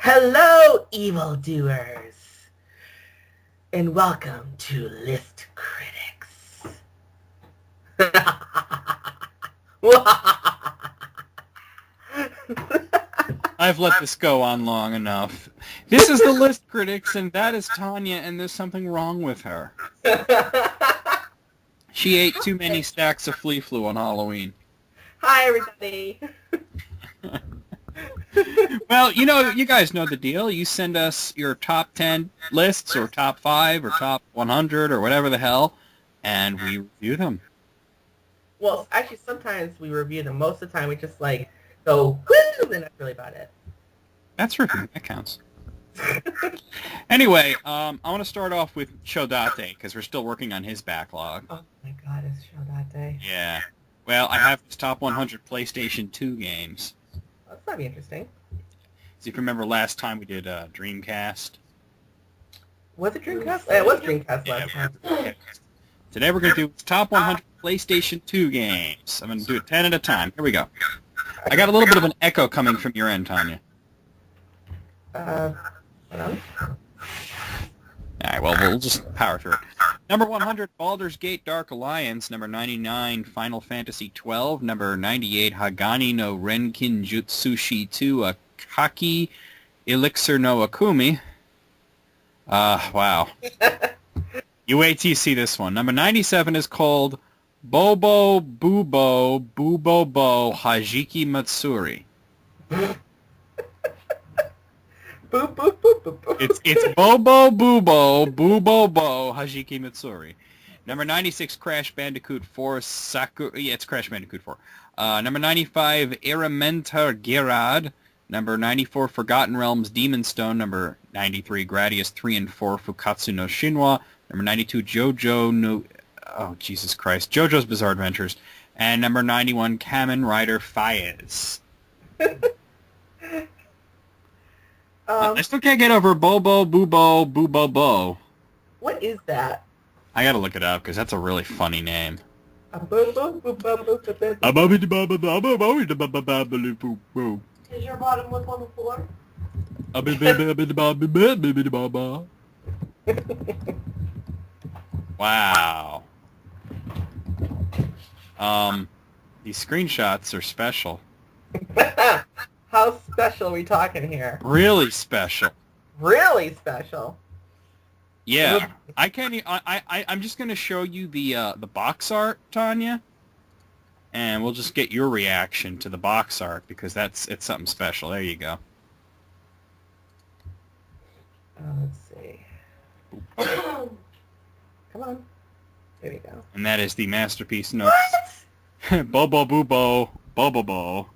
Hello, evildoers, and welcome to List Critics. I've let this go on long enough. This is the List Critics, and that is Tanya, and there's something wrong with her. She ate too many stacks of flea flu on Halloween. Hi, everybody. Well, you guys know the deal. You send us your top 10 lists, or top 5, or top 100, or whatever the hell, and we review them. Well, actually, sometimes we review them. Most of the time, we just, go, woo, and that's really about it. That's review. That counts. Anyway, I want to start off with Shodate, because we're still working on his backlog. Oh, my God, it's Shodate. Yeah. Well, I have his top 100 PlayStation 2 games. That's going to be interesting. So if you remember last time we did Dreamcast. Was it Dreamcast? It was Dreamcast last time. Yeah. Today we're going to do top 100 PlayStation 2 games. I'm going to do it 10 at a time. Here we go. I got a little bit of an echo coming from your end, Tanya. Hold on. Alright, well, we'll just power through it. Number 100, Baldur's Gate Dark Alliance. Number 99, Final Fantasy XII. Number 98, Hagani no Renkin Jutsushi 2 Akaki Elixir no Akumi. Wow. You wait till you see this one. Number 97 is called Bobo Bubo Bubobo Hajiki Matsuri. Boop, boop, boop, boop, boop. It's Bobo Bubo Bubobo Hajiki Matsuri. Number 96, Crash Bandicoot 4 Sakura. Yeah, it's Crash Bandicoot 4. Number 95, Eramentar Gerad. Number 94, Forgotten Realms Demon Stone. Number 93, Gradius 3 and 4 Fukatsu no Shinwa. Number 92, JoJo no... Oh, Jesus Christ. JoJo's Bizarre Adventures. And number 91, Kamen Rider Faiz. I still can't get over Bobo Bubo Bubobo. What is that? I gotta look it up, because that's a really funny name. A boop, boop, boop, boop, boop, boop, boop. Is your bottom lip on the floor? Wow. These screenshots are special. How special are we talking here? Really special. Really special. Yeah. I can't. I'm just gonna show you the box art, Tanya, and we'll just get your reaction to the box art, because it's something special. There you go. Let's see. Come on. There we go. And that is the masterpiece notes. Bobo Bubo Bobobo.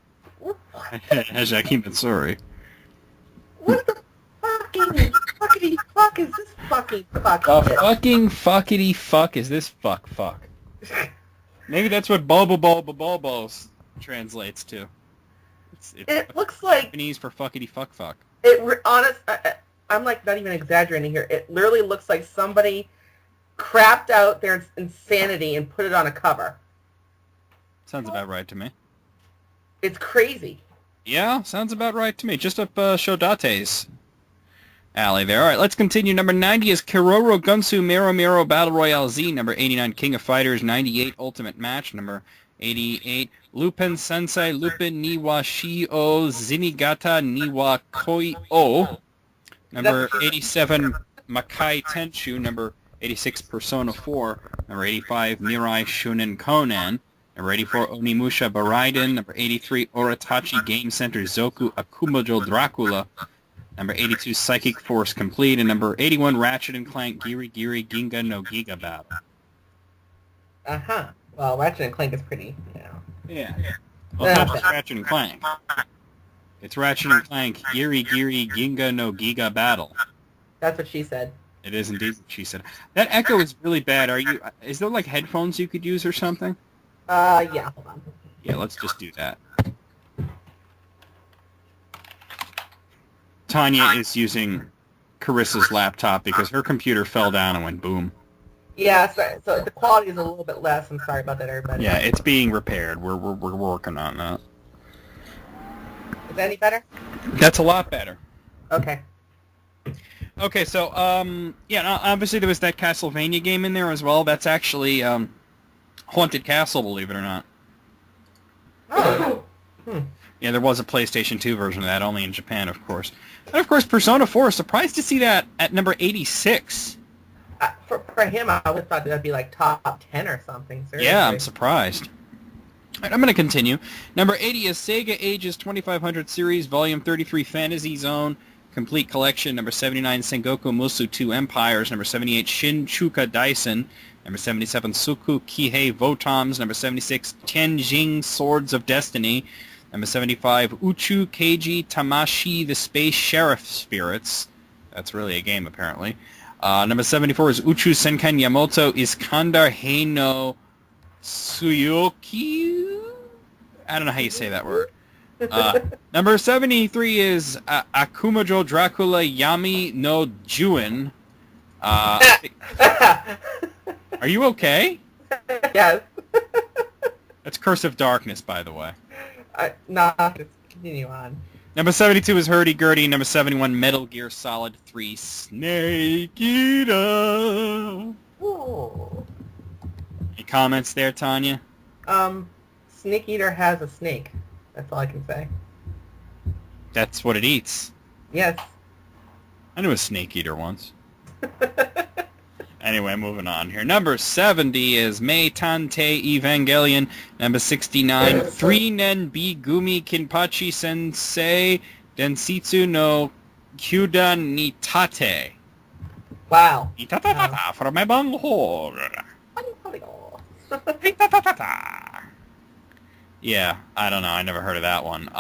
Hajaki Matsuri. What the fuckity fuck is this fucking fuck? Fucking fuckity fuck is this fuck? Maybe that's what Bobo translates to. It looks like Japanese for fuckity fuck. I'm like not even exaggerating here. It literally looks like somebody crapped out their insanity and put it on a cover. Sounds about right to me. It's crazy. Yeah, sounds about right to me. Just up Shodate's alley there. All right, let's continue. Number 90 is Kiroro Gunsu Mero Battle Royale Z. Number 89, King of Fighters 98 Ultimate Match. Number 88, Lupin Sensei Lupin Niwa Shi-O Zinigata Niwa Koi-O. Number 87, Makai Tenshu. Number 86, Persona 4. Number 85, Mirai Shunin Conan. Number 84, Onimusha Baraiden. Number 83, Oritachi Game Center Zoku Akumojo Dracula. Number 82, Psychic Force Complete. And number 81, Ratchet & Clank Giri Ginga no Giga Battle. Uh-huh. Well, Ratchet & Clank is pretty, Yeah. Well, it's not just Ratchet & Clank. It's Ratchet & Clank Giri Ginga no Giga Battle. That's what she said. It is indeed what she said. That echo is really bad. Is there like headphones you could use or something? Yeah, hold on. Yeah, let's just do that. Tanya is using Carissa's laptop because her computer fell down and went boom. Yeah, so the quality is a little bit less. I'm sorry about that, everybody. Yeah, it's being repaired. We're working on that. Is that any better? That's a lot better. Okay. Okay, so, yeah, no, obviously there was that Castlevania game in there as well. That's actually, Haunted Castle, believe it or not. Oh. Yeah, there was a PlayStation 2 version of that, only in Japan, of course. And, of course, Persona 4, surprised to see that at number 86. For him, I would have thought that'd be like top 10 or something. Seriously. Yeah, I'm surprised. All right, I'm going to continue. Number 80 is Sega Ages 2500 Series, Volume 33 Fantasy Zone, Complete Collection. Number 79, Sengoku Musu 2 Empires. Number 78, Shin Chuka Daisen. Number 77, Suku Kihei Votoms. Number 76, Tenjing Swords of Destiny. Number 75, Uchu Keiji Tamashi, The Space Sheriff Spirits. That's really a game, apparently. Number 74 is Uchu Senkan Yamoto Iskandar Heino Tsuyoki? I don't know how you say that word. Number 73 is Akumajo Dracula Yami no Juin. Are you okay? Yes. That's Curse of Darkness, by the way. No, just continue on. Number 72 is Hurdy-Gurdy. Number 71, Metal Gear Solid 3 Snake Eater. Ooh. Any comments there, Tanya? Snake Eater has a snake. That's all I can say. That's what it eats. Yes. I knew a Snake Eater once. Anyway, moving on here. Number 70 is Mei Tante Evangelion. Number 69, 3 Nen Bigumi Kinpachi Sensei Densitsu no Kyuda Nitate. Wow. Itatata for my bunghole. Yeah, I don't know. I never heard of that one.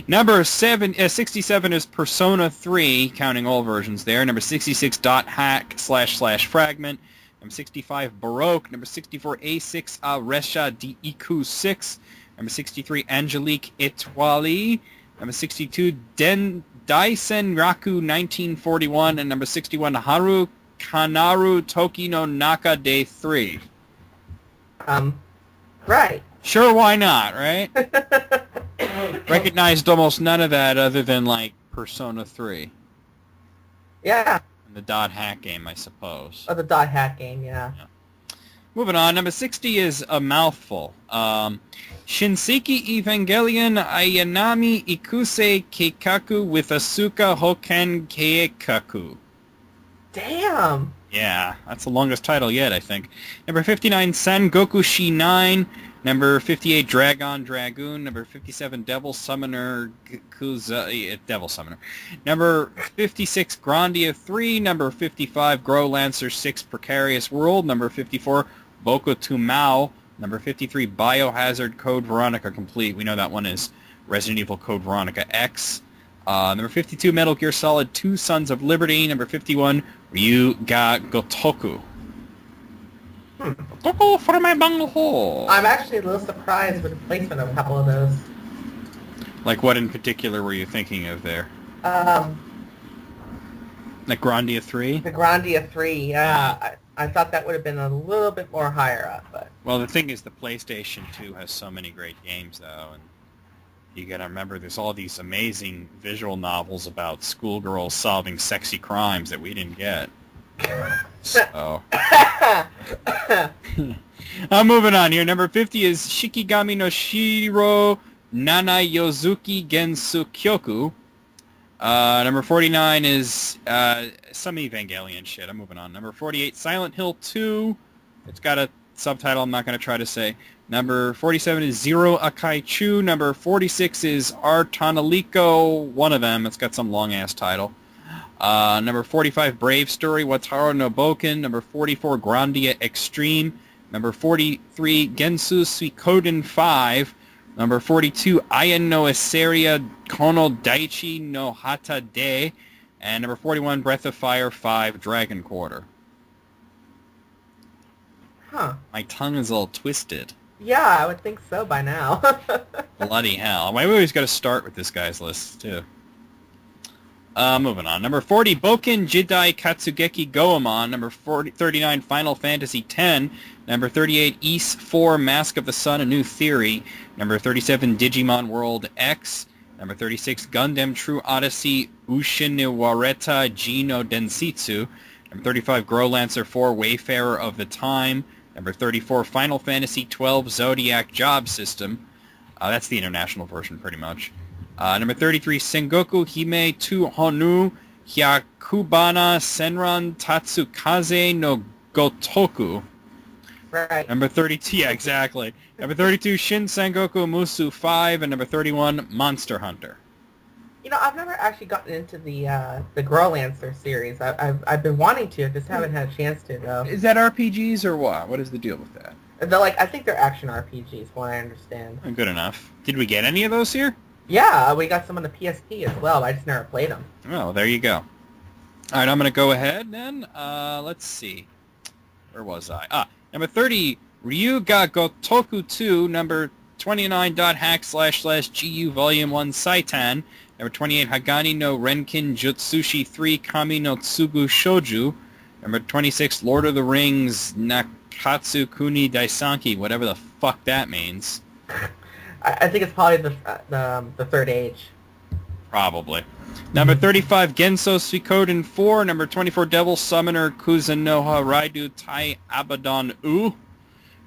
Number 67 is Persona 3, counting all versions there. Number 66, Dot Hack / Fragment. Number 65, Baroque. Number 64, A6 Resha Diiku 6. Number 63, Angelique Etoile. Number 62, Daisen Raku 1941. And number 61, Haru Kanaru Toki no Naka Day 3. Right. Sure, why not, right? Recognized almost none of that other than, like, Persona 3. Yeah. And the Dot Hack game, I suppose. Oh, the Dot Hack game, yeah. Moving on, number 60 is a mouthful. Shinseki Evangelion Ayanami Ikuse Keikaku with Asuka Hoken Keikaku. Damn. Yeah, that's the longest title yet, I think. Number 59, Sangoku Shi 9. Number 58, Dragon Dragoon. Number 57, Devil Summoner Devil Summoner. Number 56, Grandia 3. Number 55, Grow Lancer 6, Precarious World. Number 54, Boku to Mao. Number 53, Biohazard Code Veronica Complete. We know that one is Resident Evil Code Veronica X. Number 52, Metal Gear Solid 2, Sons of Liberty. Number 51, Ryu ga Gotoku. Gotoku for my bunghole. I'm actually a little surprised with the placement of a couple of those. Like what in particular were you thinking of there? Like Grandia 3? The Grandia 3, yeah. I thought that would have been a little bit more higher up, but... Well, the thing is the PlayStation 2 has so many great games, though, and you gotta remember there's all these amazing visual novels about schoolgirls solving sexy crimes that we didn't get. So... I'm moving on here. Number 50 is Shikigami no Shiro Nana Yozuki Gensu Kyoku. Number 49 is some Evangelion shit. I'm moving on. Number 48, Silent Hill 2. It's got a subtitle I'm not going to try to say. Number 47 is Zero Akaichu. Number 46 is Artanaliko, one of them. It's got some long-ass title. Number 45, Brave Story, Wataru no Boken. Number 44, Grandia Extreme. Number 43, Gensu Suikoden 5. Number 42, Ayan no Eseria Kono Daichi no Hata De. And number 41, Breath of Fire 5, Dragon Quarter. Huh. My tongue is all twisted. Yeah, I would think so by now. Bloody hell. We always got to start with this guy's list, too. Moving on. Number 40, Boken Jidai Katsugeki Goemon. Number 39, Final Fantasy X. Number 38, Ys 4, Mask of the Sun, A New Theory. Number 37, Digimon World X. Number 36, Gundam True Odyssey Ushiniwareta Jino Densitsu. Number 35, Growlancer 4 Wayfarer of the Time. Number 34, Final Fantasy XII Zodiac Job System. That's the international version, pretty much. Number 33, Sengoku Hime Tu Honu Hyakubana Senran Tatsukaze no Gotoku. Right. Number 32, yeah, exactly. Number 32, Shin Sengoku Musu 5, and number 31, Monster Hunter. You know, I've never actually gotten into the Growlancer series. I've been wanting to, just haven't had a chance to though. Is that RPGs or what? What is the deal with that? I think they're action RPGs, from what I understand. Good enough. Did we get any of those here? Yeah, we got some on the PSP as well. I just never played them. Oh, there you go. All right, I'm going to go ahead then. Let's see. Where was I? Number 30, Ryuga Gotoku 2, number 29.hack//GU Volume 1 Saitan. Number 28, Hagani no Renkin Jutsushi 3 Kami no Tsugu Shouju. Number 26, Lord of the Rings Nakatsu Kuni Daisanki, whatever the fuck that means. I think it's probably the Third Age. Probably. Number 35, Genso Suikoden 4. Number 24, Devil Summoner Kuzunoha Raidu Tai Abaddon U.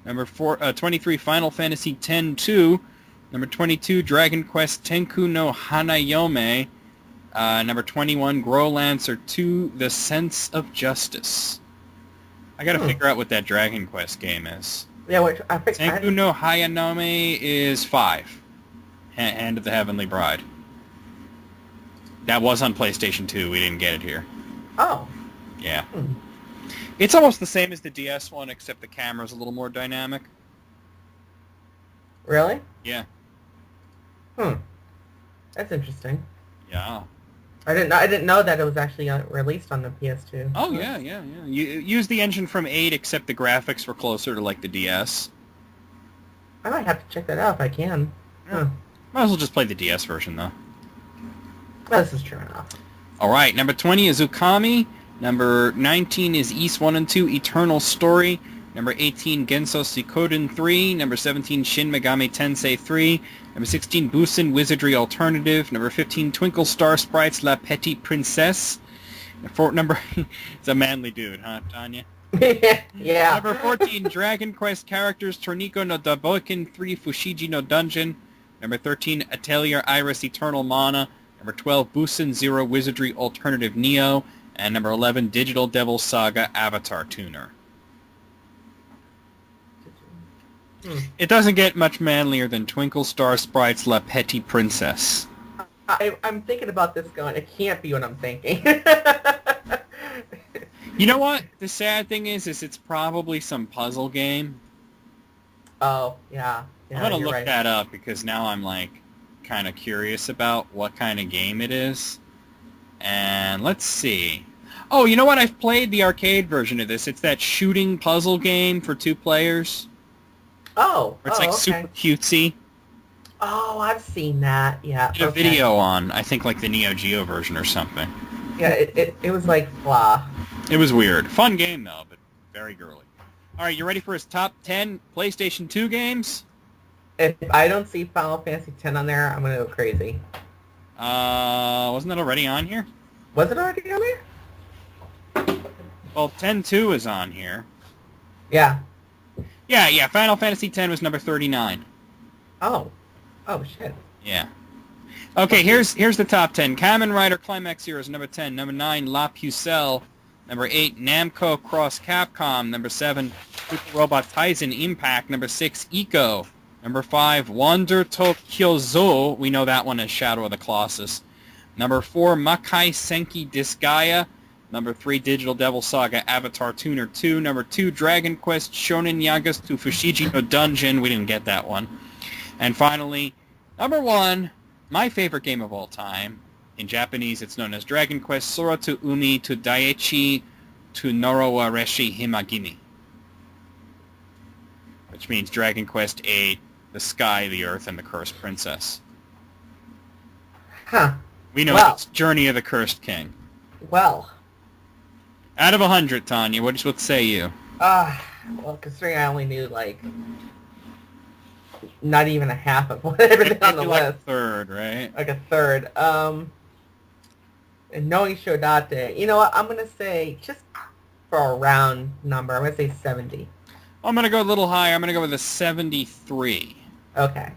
Number 23, Final Fantasy X-2. Number 22, Dragon Quest Tenku no Hanayome. Number 21, Growlancer 2, The Sense of Justice. I gotta figure out what that Dragon Quest game is. Yeah, which I think... Tenku no Hanayome is 5. Hand of the Heavenly Bride. That was on PlayStation 2. We didn't get it here. Oh. Yeah. It's almost the same as the DS one, except the camera's a little more dynamic. Really? Yeah. That's interesting. Yeah. I didn't know that it was actually released on the PS2. Oh, yeah. You use the engine from 8, except the graphics were closer to, like, the DS. I might have to check that out if I can. Yeah. Might as well just play the DS version, though. Well, this is true enough. All right, number 20 is Ukami. Number 19 is East 1 and 2, Eternal Story. Number 18, Genso Suikoden 3. Number 17, Shin Megami Tensei 3. Number 16, Busen Wizardry Alternative. Number 15, Twinkle Star Sprites La Petite Princesse. It's a manly dude, huh, Tanya? Yeah. Number 14, Dragon Quest Characters Torniko no Daboken 3 Fushigi no Dungeon. Number 13, Atelier Iris Eternal Mana. Number 12, Busen Zero Wizardry Alternative Neo. And number 11, Digital Devil Saga Avatar Tuner. It doesn't get much manlier than Twinkle Star Sprites La Petite Princesse. I'm thinking about this going, it can't be what I'm thinking. You know what? The sad thing is it's probably some puzzle game. Oh, yeah. I'm going to look that up because now I'm, like, kind of curious about what kind of game it is. And let's see. Oh, you know what? I've played the arcade version of this. It's that shooting puzzle game for 2 players. Oh, It's like super cutesy. Oh, I've seen that. Yeah. Did a video on, I think, like the Neo Geo version or something. Yeah, it was like blah. It was weird. Fun game though, but very girly. All right, you ready for his top 10 PlayStation 2 games? If I don't see Final Fantasy X on there, I'm gonna go crazy. Wasn't that already on here? Was it already on there? Well, 10-2 is on here. Yeah. Yeah. Final Fantasy X was number 39. Oh shit. Yeah. Okay, here's the top 10. Kamen Rider Climax Heroes, number 10. Number 9, La Pucelle. Number 8, Namco Cross Capcom. Number 7, Super Robot Taisen Impact. Number 6, Eco. Number 5, Wander to Kyozo. We know that one as Shadow of the Colossus. Number 4, Makai Senki Disgaea. Number 3, Digital Devil Saga Avatar Tuner 2. Number 2, Dragon Quest Shonen Yagas to Fushigi no Dungeon. We didn't get that one. And finally, number 1, my favorite game of all time. In Japanese, it's known as Dragon Quest Sora to Umi to Daiichi to Norowa Reshi Himagimi. Which means Dragon Quest 8, the Sky, the Earth, and the Cursed Princess. Huh. We know it's Journey of the Cursed King. Well. Out of 100, Tanya, what say you? Well, considering I only knew, like, not even a half of what everything on the like list. a third, right? Like a third. And knowing Shodate, you know what? I'm gonna say just for a round number. I'm gonna say 70. I'm gonna go a little higher. I'm gonna go with a 73. Okay.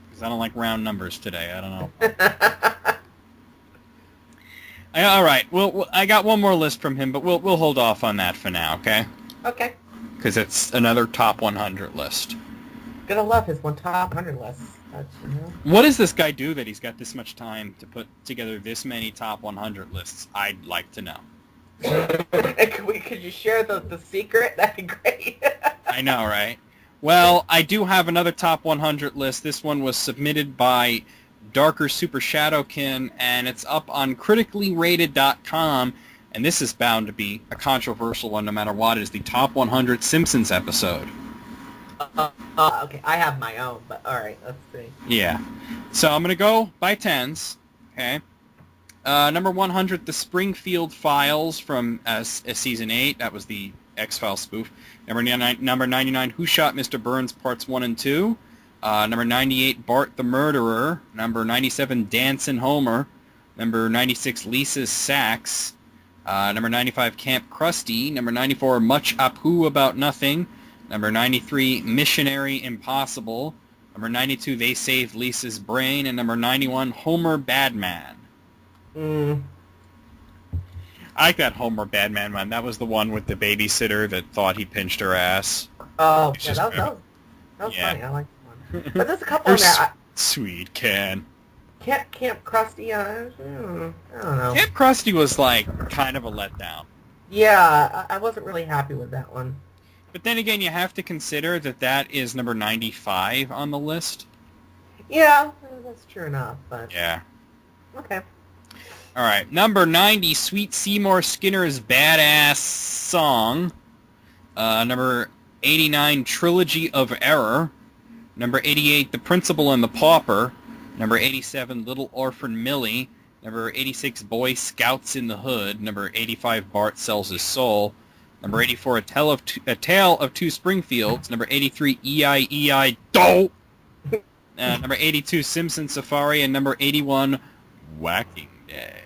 Because I don't like round numbers today. I don't know. All right. Well, I got one more list from him, but we'll hold off on that for now, okay? Okay. Because it's another top 100 list. Gonna love his one top 100 list. What does this guy do that he's got this much time to put together this many top 100 lists? I'd like to know. Could you share the secret? That'd be great. I know, right? Well, I do have another top 100 list. This one was submitted by Darker Super Shadowkin, and it's up on criticallyrated.com, and this is bound to be a controversial one no matter what. It is the top 100 Simpsons episode. Okay, I have my own, but alright, let's see. Yeah. So I'm going to go by tens, okay? Number 100, The Springfield Files from Season 8. That was the X-Files spoof. Number 99, Who Shot Mr. Burns, Parts 1 and 2. Number 98, Bart the Murderer. Number 97, Dancin' Homer. Number 96, Lisa's Sax. Number 95, Camp Krusty. Number 94, Much Apu About Nothing. Number 93, Missionary Impossible. Number 92, They Saved Lisa's Brain. And number 91, Homer Badman. I like that Homer Badman one. That was the one with the babysitter that thought he pinched her ass. Oh, yeah, that was Yeah. funny. I like that one. But there's a couple in there. Sweet Ken. Camp Krusty, I don't know. Camp Krusty was like kind of a letdown. Yeah, I wasn't really happy with that one. But then again, you have to consider that that is number 95 on the list. Yeah, that's true enough, but... Yeah. Okay. All right, number 90, Sweet Seymour Skinner's Badass Song. Number 89, Trilogy of Error. Number 88, The Principal and the Pauper. Number 87, Little Orphan Millie. Number 86, Boy Scouts in the Hood. Number 85, Bart Sells His Soul. Number 84, A Tale of Two Springfields. Number 83, E-I-E-I-DO. Number 82, Simpson Safari. And number 81, Whacking Day.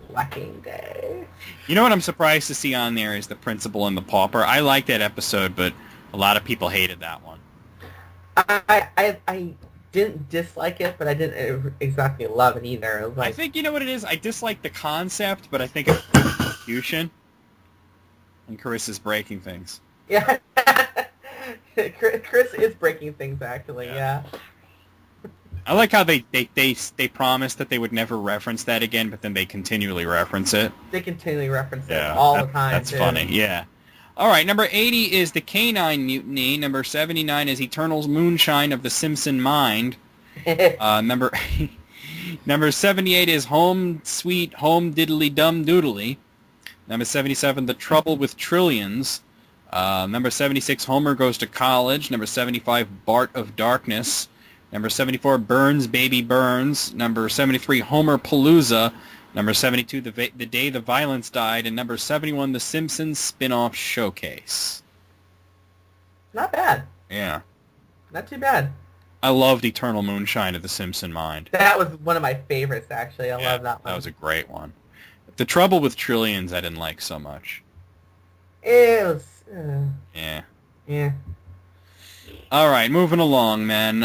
Whacking Day. You know what I'm surprised to see on there is The Principal and the Pauper. I like that episode, but a lot of people hated that one. I didn't dislike it, but I didn't exactly love it either. It was like... I think, you know what it is? I dislike the concept, but I think it's the execution. And Carissa's breaking things. Yeah. Chris is breaking things, actually, yeah. I like how they promised that they would never reference that again, but then they continually reference it. They continually reference it all the time, That's too. funny, yeah. All right, number 80 is The Canine Mutiny. Number 79 is Eternal Moonshine of the Simpson Mind. Number 78 is Home Sweet Home Diddly Dum Doodly. Number 77, The Trouble with Trillions. Number 76, Homer Goes to College. Number 75, Bart of Darkness. Number 74, Burns Baby Burns. Number 73, Homer Palooza. Number 72, The Day the Violence Died. And number 71, The Simpsons Spin-Off Showcase. Not bad. Yeah. Not too bad. I loved Eternal Moonshine of the Simpson Mind. That was one of my favorites, actually. I love that one. That was a great one. The Trouble with Trillions I didn't like so much. It was... Yeah. Yeah. All right, moving along, man.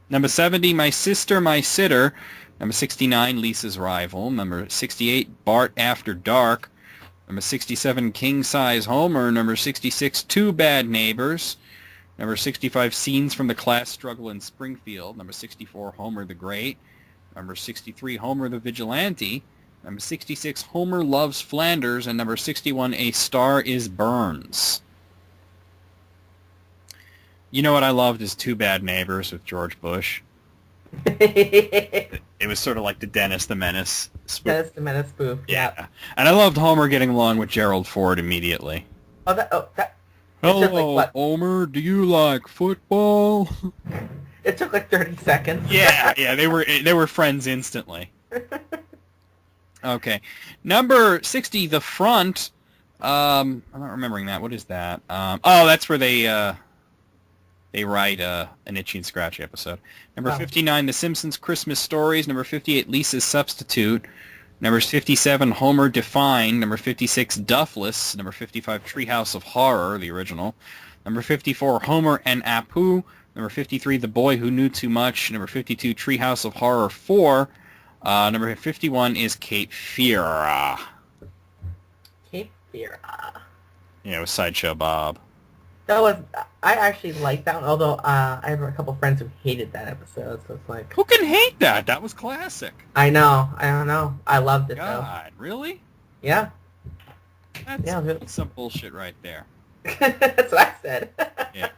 Number 70, My Sister, My Sitter. Number 69, Lisa's Rival. Number 68, Bart After Dark. Number 67, King Size Homer. Number 66, Two Bad Neighbors. Number 65, Scenes from the Class Struggle in Springfield. Number 64, Homer the Great. Number 63, Homer the Vigilante. Number 66, Homer Loves Flanders. And number 61, A Star is Burns. You know what I loved is Two Bad Neighbors with George Bush. It was sort of like the Dennis the Menace spoof. Dennis the Menace spoof. Yeah. And I loved Homer getting along with Gerald Ford immediately. Hello, like, Homer, do you like football? It took like 30 seconds. Yeah, they were friends instantly. Okay. Number 60, The Front. I'm not remembering that. What is that? That's where they They write an Itchy and Scratchy episode. Number Wow. 59, The Simpsons Christmas Stories. Number 58, Lisa's Substitute. Number 57, Homer Defined. Number 56, Duffless. Number 55, Treehouse of Horror, the original. Number 54, Homer and Apu. Number 53, The Boy Who Knew Too Much. Number 52, Treehouse of Horror 4. Number 51 is Cape Fear. Cape Fear. Yeah, it was Sideshow Bob. That was, I actually liked that one, although I have a couple friends who hated that episode, so it's like... Who can hate that? That was classic. I know, I loved it, God, really? Yeah. That's some bullshit right there. That's what I said. Yeah.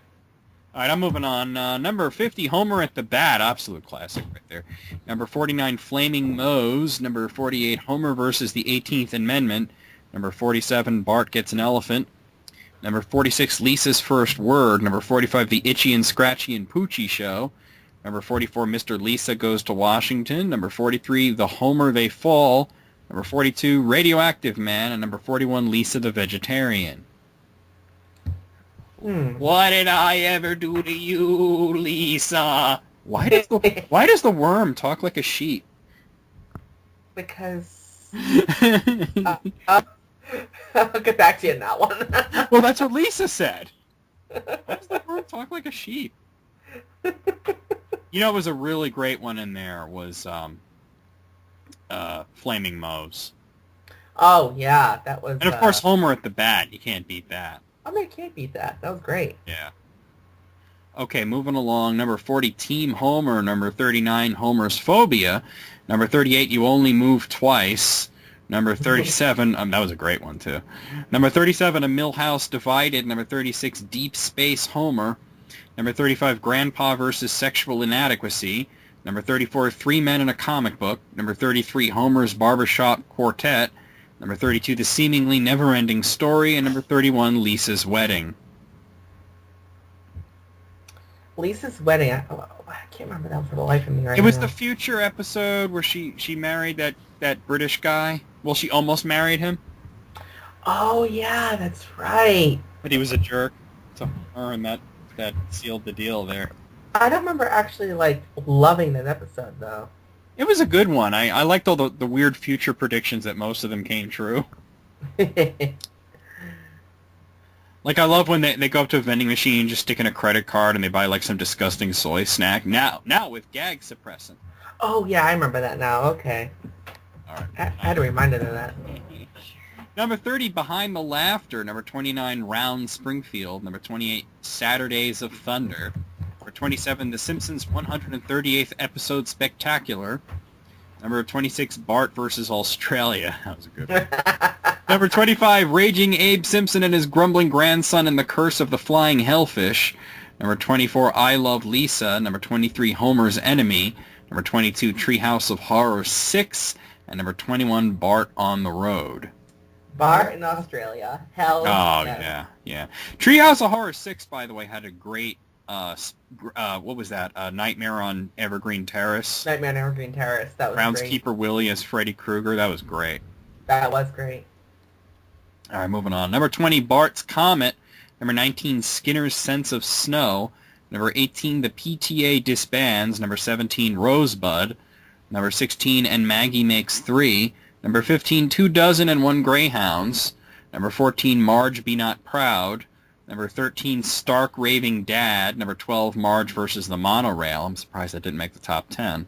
All right, I'm moving on. Number 50, Homer at the Bat. Absolute classic right there. Number 49, Flaming Moe's. Number 48, Homer versus the 18th Amendment. Number 47, Bart Gets an Elephant. Number 46, Lisa's First Word. Number 45, The Itchy and Scratchy and Poochie Show. Number 44, Mr. Lisa Goes to Washington. Number 43, The Homer They Fall. Number 42, Radioactive Man. And number 41, Lisa the Vegetarian. What did I ever do to you, Lisa? Why does the worm talk like a sheep? Because... I'll get back to you on that one. Well, that's what Lisa said. Why does the worm talk like a sheep? You know, it was a really great one in there was Flaming Moe's. Oh, yeah, that was... And, of course, Homer at the Bat. You can't beat that. I mean, I can't beat that. That was great. Yeah. Okay, moving along. Number 40, Team Homer. Number 39, Homer's Phobia. Number 38, You Only Move Twice. Number 37, that was a great one, too. Number 37, A Millhouse Divided. Number 36, Deep Space Homer. Number 35, Grandpa versus Sexual Inadequacy. Number 34, Three Men in a Comic Book. Number 33, Homer's Barbershop Quartet. Number 32, The Seemingly Never-Ending Story. And number 31, Lisa's Wedding. Lisa's Wedding. I can't remember that for the life of me right now. It was the future episode where she married that British guy. Well, she almost married him. Oh, yeah, that's right. But he was a jerk to her, and that sealed the deal there. I don't remember actually, loving that episode, though. It was a good one. I liked all the weird future predictions that most of them came true. Like, I love when they go up to a vending machine and just stick in a credit card and they buy, some disgusting soy snack. Now with gag suppressant. Oh, yeah, I remember that now. Okay. All right. I had a reminder of that. Number 30, Behind the Laughter. Number 29, Round Springfield. Number 28, Saturdays of Thunder. Number 27, The Simpsons 138th Episode Spectacular. Number 26, Bart versus Australia. That was a good one. Number 25, Raging Abe Simpson and his grumbling grandson and the Curse of the Flying Hellfish. Number 24, I Love Lisa. Number 23, Homer's Enemy. Number 22, Treehouse of Horror 6. And number 21, Bart on the Road. Bart in Australia. Hell. Oh, yes. yeah. Treehouse of Horror 6, by the way, had a great, what was that? Nightmare on Evergreen Terrace. Nightmare on Evergreen Terrace. That was Groundskeeper great. Willie as Freddy Krueger. That was great. That was great. All right, moving on. Number 20, Bart's Comet. Number 19, Skinner's Sense of Snow. Number 18, The PTA Disbands. Number 17, Rosebud. Number 16, And Maggie Makes Three. Number 15, 201 Greyhounds. Number 14, Marge Be Not Proud. Number 13, Stark Raving Dad. Number 12, Marge versus the Monorail. I'm surprised that didn't make the top 10.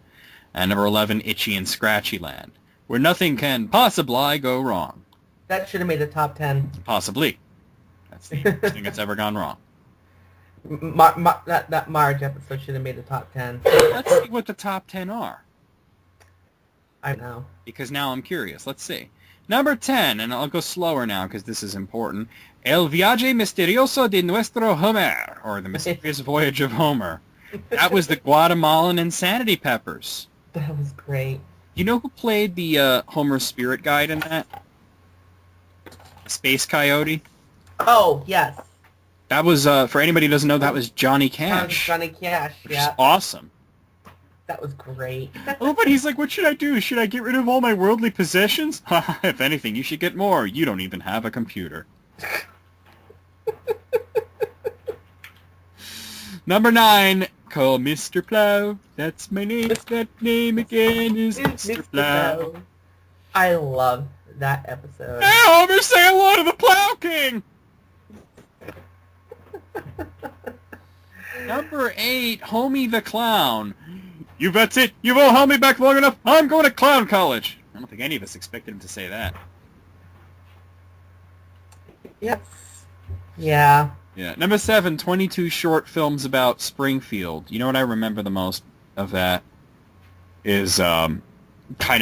And number 11, Itchy and Scratchy Land, where nothing can possibly go wrong. That should have made the top 10. Possibly. That's the only thing that's ever gone wrong. That Marge episode should have made the top 10. Let's see what the top 10 are. I know. Because now I'm curious. Let's see. Number 10, and I'll go slower now because this is important. El Viaje Misterioso de Nuestro Homer, or The Mysterious Voyage of Homer. That was the Guatemalan Insanity Peppers. That was great. You know who played the Homer Spirit Guide in that? Space Coyote? Oh, yes. That was, for anybody who doesn't know, that was Johnny Cash. Johnny Cash, Which yeah. is awesome. That was great. Oh, but he's like, what should I do? Should I get rid of all my worldly possessions? If anything, you should get more. You don't even have a computer. Number 9, call Mr. Plow. That's my name. That name again is Mr. Plow. I love that episode. Hey, Homer, say hello to the Plow King! Number 8, Homie the Clown. That's it. You've all held me back long enough. I'm going to clown college. I don't think any of us expected him to say that. Yes. Yeah. Yeah. Number 7, 22 short films about Springfield. You know what I remember the most of that is kind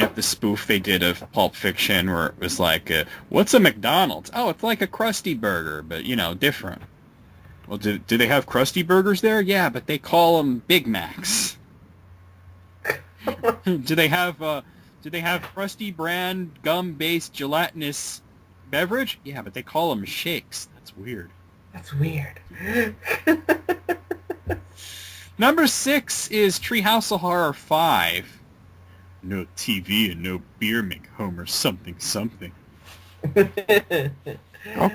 of the spoof they did of Pulp Fiction, where it was like, what's a McDonald's? Oh, it's like a Krusty Burger, but, different. Well, do they have Krusty Burgers there? Yeah, but they call them Big Macs. Do they have Krusty brand gum-based gelatinous beverage? Yeah, but they call them shakes. That's weird. That's weird. Number 6 is Treehouse of Horror 5. No TV and no beer make Homer something something. Go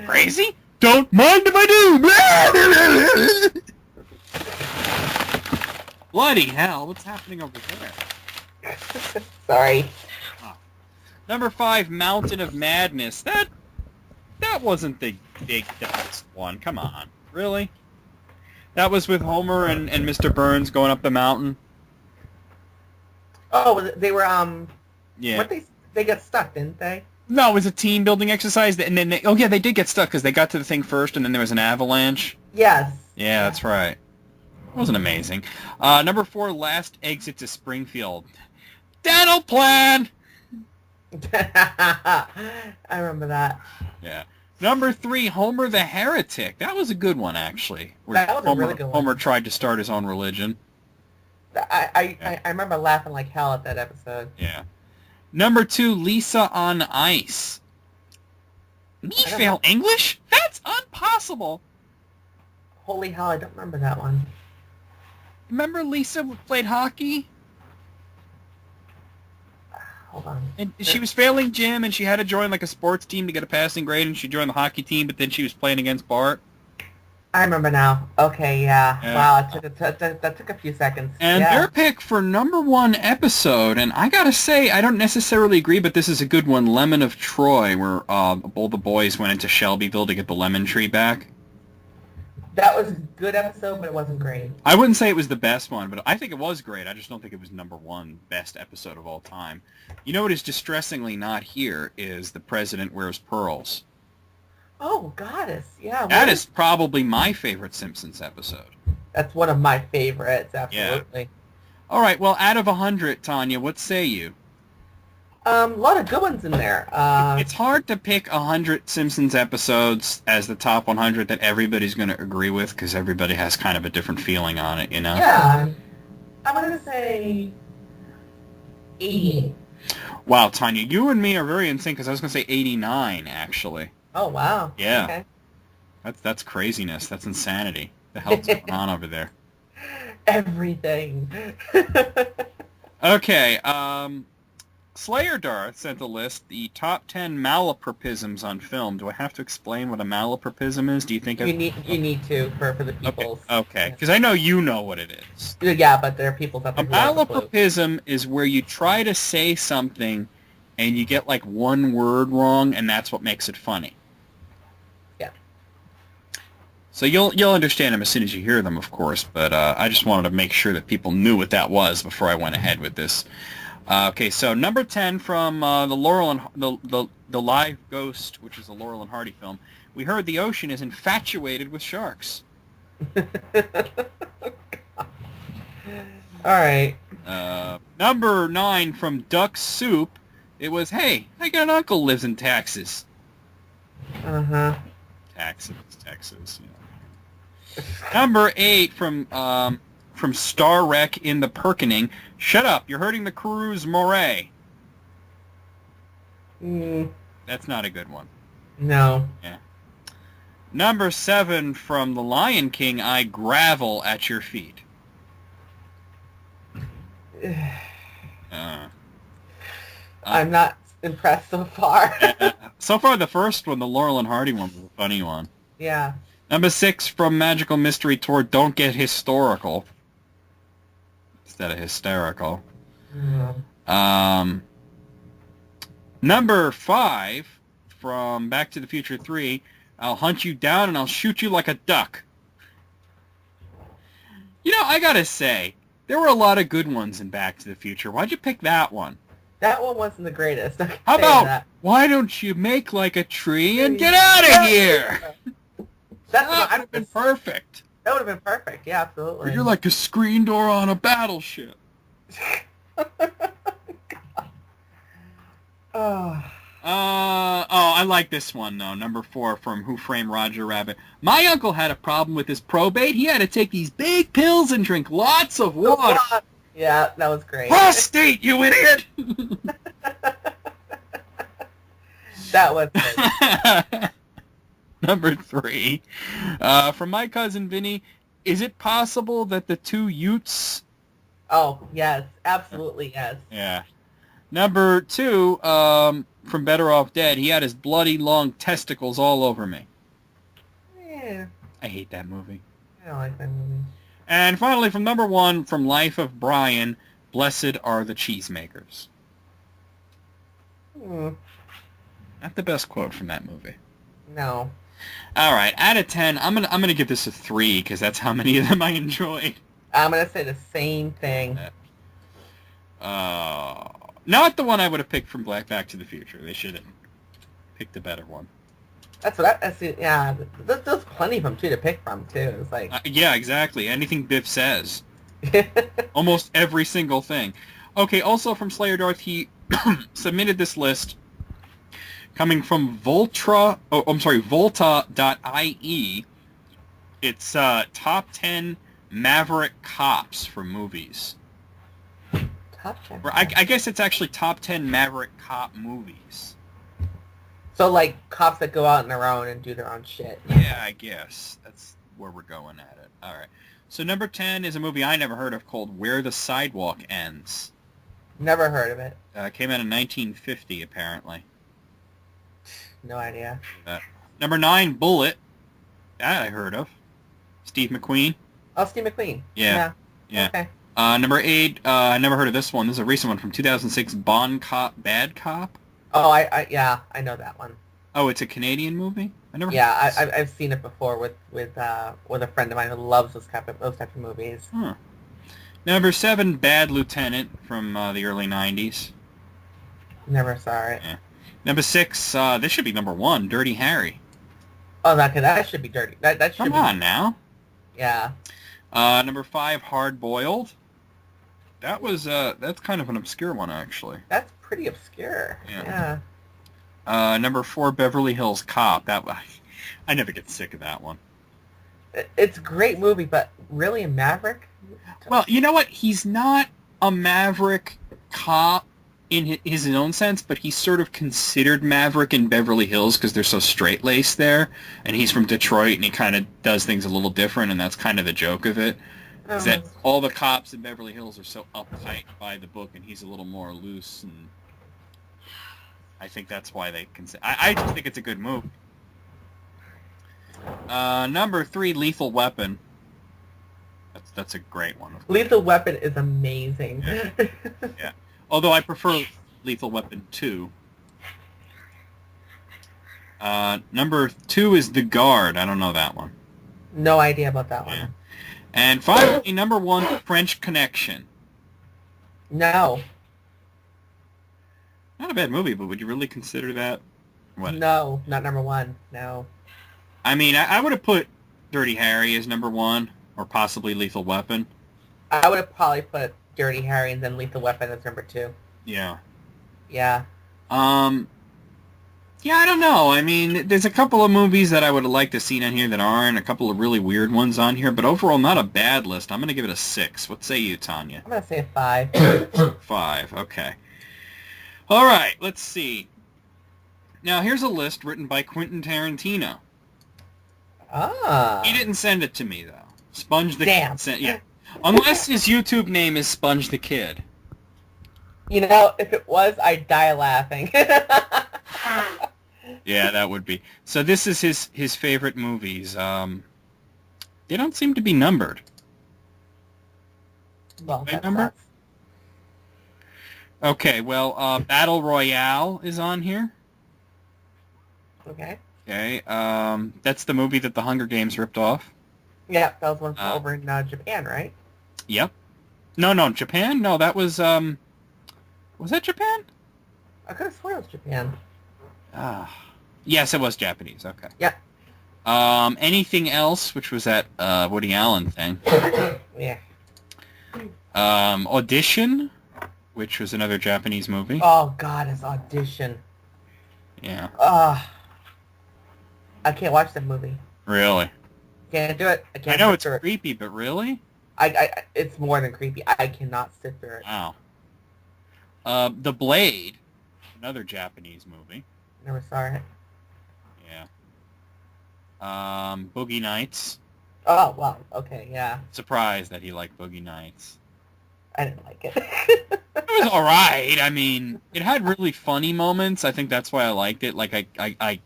crazy? Don't mind if I do! Bloody hell, what's happening over there? Sorry. Number 5, Mountain of Madness. That wasn't the best one. Come on. Really? That was with Homer and Mr. Burns going up the mountain? Oh, they were, Yeah. Weren't they got stuck, didn't they? No, it was a team-building exercise, and then they did get stuck, because they got to the thing first, and then there was an avalanche. Yes. Yeah, that's right. It wasn't amazing. Number 4, Last Exit to Springfield. Dental plan! I remember that. Yeah. Number 3, Homer the Heretic. That was a good one, actually. That was a really good one. Homer tried to start his own religion. I remember laughing like hell at that episode. Yeah. Number 2, Lisa on Ice. Me fail English? That's impossible. Holy hell, I don't remember that one. Remember Lisa who played hockey? Hold on. And she was failing gym, and she had to join like a sports team to get a passing grade, and she joined the hockey team, but then she was playing against Bart. I remember now. Okay, yeah. Wow, that took a few seconds. And their pick for number 1 episode, and I gotta say, I don't necessarily agree, but this is a good one, Lemon of Troy, where all the boys went into Shelbyville to get the lemon tree back. That was a good episode, but it wasn't great. I wouldn't say it was the best one, but I think it was great. I just don't think it was number 1 best episode of all time. You know what is distressingly not here is The President Wears Pearls. Oh, Goddess, yeah. That is probably my favorite Simpsons episode. That's one of my favorites, absolutely. Yeah. All right, well, out of 100, Tanya, what say you? A lot of good ones in there. It's hard to pick 100 Simpsons episodes as the top 100 that everybody's going to agree with, because everybody has kind of a different feeling on it, Yeah. I'm going to say 88. Wow, Tanya, you and me are very in sync, because I was going to say 89, actually. Oh, wow. Yeah. Okay. That's craziness. That's insanity. The hell's going on over there? Everything. Okay, Slayer Darth sent a list, the top 10 malapropisms on film. Do I have to explain what a malapropism is? Do you think you need to for the people? Okay, because I know you know what it is. Yeah, but there are people that A malapropism is where you try to say something and you get like one word wrong, and that's what makes it funny. Yeah. So you'll understand them as soon as you hear them, of course, but I just wanted to make sure that people knew what that was before I went ahead with this. Okay, so number 10 from the Laurel and the Live Ghost, which is a Laurel and Hardy film. We heard the ocean is infatuated with sharks. All right. Number 9 from Duck Soup. It was, hey, I got an uncle who lives in Texas. Uh-huh. Texas. Yeah. Number 8 from Star Wreck in the Perkening. Shut up, you're hurting the crew's moray. That's not a good one. No. Yeah. Number 7 from The Lion King, I gravel at your feet. I'm not impressed so far. So far, the first one, the Laurel and Hardy one, was a funny one. Yeah. Number 6 from Magical Mystery Tour, Don't Get Historical. Instead of hysterical. Number 5 from Back to the Future 3, I'll hunt you down and I'll shoot you like a duck. You know, I gotta say, there were a lot of good ones in Back to the Future. Why'd you pick that one? That one wasn't the greatest. How about, why don't you make like a tree and get out of here? That would have been perfect. That would have been perfect, yeah, absolutely. Or you're like a screen door on a battleship. I like this one, though. Number 4 from Who Framed Roger Rabbit. My uncle had a problem with his probate. He had to take these big pills and drink lots of water. Yeah, that was great. Prostate, you idiot! That was great. Number 3. From my cousin Vinny, is it possible that the two Utes... Oh, yes. Absolutely, yes. Yeah. Number 2, from Better Off Dead, he had his bloody long testicles all over me. Yeah. I hate that movie. I don't like that movie. And finally, from number 1, from Life of Brian, Blessed Are the Cheesemakers. Not the best quote from that movie. No. All right, out of 10, I'm gonna give this a 3 because that's how many of them I enjoyed. I'm gonna say the same thing. Not the one I would have picked from Back to the Future. They should have picked a better one. That's what I see. Yeah, there's plenty of them too to pick from too. It's like yeah, exactly. Anything Biff says. Almost every single thing. Okay. Also from Slayer Darth, he submitted this list coming from Volta.ie. It's top 10 Maverick cops for movies. Top 10. I guess it's actually top 10 Maverick cop movies. So like cops that go out on their own and do their own shit. Yeah, I guess that's where we're going at it. All right. So number 10 is a movie I never heard of called Where the Sidewalk Ends. Never heard of it. Came out in 1950, apparently. No idea. Number 9, Bullet. That I heard of. Steve McQueen. Oh, Steve McQueen. Yeah. Okay. Number 8, I never heard of this one. This is a recent one from 2006, Bon Cop, Bad Cop. Oh, I know that one. Oh, it's a Canadian movie? I never. Yeah, I've seen it before with a friend of mine who loves those type of movies. Huh. Number 7, Bad Lieutenant from the early 90s. Never saw it. Yeah. Number 6, this should be number 1, Dirty Harry. Oh, that should be dirty. That should Come on now. Yeah. Number 5, Hard Boiled. That's kind of an obscure one, actually. That's pretty obscure. Yeah. Number 4, Beverly Hills Cop. I never get sick of that one. It's a great movie, but really a Maverick? Well, you know what? He's not a Maverick cop in his own sense, but he's sort of considered Maverick in Beverly Hills because they're so straight-laced there, and he's from Detroit, and he kind of does things a little different, and that's kind of the joke of it, is that all the cops in Beverly Hills are so uptight by the book, and he's a little more loose, and I think that's why they consider... I just think it's a good movie. Number 3, Lethal Weapon. That's a great one. Lethal Weapon is amazing. Yeah. Although I prefer Lethal Weapon 2. Number 2 is The Guard. I don't know that one. No idea about that one. Yeah. And finally, number 1, French Connection. No. Not a bad movie, but would you really consider that? What? No, not number 1. No. I mean, I would have put Dirty Harry as number 1, or possibly Lethal Weapon. I would have probably put Dirty Harry and then Lethal Weapon as number 2. Yeah. Yeah. Yeah, I don't know. I mean, there's a couple of movies that I would have liked to see on here that aren't, a couple of really weird ones on here, but overall, not a bad list. I'm going to give it a 6. What say you, Tanya? I'm going to say a 5. 5, okay. All right, let's see. Now, here's a list written by Quentin Tarantino. Ah. He didn't send it to me, though. Sponge the Damn. Kid. Yeah. Unless his YouTube name is Sponge the Kid. You know, if it was, I'd die laughing. Yeah, that would be. So this is his favorite movies. They don't seem to be numbered. Well, Right that's number? nuts. Okay, well, Battle Royale is on here. Okay. Okay, that's the movie that the Hunger Games ripped off. Yeah, that was one from over in Japan, right? Yep. No, Japan? No, that was that Japan? I could have sworn it was Japan. Yes, it was Japanese. Okay. Yeah. Anything else, which was that Woody Allen thing. Yeah. Audition, which was another Japanese movie. Oh God, his Audition. Yeah. I can't watch that movie. Really? Can't do it. I can't. I know it's sit through it. creepy, but really? It's more than creepy. I cannot sit through it. Wow. The Blade, another Japanese movie. Never saw it. Yeah. Boogie Nights. Oh wow. Okay. Yeah. Surprised that he liked Boogie Nights. I didn't like it. It was all right. I mean, it had really funny moments. I think that's why I liked it. Like, I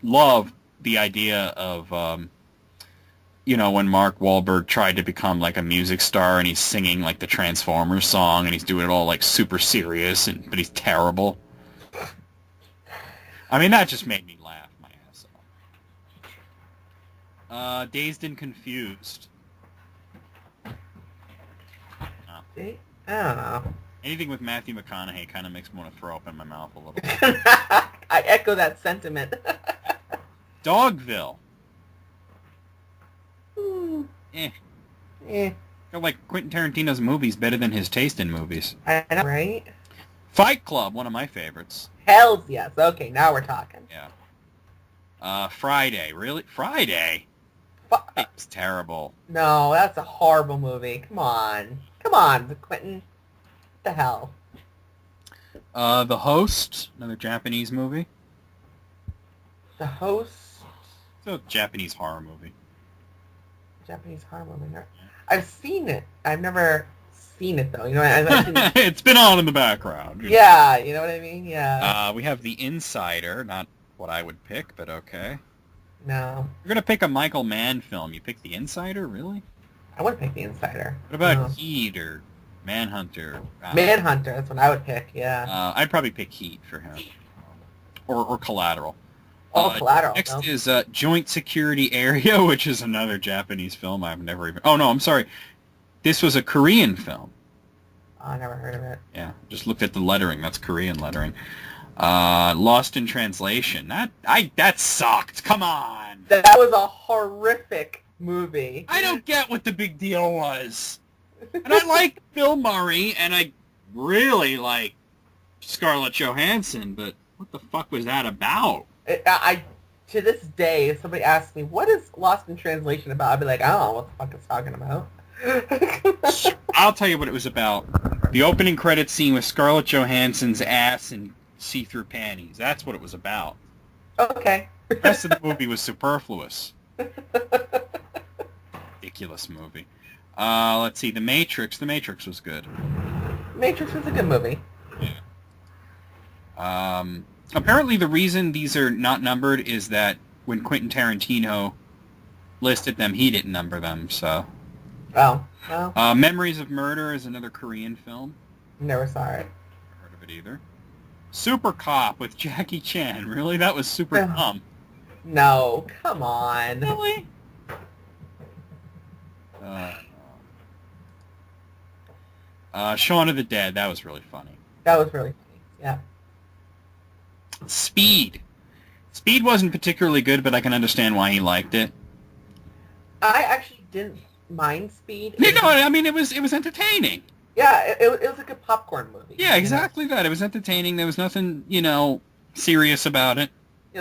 love the idea of, when Mark Wahlberg tried to become, like, a music star and he's singing, like, the Transformers song and he's doing it all, like, super serious, but he's terrible. I mean, that just made me laugh my ass off. Dazed and Confused. I don't know. Anything with Matthew McConaughey kind of makes me want to throw up in my mouth a little bit. I echo that sentiment. Dogville. Eh. I feel like Quentin Tarantino's movies better than his taste in movies. I know, right? Fight Club, one of my favorites. Hells yes. Okay, now we're talking. Yeah. Friday. Really? Friday? It's terrible. No, that's a horrible movie. Come on. Come on, Quentin. What the hell? The Host, another Japanese movie. The Host? It's a Japanese horror movie. Japanese horror movie. I've seen it. I've never seen it, though. You know, I've seen it. It's been on in the background. Yeah, you know what I mean? Yeah. We have The Insider, not what I would pick, but okay. No. You're going to pick a Michael Mann film. You pick The Insider? Really? I would pick The Insider. What about Heat or Manhunter? Manhunter, that's what I would pick, yeah. I'd probably pick Heat for him. Or Collateral. Collateral. Next no. is Joint Security Area, which is another Japanese film I've never even... Oh, no, I'm sorry. This was a Korean film. Oh, I never heard of it. Yeah, just looked at the lettering. That's Korean lettering. Lost in Translation. That sucked. Come on. That was a horrific movie. I don't get what the big deal was. And I like Bill Murray, and I really like Scarlett Johansson, but what the fuck was that about? I to this day, if somebody asks me, what is Lost in Translation about? I'd be like, I don't know what the fuck it's talking about. I'll tell you what it was about. The opening credit scene with Scarlett Johansson's ass and see-through panties. That's what it was about. Okay. The rest of the movie was superfluous. Ridiculous movie. Let's see. The Matrix. The Matrix was good. Matrix was a good movie. Yeah. Apparently the reason these are not numbered is that when Quentin Tarantino listed them, he didn't number them, so... Oh. Well. Memories of Murder is another Korean film. Never saw it. Never heard of it either. Super Cop with Jackie Chan. Really? That was super dumb. No. Come on. Really? Shaun of the Dead. That was really funny. That was really funny. Yeah. Speed. Speed wasn't particularly good, but I can understand why he liked it. I actually didn't mind Speed. No, I mean, it was entertaining. Yeah, it was a good popcorn movie. Yeah, exactly that. It was entertaining. There was nothing, serious about it.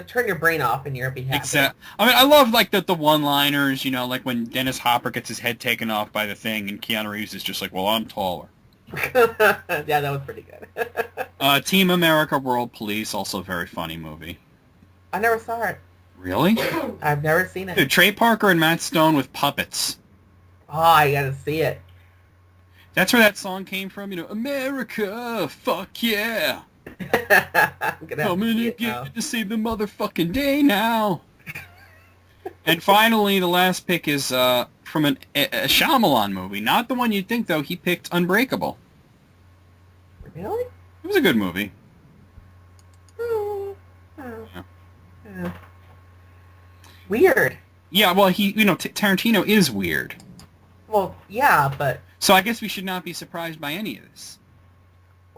Turn your brain off and you'll be happy. Exactly. I mean, I love, like, the one-liners, like when Dennis Hopper gets his head taken off by the thing and Keanu Reeves is just like, well, I'm taller. Yeah, that was pretty good. Team America World Police, also a very funny movie. I never saw it. Really? I've never seen it. Dude, Trey Parker and Matt Stone with puppets. Oh, I gotta see it. That's where that song came from, America, fuck yeah. I'm gonna have to see it now. to see the motherfucking day now. And finally, the last pick is from a Shyamalan movie. Not the one you'd think, though. He picked Unbreakable. Really? It was a good movie. Oh. Yeah. Yeah. Weird. Yeah, well, Tarantino is weird. Well, yeah, but So I guess we should not be surprised by any of this.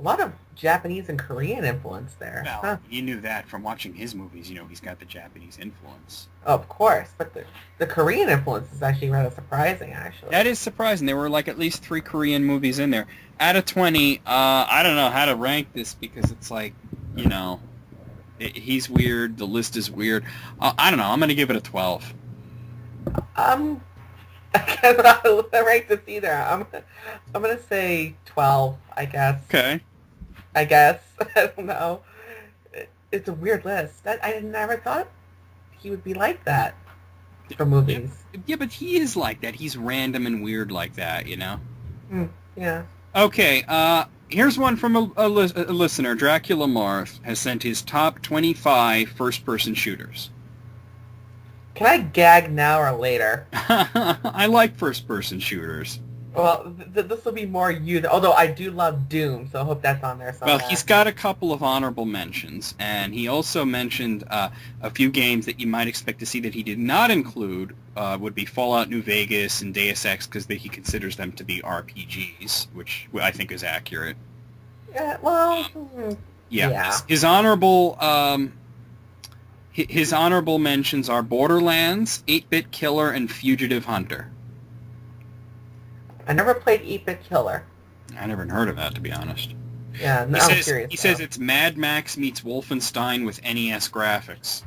a lot of Japanese and Korean influence there. Well, Huh. you knew that from watching his movies. He's got the Japanese influence. Of course, but the Korean influence is actually rather surprising, actually. That is surprising. There were like at least 3 Korean movies in there. Out of 20, I don't know how to rank this because it's like, he's weird. The list is weird. I don't know. I'm going to give it a 12. I cannot rank this either. I'm gonna say 12. I guess. Okay. I guess. I don't know. It's a weird list. I never thought he would be like that for movies. Yeah, but he is like that. He's random and weird like that, Yeah. Okay, here's one from a listener. Dracula Marth has sent his top 25 first-person shooters. Can I gag now or later? I like first-person shooters. Well, this will be more you. Although I do love Doom, so I hope that's on there somewhere. Well, he's got a couple of honorable mentions, and he also mentioned a few games that you might expect to see that he did not include would be Fallout New Vegas and Deus Ex, because he considers them to be RPGs, which I think is accurate. Yeah, well... Yeah. His honorable... His honorable mentions are Borderlands, 8-Bit Killer, and Fugitive Hunter. I never played 8-Bit Killer. I never heard of that, to be honest. Yeah, no, I'm curious. He says it's Mad Max meets Wolfenstein with NES graphics.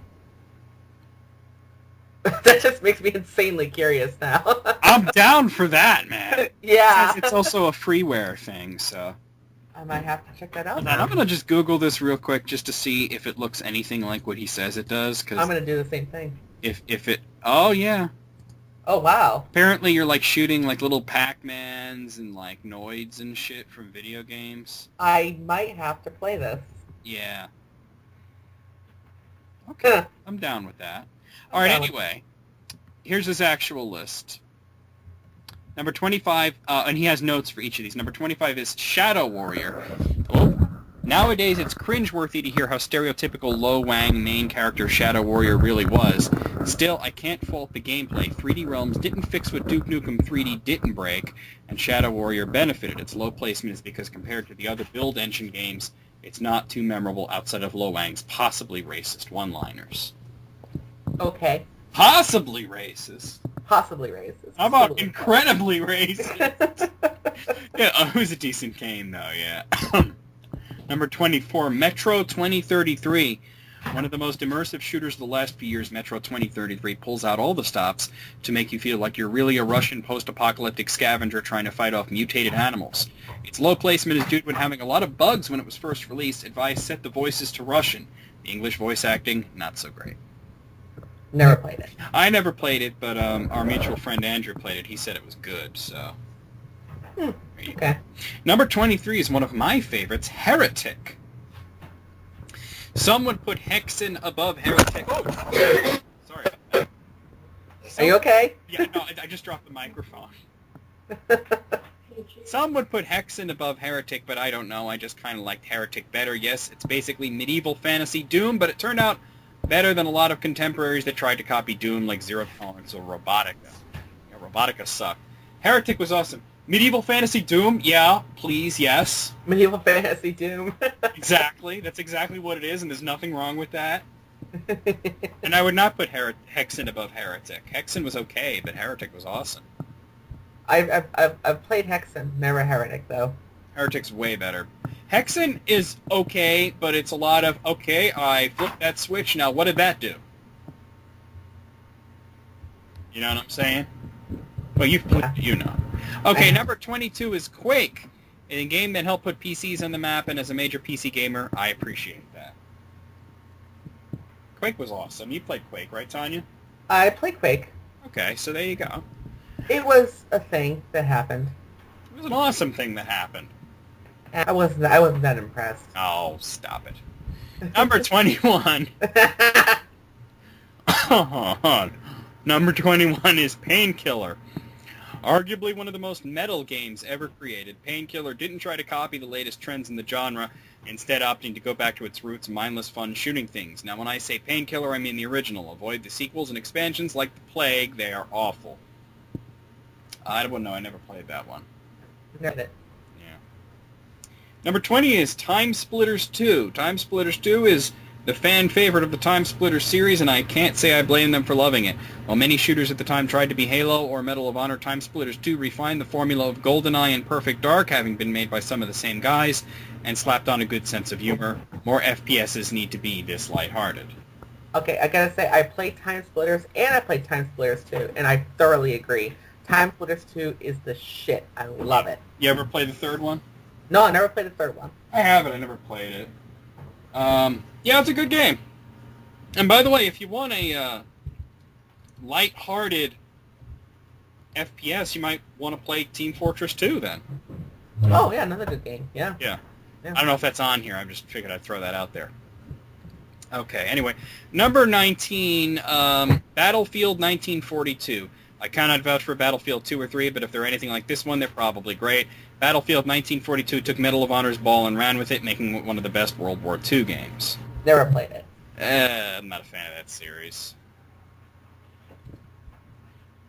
That just makes me insanely curious now. I'm down for that, man. Yeah. It's also a freeware thing, so... I might have to check that out And now. I'm going to just Google this real quick just to see if it looks anything like what he says it does. Cause I'm going to do the same thing. If it... Oh, yeah. Oh, wow. Apparently you're, like, shooting, like, little Pac-Mans and, like, Noids and shit from video games. I might have to play this. Yeah. Okay. I'm down with that. All right, down anyway. Here's his actual list. Number 25, and he has notes for each of these. Number 25 is Shadow Warrior. Oh. Nowadays, it's cringeworthy to hear how stereotypical Lo Wang main character Shadow Warrior really was. Still, I can't fault the gameplay. 3D Realms didn't fix what Duke Nukem 3D didn't break, and Shadow Warrior benefited. Its low placement is because compared to the other build engine games, it's not too memorable outside of Lo Wang's possibly racist one-liners. Okay. Possibly racist? Possibly racist. How about incredibly racist? Yeah, it was a decent game, though, yeah. Number 24, Metro 2033. One of the most immersive shooters of the last few years, Metro 2033 pulls out all the stops to make you feel like you're really a Russian post-apocalyptic scavenger trying to fight off mutated animals. Its low placement is due to it having a lot of bugs when it was first released. Advice, set the voices to Russian. The English voice acting, not so great. Never played it. I never played it, but our mutual friend Andrew played it. He said it was good, so... Okay. Number 23 is one of my favorites, Heretic. Some would put Hexen above Heretic. Oh, sorry about that. Are you okay? Yeah, no, I just dropped the microphone. Some would put Hexen above Heretic, but I don't know. I just kind of liked Heretic better. Yes, it's basically medieval fantasy Doom, but it turned out better than a lot of contemporaries that tried to copy Doom, like Zero Tolerance or Robotica. Yeah, Robotica sucked. Heretic was awesome. Medieval fantasy Doom? Yeah, please, yes. Medieval fantasy Doom. Exactly. That's exactly what it is, and there's nothing wrong with that. And I would not put Hexen above Heretic. Hexen was okay, but Heretic was awesome. I've played Hexen, never Heretic, though. Heretic's way better. Hexen is okay, but it's a lot of, okay, I flipped that switch, now what did that do? You know what I'm saying? Well, you've played it, you know. Okay, number 22 is Quake. A game that helped put PCs on the map, and as a major PC gamer, I appreciate that. Quake was awesome. You played Quake, right, Tanya? I played Quake. Okay, so there you go. It was a thing that happened. It was an awesome thing that happened. I wasn't that impressed. Oh, stop it. Number 21. Number 21 is Painkiller. Arguably one of the most metal games ever created, Painkiller didn't try to copy the latest trends in the genre, instead opting to go back to its roots, mindless fun shooting things. Now when I say Painkiller, I mean the original. Avoid the sequels and expansions like the plague, they are awful. I don't know, I never played that one. Never did. Yeah. Number 20 is Time Splitters 2. Time Splitters 2 is the fan favorite of the Time Splitters series, and I can't say I blame them for loving it. While many shooters at the time tried to be Halo or Medal of Honor, Time Splitters 2 refined the formula of GoldenEye and Perfect Dark, having been made by some of the same guys, and slapped on a good sense of humor. More FPSs need to be this lighthearted. Okay, I gotta say, I played Time Splitters and I played Time Splitters 2, and I thoroughly agree. Time Splitters 2 is the shit. I love it. You ever play the third one? No, I never played the third one. I haven't. I never played it. Yeah, it's a good game. And by the way, if you want a light-hearted FPS, you might want to play Team Fortress 2 then. Oh, yeah, another good game. Yeah. Yeah. I don't know if that's on here. I just figured I'd throw that out there. Okay, anyway. Number 19, Battlefield 1942. I cannot vouch for Battlefield 2 or 3, but if they're anything like this one, they're probably great. Battlefield 1942 took Medal of Honor's ball and ran with it, making it one of the best World War II games. Never played it. I'm not a fan of that series.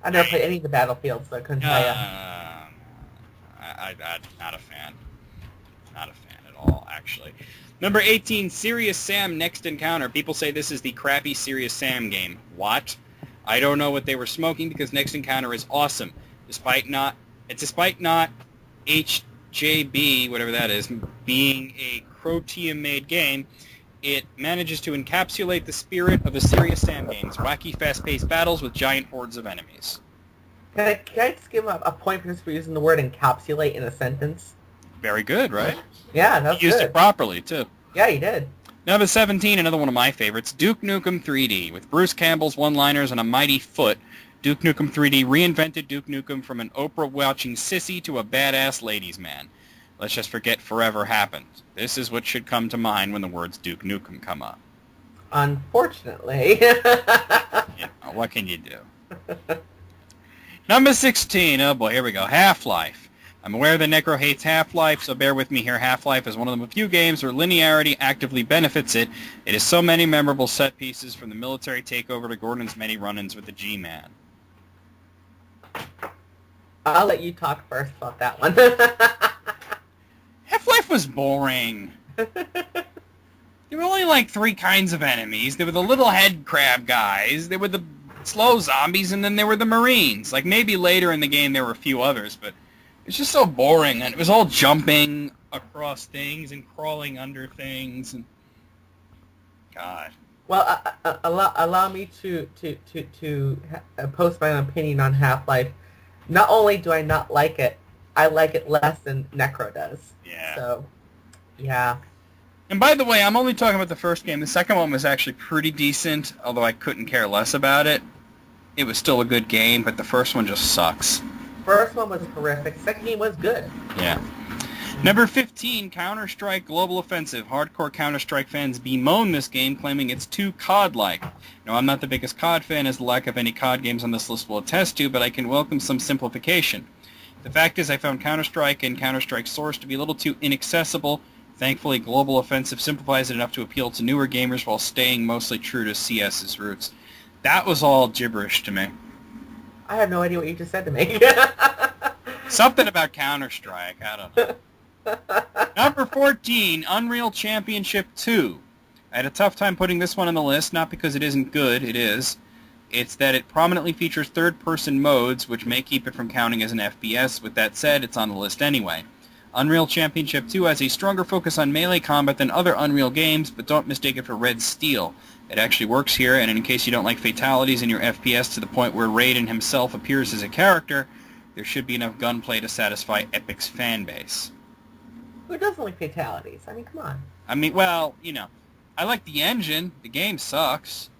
I never played any of the Battlefields, so I couldn't tell you. I'm not a fan. Not a fan at all, actually. Number 18, Serious Sam Next Encounter. People say this is the crappy Serious Sam game. What? I don't know what they were smoking because Next Encounter is awesome. Despite not HJB, whatever that is, being a Crotium-made game, it manages to encapsulate the spirit of the Serious Sam games. Wacky, fast-paced battles with giant hordes of enemies. Can I just give a point for this for using the word encapsulate in a sentence? Very good, right? Yeah, that's You used good. it properly, too. Yeah, you did. Number 17, another one of my favorites, Duke Nukem 3D. With Bruce Campbell's one-liners and a mighty foot, Duke Nukem 3D reinvented Duke Nukem from an Oprah-watching sissy to a badass ladies' man. Let's just forget forever happened. This is what should come to mind when the words Duke Nukem come up. Unfortunately. What can you do? Number 16, oh boy, here we go, Half-Life. I'm aware that Necro hates Half-Life, so bear with me here. Half-Life is one of the few games where linearity actively benefits it. It has so many memorable set pieces, from the military takeover to Gordon's many run-ins with the G-Man. I'll let you talk first about that one. Half-Life was boring. There were only like 3 kinds of enemies. There were the little head crab guys, there were the slow zombies, and then there were the Marines. Like, maybe later in the game there were a few others, but it's just so boring, and it was all jumping across things and crawling under things, and God. Well, allow me to post my own opinion on Half-Life. Not only do I not like it, I like it less than Necro does. Yeah. So, yeah. And by the way, I'm only talking about the first game. The second one was actually pretty decent, although I couldn't care less about it. It was still a good game, but the first one just sucks. First one was horrific. Second game was good. Yeah. Number 15, Counter-Strike Global Offensive. Hardcore Counter-Strike fans bemoan this game, claiming it's too COD-like. Now, I'm not the biggest COD fan, as the lack of any COD games on this list will attest to, but I can welcome some simplification. The fact is, I found Counter-Strike and Counter-Strike Source to be a little too inaccessible. Thankfully, Global Offensive simplifies it enough to appeal to newer gamers while staying mostly true to CS's roots. That was all gibberish to me. I have no idea what you just said to me. Something about Counter-Strike, I don't know. Number 14, Unreal Championship 2. I had a tough time putting this one on the list, not because it isn't good, it is. It's that it prominently features third-person modes, which may keep it from counting as an FPS. With that said, it's on the list anyway. Unreal Championship 2 has a stronger focus on melee combat than other Unreal games, but don't mistake it for Red Steel. It actually works here, and in case you don't like fatalities in your FPS to the point where Raiden himself appears as a character, there should be enough gunplay to satisfy Epic's fan base. Who doesn't like fatalities? I mean, come on. I mean, well, you know, I like the engine. The game sucks.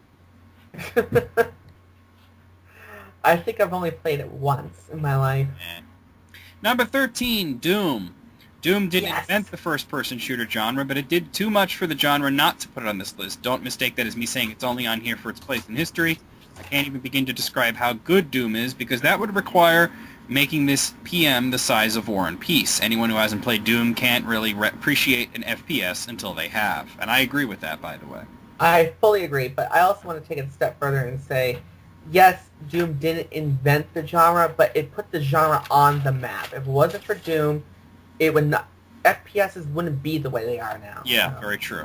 I think I've only played it once in my life. Number 13, Doom. Doom didn't Yes. invent the first-person shooter genre, but it did too much for the genre not to put it on this list. Don't mistake that as me saying it's only on here for its place in history. I can't even begin to describe how good Doom is, because that would require making this PM the size of War and Peace. Anyone who hasn't played Doom can't really appreciate an FPS until they have. And I agree with that, by the way. I fully agree, but I also want to take it a step further and say, yes, Doom didn't invent the genre, but it put the genre on the map. If it wasn't for Doom, it would not. FPSs wouldn't be the way they are now. Yeah, very true.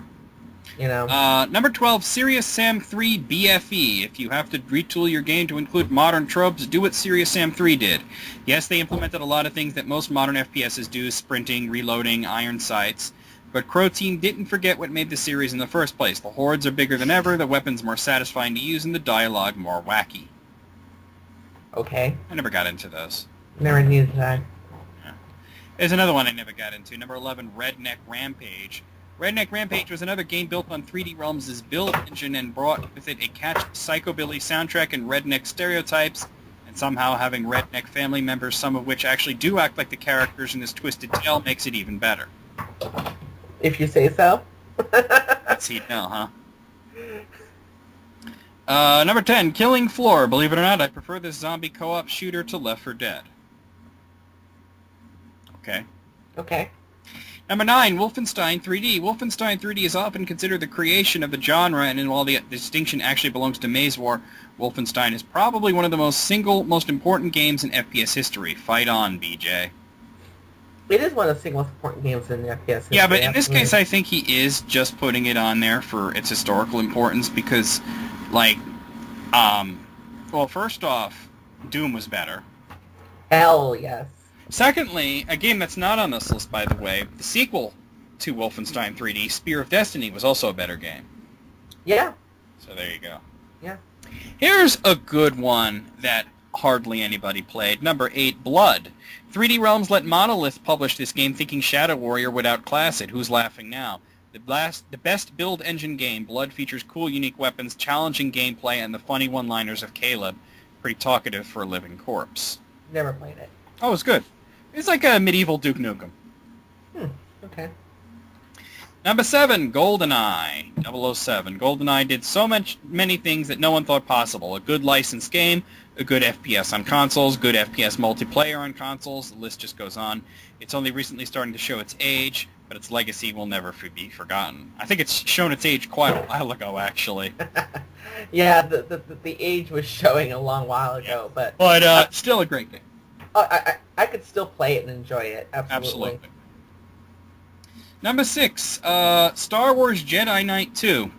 You know. Number 12, Serious Sam 3 BFE. If you have to retool your game to include modern tropes, do what Serious Sam 3 did. Yes, they implemented a lot of things that most modern FPSs do, sprinting, reloading, iron sights. But Crow Team didn't forget what made the series in the first place. The hordes are bigger than ever, the weapons more satisfying to use, and the dialogue more wacky. Okay. I never got into those. Never needed that. Yeah. There's another one I never got into. Number 11, Redneck Rampage. Redneck Rampage was another game built on 3D Realms' build engine and brought with it a catchy psychobilly soundtrack and redneck stereotypes, and somehow having redneck family members, some of which actually do act like the characters in this twisted tale, makes it even better. If you say so. Let's see now, huh? Number 10, Killing Floor. Believe it or not, I prefer this zombie co-op shooter to Left 4 Dead. Okay. Okay. Number 9, Wolfenstein 3D. Wolfenstein 3D is often considered the creation of the genre, and while the distinction actually belongs to Maze War, Wolfenstein is probably one of the most important games in FPS history. Fight on, BJ. It is one of the single most important games in the FPS history. Yeah, but in this case, I think he is just putting it on there for its historical importance because, like, well, first off, Doom was better. Hell yes. Secondly, a game that's not on this list, by the way, the sequel to Wolfenstein 3D, Spear of Destiny, was also a better game. Yeah. So there you go. Yeah. Here's a good one that hardly anybody played. Number 8, Blood. 3D Realms let Monolith publish this game thinking Shadow Warrior would outclass it. Who's laughing now? The best build engine game, Blood features cool, unique weapons, challenging gameplay, and the funny one-liners of Caleb. Pretty talkative for a living corpse. Never played it. Oh, it's good. It's like a medieval Duke Nukem. Okay. Number 7, GoldenEye 007. GoldenEye did so many things that no one thought possible. A good licensed game, a good FPS on consoles, good FPS multiplayer on consoles, the list just goes on. It's only recently starting to show its age, but its legacy will never be forgotten. I think it's shown its age quite a while ago, actually. Yeah, the age was showing a long while ago, but still a great game. I could still play it and enjoy it. Absolutely. Number 6, Star Wars Jedi Knight 2.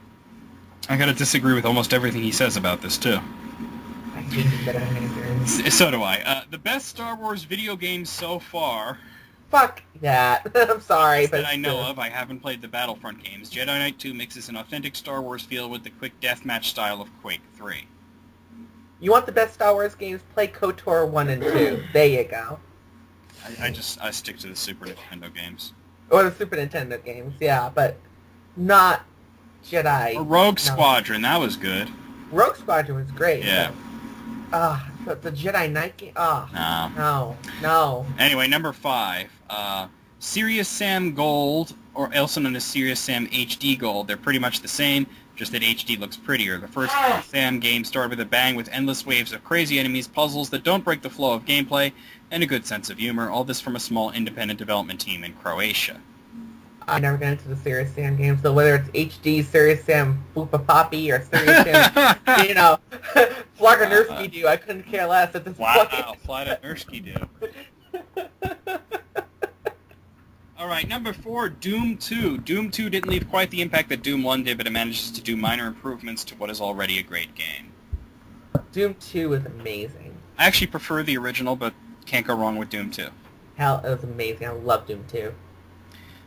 I gotta disagree with almost everything he says about this, too. I hate Jedi Knight. So do I. The best Star Wars video game so far... Fuck that. I'm sorry, but... that I know of, I haven't played the Battlefront games. Jedi Knight 2 mixes an authentic Star Wars feel with the quick deathmatch style of Quake 3. You want the best Star Wars games? Play KOTOR 1 and 2. There you go. I stick to the Super Nintendo games. Or the Super Nintendo games, yeah, but not Jedi. Or Rogue Squadron, that was good. Rogue Squadron was great. Yeah. But the Jedi Knight game? No. No. Anyway, number 5, Serious Sam Gold, or also known as Serious Sam HD Gold. They're pretty much the same, just that HD looks prettier. The first Sam game started with a bang with endless waves of crazy enemies, puzzles that don't break the flow of gameplay, and a good sense of humor. All this from a small independent development team in Croatia. I never got into the Serious Sam games, so whether it's HD, Serious Sam Boopa Poppy, or Serious Sam, Flaganursky do, I couldn't care less at this point. Wow, Flaganursky do. Alright, number 4, Doom 2. Doom 2 didn't leave quite the impact that Doom 1 did, but it manages to do minor improvements to what is already a great game. Doom 2 is amazing. I actually prefer the original, but can't go wrong with Doom 2. Hell, it was amazing. I love Doom 2.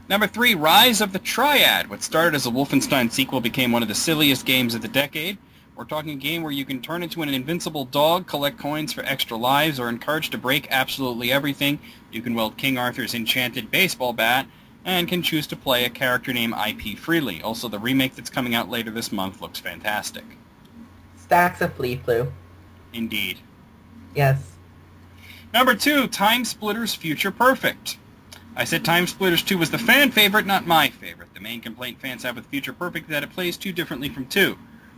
Number 3, Rise of the Triad. What started as a Wolfenstein sequel became one of the silliest games of the decade. We're talking a game where you can turn into an invincible dog, collect coins for extra lives, or encouraged to break absolutely everything. You can wield King Arthur's enchanted baseball bat, and can choose to play a character named IP freely. Also, the remake that's coming out later this month looks fantastic. Stacks of Flea Flu. Indeed. Yes. Number 2, Time Splitters Future Perfect. I said Time Splitters 2 was the fan favorite, not my favorite. The main complaint fans have with Future Perfect is that it plays too differently from 2.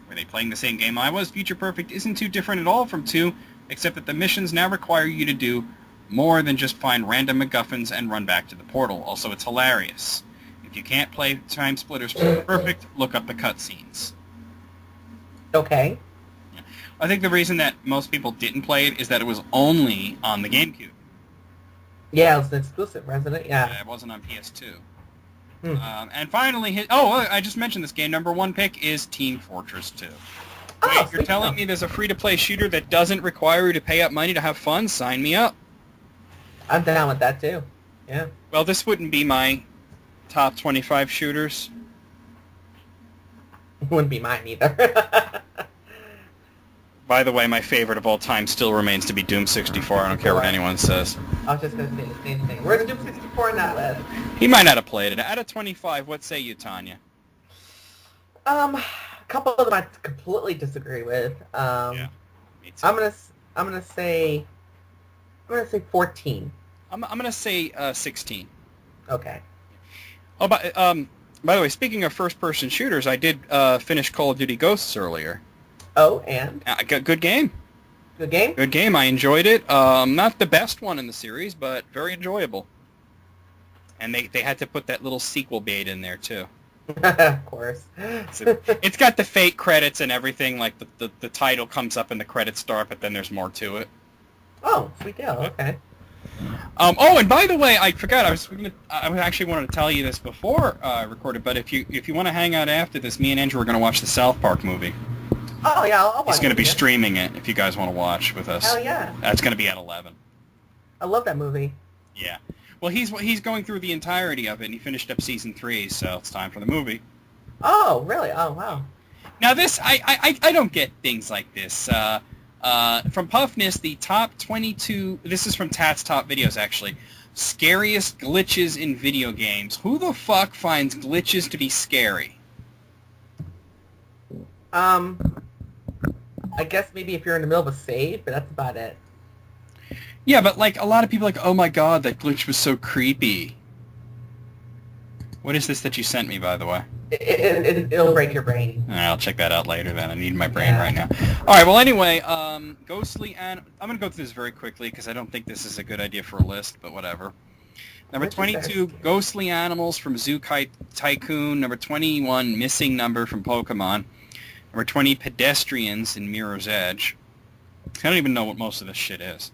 Were they playing the same game I was? Future Perfect isn't too different at all from 2, except that the missions now require you to do more than just find random MacGuffins and run back to the portal. Also, it's hilarious. If you can't play Time Splitters Perfect, look up the cutscenes. Okay. Yeah. I think the reason that most people didn't play it is that it was only on the GameCube. Yeah, it was an exclusive, wasn't it? Yeah. It wasn't on PS2. Hmm. And finally, I just mentioned this game. Number 1 pick is Team Fortress 2. Oh, Wait, you're telling me there's a free-to-play shooter that doesn't require you to pay up money to have fun? Sign me up. I'm down with that too. Yeah. Well, this wouldn't be my top 25 shooters. Wouldn't be mine either. By the way, my favorite of all time still remains to be Doom 64. I don't care what anyone says. I was just going to say the same thing. Where's Doom 64 in that list? He might not have played it. Out of 25, what say you, Tanya? A couple of them I completely disagree with. Yeah, me too. I'm gonna say 14. I'm gonna say 16. Okay. Oh, by the way, speaking of first-person shooters, I did finish Call of Duty Ghosts earlier. Oh, and Good game. good game. Good game. I enjoyed it. Not the best one in the series, but very enjoyable. And they had to put that little sequel bait in there too. Of course. So it's got the fake credits and everything. Like the title comes up and the credits start, but then there's more to it. Oh, sweet deal. Okay. And by the way, I forgot. I actually wanted to tell you this before I recorded. But if you want to hang out after this, me and Andrew are going to watch the South Park movie. Oh yeah, I'll watch He's going to be it. streaming it if you guys want to watch with us. Hell yeah. That's going to be at 11. I love that movie. Yeah. Well, he's going through the entirety of it, and he finished up season 3, so it's time for the movie. Oh, really? Oh, wow. Now this, I don't get things like this. From Puffness, the top 22, this is from Tat's Top Videos, actually. Scariest glitches in video games. Who the fuck finds glitches to be scary? I guess maybe if you're in the middle of a save, but that's about it. Yeah, but like a lot of people are like, oh my god, that glitch was so creepy. What is this that you sent me, by the way? It'll break your brain. I'll check that out later then. I need my brain right now. All right, well, anyway, Ghostly and I'm going to go through this very quickly because I don't think this is a good idea for a list, but whatever. Number 22, Ghostly Animals from Zoo Tycoon. Number 21, Missing Number from Pokemon. Number 20, Pedestrians in Mirror's Edge. I don't even know what most of this shit is.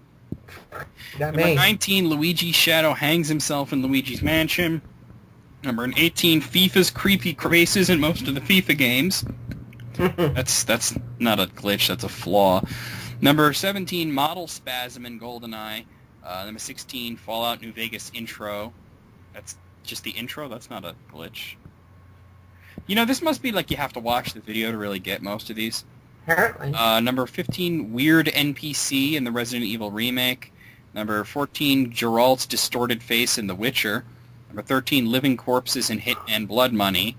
Number 19, Luigi's Shadow hangs himself in Luigi's Mansion. Number 18, FIFA's creepy faces in most of the FIFA games. That's not a glitch, that's a flaw. Number 17, Model Spasm in GoldenEye. Number 16, Fallout New Vegas intro. That's just the intro, that's not a glitch. You know, this must be like you have to watch the video to really get most of these. Apparently. Number 15, Weird NPC in the Resident Evil remake. Number 14, Geralt's distorted face in The Witcher. Number 13, Living Corpses in Hitman Blood Money.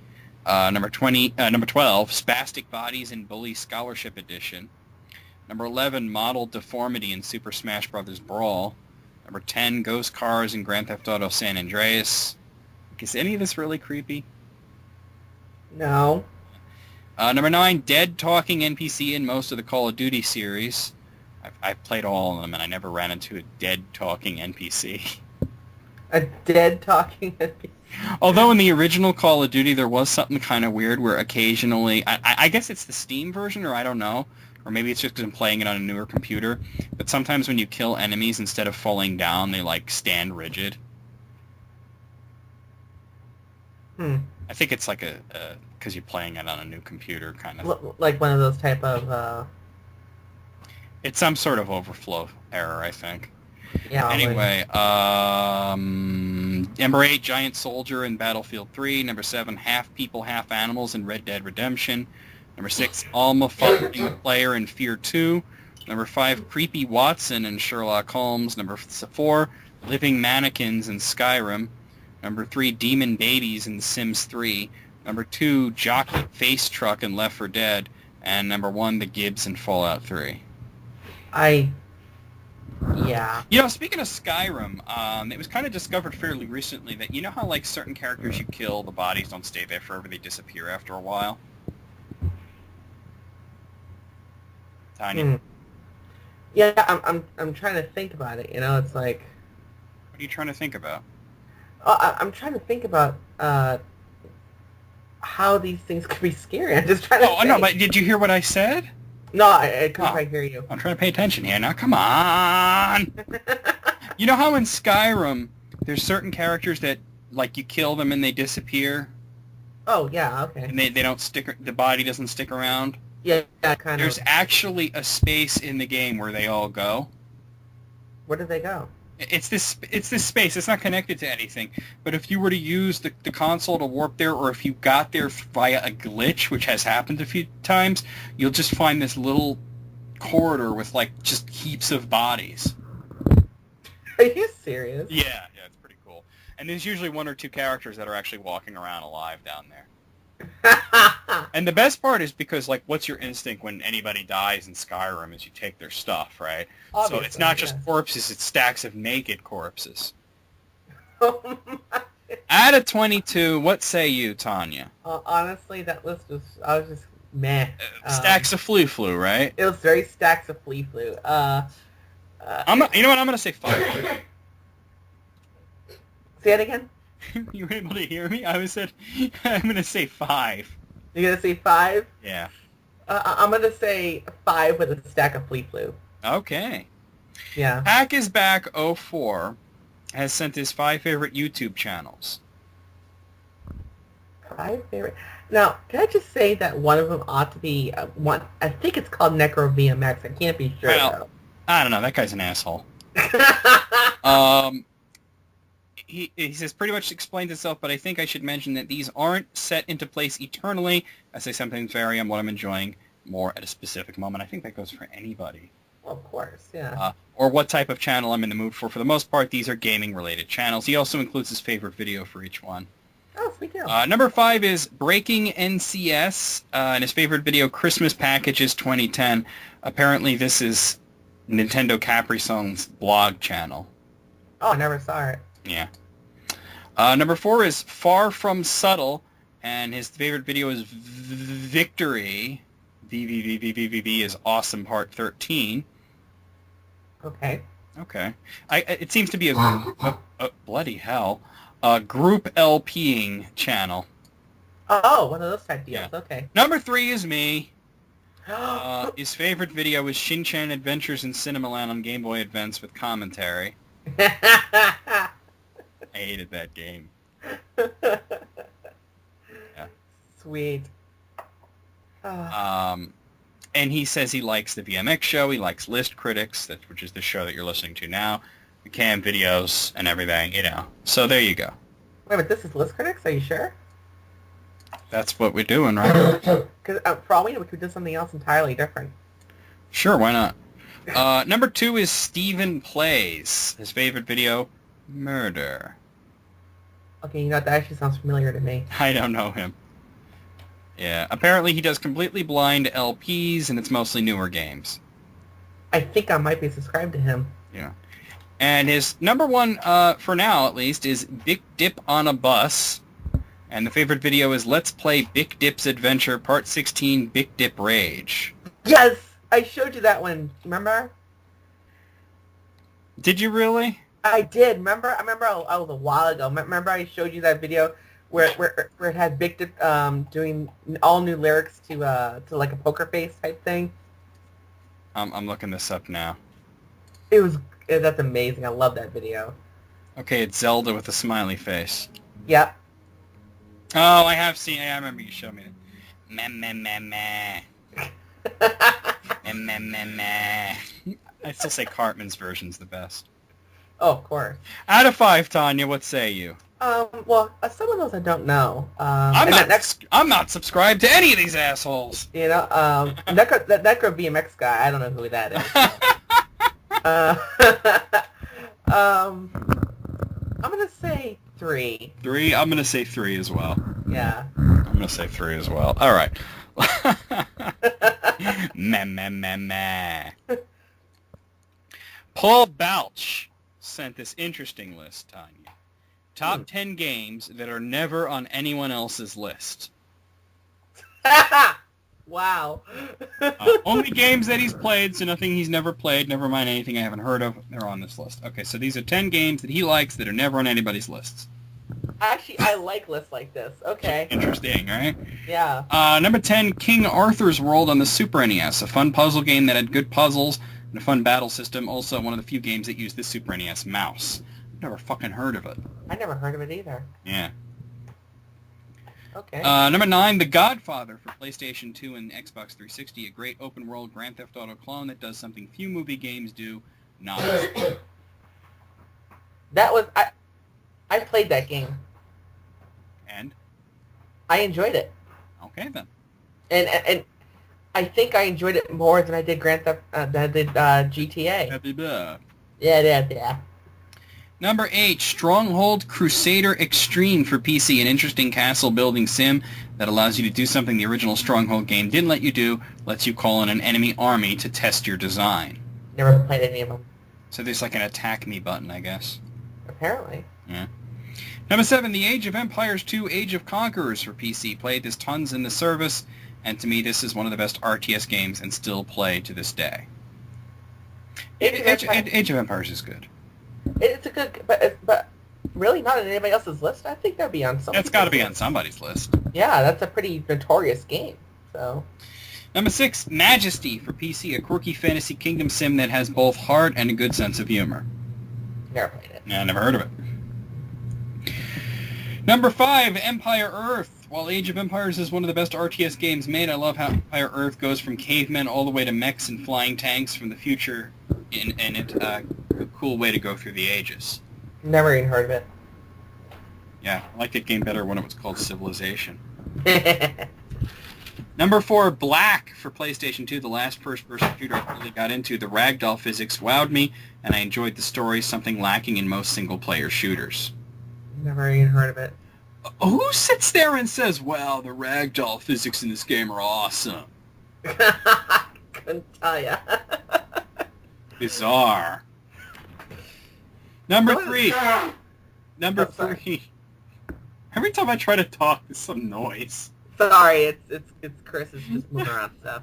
Number 12, Spastic Bodies in Bully Scholarship Edition. Number 11, Model Deformity in Super Smash Bros. Brawl. Number 10, Ghost Cars in Grand Theft Auto San Andreas. Is any of this really creepy? No. Number 9, Dead Talking NPC in most of the Call of Duty series. I've played all of them, and I never ran into a dead talking NPC. A dead talking NPC? Although in the original Call of Duty, there was something kind of weird where occasionally... I guess it's the Steam version, or I don't know. Or maybe it's just because I'm playing it on a newer computer. But sometimes when you kill enemies, instead of falling down, they, like, stand rigid. I think it's like because you're playing it on a new computer, kind of. Like one of those type of... It's some sort of overflow error, I think. Yeah. Anyway, number 8, Giant Soldier in Battlefield 3. Number 7, Half People, Half Animals in Red Dead Redemption. Number 6, Alma following the player in Fear 2. Number 5, Creepy Watson in Sherlock Holmes. Number 4, Living Mannequins in Skyrim. Number 3, Demon Babies in The Sims 3. Number 2, Jockey Face Truck in Left 4 Dead. And number 1, The Gibbs in Fallout 3. Yeah. You know, speaking of Skyrim, it was kind of discovered fairly recently that you know how like certain characters you kill, the bodies don't stay there forever; they disappear after a while. Tanya, Hmm. Yeah, I'm trying to think about it. You know, it's like what are you trying to think about? I'm trying to think about how these things could be scary. I'm just trying to Oh, no, think. but did you hear what I said? No, I couldn't Oh, quite hear you. I'm trying to pay attention here. Now, come on. You know how in Skyrim there's certain characters that like you kill them and they disappear, Oh, yeah, okay. and they don't stick. The body doesn't stick around. Yeah, kind There's of. actually a space in the game where they all go. Where did they go? It's this space. It's not connected to anything. But if you were to use the console to warp there, or if you got there via a glitch, which has happened a few times, you'll just find this little corridor with like just heaps of bodies. Are you serious? Yeah, it's pretty cool. And there's usually one or two characters that are actually walking around alive down there. And the best part is because, like, what's your instinct when anybody dies in Skyrim is you take their stuff, right? Obviously, so it's not just yes. corpses, it's stacks of naked corpses. Oh my. Out of 22, what say you, Tanya? Honestly, that list was, I was just meh. Stacks of flu, right? It was very stacks of flea flu. You know what, I'm going to say 5. Say it again? You were able to hear me? I said, I'm going to say 5. You're going to say 5? Yeah. I'm going to say 5 with a stack of flea flu. Okay. Yeah. Hack is Back 04 has sent his 5 favorite YouTube channels. 5 favorite. Now, can I just say that one of them ought to be one? I think it's called Necro VMX. I can't be sure. Well, I don't know. That guy's an asshole. Though. He says pretty much explains itself, but I think I should mention that these aren't set into place eternally, as they sometimes vary on what I'm enjoying more at a specific moment. I think that goes for anybody. Well, of course, yeah. Or what type of channel I'm in the mood for. For the most part, these are gaming-related channels. He also includes his favorite video for each one. Oh, sweet deal. Number 5 is Breaking NCS, and his favorite video, Christmas Packages 2010. Apparently, this is Nintendo Capri Sun's blog channel. Oh, I never saw it. Yeah. Number 4 is Far From Subtle, and his favorite video is Victory. VVVVVV is Awesome Part 13. Okay. Okay. It seems to be a bloody hell, a group LPing channel. Oh, one of those type deals. Yeah. Okay. Number 3 is me. His favorite video is Shin-Chan Adventures in Cinemaland on Game Boy Advance with commentary. I hated that game. Yeah. Sweet. Oh. And he says he likes the VMX show, he likes List Critics, which is the show that you're listening to now, the cam videos and everything, you know. So there you go. Wait, but this is List Critics? Are you sure? That's what we're doing, right? Because for all we know, we could do something else entirely different. Sure, why not? Number 2 is Steven Plays. His favorite video, Murder. Okay, you know, that actually sounds familiar to me. I don't know him. Yeah, apparently he does completely blind LPs, and it's mostly newer games. I think I might be subscribed to him. Yeah. And his number 1, for now at least, is Big Dip on a Bus. And the favorite video is Let's Play Big Dip's Adventure Part 16 Big Dip Rage. Yes! I showed you that one. Remember? Did you really? I did. Remember? I remember it was a while ago. Remember I showed you that video where it had Big Dip doing all new lyrics to like a poker face type thing? I'm looking this up now. That's amazing. I love that video. Okay, it's Zelda with a smiley face. Yep. Oh, I have seen. I remember you showed me that. Meh, meh, meh, meh. Meh, meh, meh, meh. I still say Cartman's version's the best. Oh, of course. Out of 5, Tanya, what say you? Well, some of those I don't know. I'm not subscribed to any of these assholes. You know, that Necro VMX guy, I don't know who that is. I'm gonna say 3. 3? I'm gonna say 3 as well. Yeah. I'm gonna say 3 as well. All right. Meh, meh, meh, meh. Paul Balch sent this interesting list, Tanya. Top 10 games that are never on anyone else's list. Wow. Only games that he's played, so nothing he's never played, never mind anything I haven't heard of, they're on this list. Okay, so these are 10 games that he likes that are never on anybody's lists. Actually, I like lists like this. Okay. Interesting, right? Yeah. Number 10, King Arthur's World on the Super NES. A fun puzzle game that had good puzzles and a fun battle system. Also, one of the few games that used the Super NES mouse. Never fucking heard of it. I never heard of it either. Yeah. Okay. Number 9, The Godfather for PlayStation 2 and Xbox 360. A great open-world Grand Theft Auto clone that does something few movie games do. Not. That was... I played that game. And? I enjoyed it. Okay, then. And I think I enjoyed it more than I did GTA. Yeah. Number 8, Stronghold Crusader Extreme for PC, an interesting castle-building sim that allows you to do something the original Stronghold game didn't let you do, lets you call in an enemy army to test your design. Never played any of them. So there's like an attack me button, I guess. Apparently. Yeah. Number 7, The Age of Empires 2 Age of Conquerors for PC. Played this tons in the service, and to me this is one of the best RTS games and still played to this day. Age of Empires is good. It's a good, but really not on anybody else's list. I think that'd be on somebody's. It's got to be on somebody's list. Yeah, that's a pretty notorious game. So. Number 6, Majesty for PC, a quirky fantasy kingdom sim that has both heart and a good sense of humor. Never played it. Yeah, never heard of it. Number 5, Empire Earth. While Age of Empires is one of the best RTS games made, I love how Empire Earth goes from cavemen all the way to mechs and flying tanks from the future in it. A cool way to go through the ages. Never even heard of it. Yeah, I liked that game better when it was called Civilization. Number 4, Black for PlayStation 2, the last first-person shooter I really got into. The ragdoll physics wowed me, and I enjoyed the story, something lacking in most single-player shooters. Never even heard of it. Who sits there and says, well, the ragdoll physics in this game are awesome? Couldn't tell ya. Bizarre. Number 3. Number 3. Every time I try to talk, there's some noise. Sorry, it's Chris is just moving around stuff.